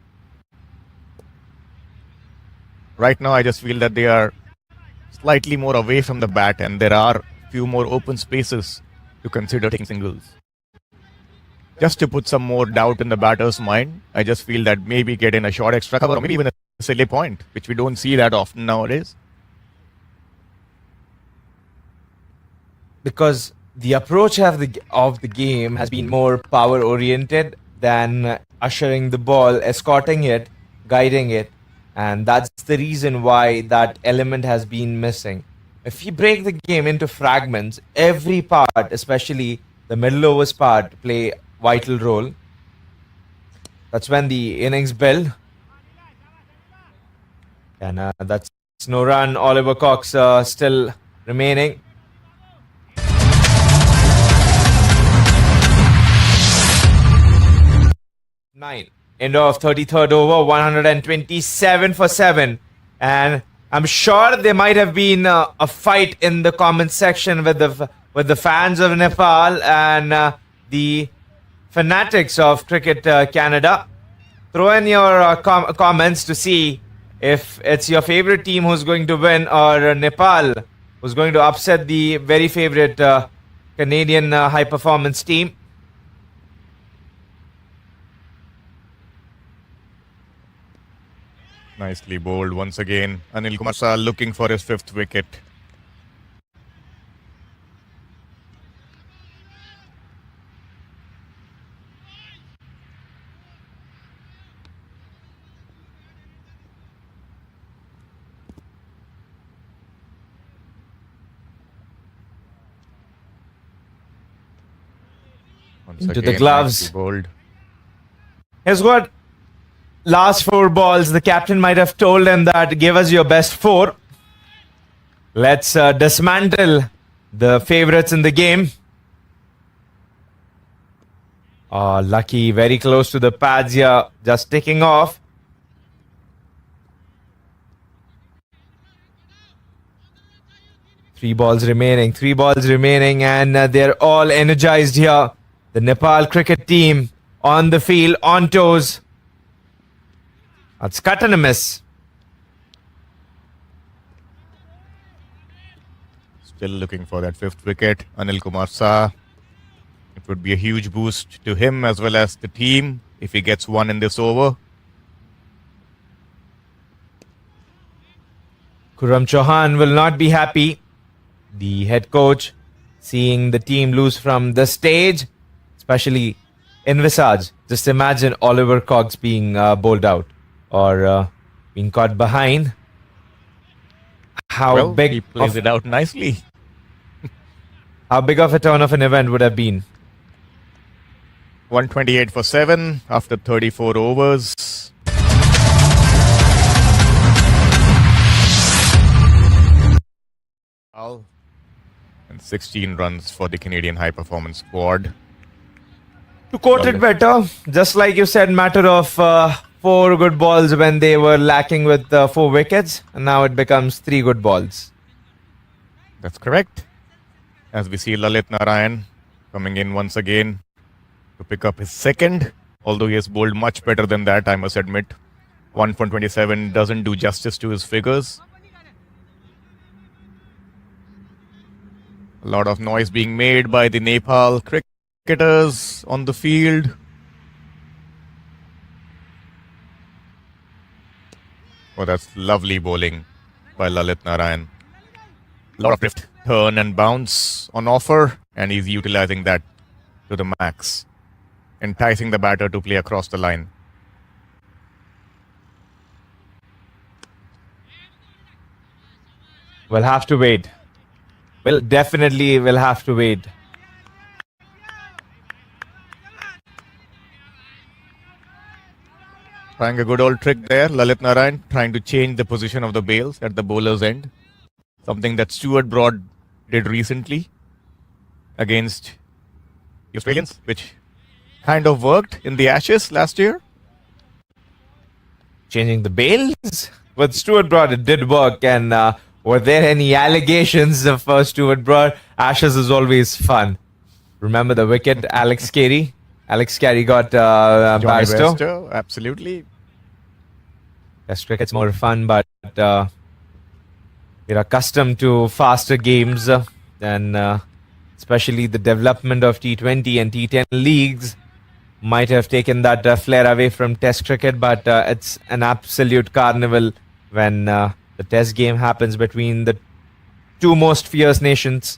Right now, I just feel that they are slightly more away from the bat and there are few more open spaces to consider taking singles. Just to put some more doubt in the batter's mind, I just feel that maybe get in a short extra cover or maybe even a silly point, which we don't see that often nowadays. Because the approach of the game has been more power oriented than ushering the ball, escorting it, guiding it, and that's the reason why that element has been missing. If you break the game into fragments, every part, especially the middle overs part, play vital role. That's when the innings build. And that's no run. Oliver Cox still remaining. Nine. End of 33rd over, 127 for 7. And I'm sure there might have been a fight in the comment section with the fans of Nepal and the fanatics of Cricket Canada. Throw in your comments to see if it's your favorite team who's going to win or Nepal who's going to upset the very favorite Canadian high performance team. Nicely bowled once again. Anil Kumar Shah looking for his 5th wicket. Once Into the again, gloves. nicely bowled. Here's what last 4 balls, the captain might have told him that give us your best 4. Let's dismantle the favorites in the game. Oh, lucky, very close to the pads here, just ticking off. Three balls remaining, and they're all energized here. The Nepal cricket team on the field, on toes. That's cut and a miss. Still looking for that 5th wicket. Anil Kumar Shah. It would be a huge boost to him as well as the team if he gets one in this over. Khurram Chauhan will not be happy. The head coach seeing the team lose from the stage, especially in Visage. Just imagine Oliver Cox being bowled out or being caught behind. How big he plays of, it out nicely. how big of a turn of an event would have been? 128 for 7 after 34 overs. And 16 runs for the Canadian high performance squad. To quote it better, just like you said, matter of 4 good balls when they were lacking with 4 wickets, and now it becomes 3 good balls. That's correct. As we see Lalit Narayan coming in once again to pick up his 2nd, although he has bowled much better than that, I must admit. 1 for 27 doesn't do justice to his figures. A lot of noise being made by the Nepal cricketers on the field. Oh, that's lovely bowling by Lalit Narayan. A lot of drift, turn and bounce on offer, and he's utilizing that to the max, enticing the batter to play across the line. We'll have to wait. Well, definitely will have to wait. Trying a good old trick there, Lalit Narayan trying to change the position of the bails at the bowler's end. Something that Stuart Broad did recently against the Australians, which kind of worked in the Ashes last year. Changing the bails? With Stuart Broad, it did work. And were there any allegations of Stuart Broad? Ashes is always fun. Remember the wicket, Alex Carey? Alex Carey got Johnny Barstow. Bairstow, absolutely. Test cricket's more fun, but we're accustomed to faster games and especially the development of T20 and T10 leagues might have taken that flair away from Test cricket, but it's an absolute carnival when the Test game happens between the two most fierce nations.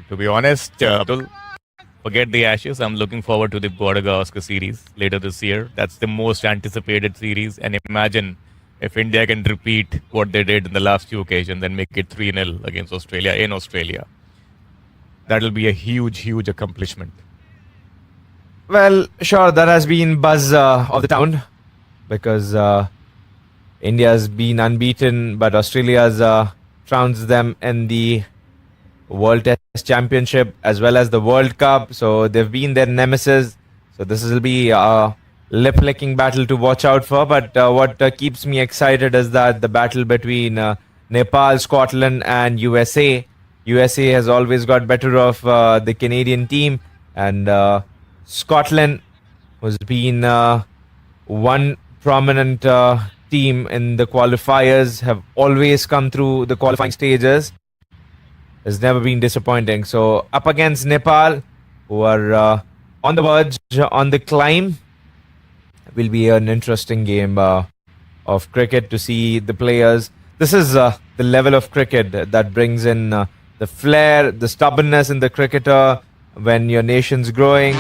To be honest, Abdul, forget the Ashes. I'm looking forward to the Border Gavaskar series later this year. That's the most anticipated series. And imagine if India can repeat what they did in the last few occasions and make it 3-0 against Australia in Australia. That'll be a huge, huge accomplishment. Well, sure, that has been buzz of the town because India's been unbeaten, but Australia's trounced them in the World Test Championship as well as the World Cup. So they've been their nemesis. So this will be a lip-licking battle to watch out for. But what keeps me excited is that the battle between Nepal, Scotland, and USA. USA has always got better of the Canadian team, and Scotland has been one prominent team in the qualifiers, have always come through the qualifying stages. Has never been disappointing. So up against Nepal, who are on the verge, on the climb, will be an interesting game of cricket to see the players. This is the level of cricket that brings in the flair, the stubbornness in the cricketer when your nation's growing.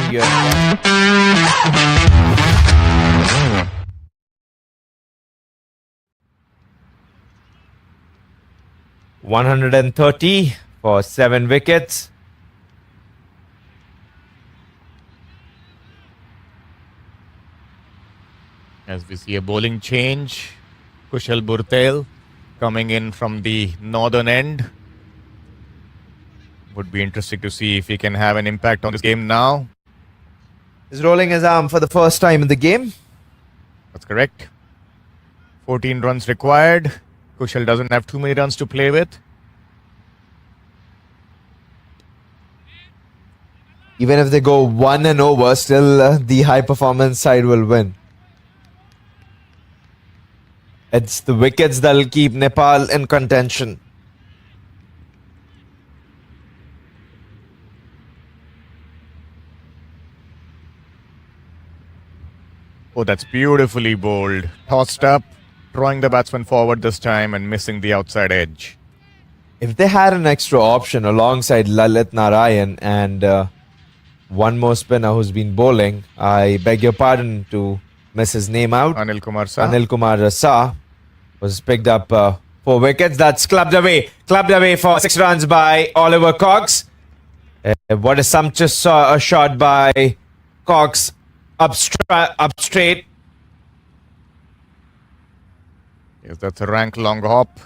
130 for 7 wickets. As we see a bowling change, Kushal Burtel coming in from the northern end. Would be interesting to see if he can have an impact on this game now. He's rolling his arm for the first time in the game. That's correct. 14 runs required. Kushal doesn't have too many runs to play with. Even if they go 1 and over, still the high performance side will win. It's the wickets that'll keep Nepal in contention. Oh, that's beautifully bowled. Tossed up, drawing the batsman forward this time and missing the outside edge. If they had an extra option alongside Lalit Narayan and one more spinner who's been bowling, I beg your pardon to miss his name out. Anil Kumar Shah. Anil Kumar Shah was picked up 4 wickets. That's clubbed away for 6 runs by Oliver Cox. What a sumptuous shot by Cox up straight. Yes, that's a rank long hop.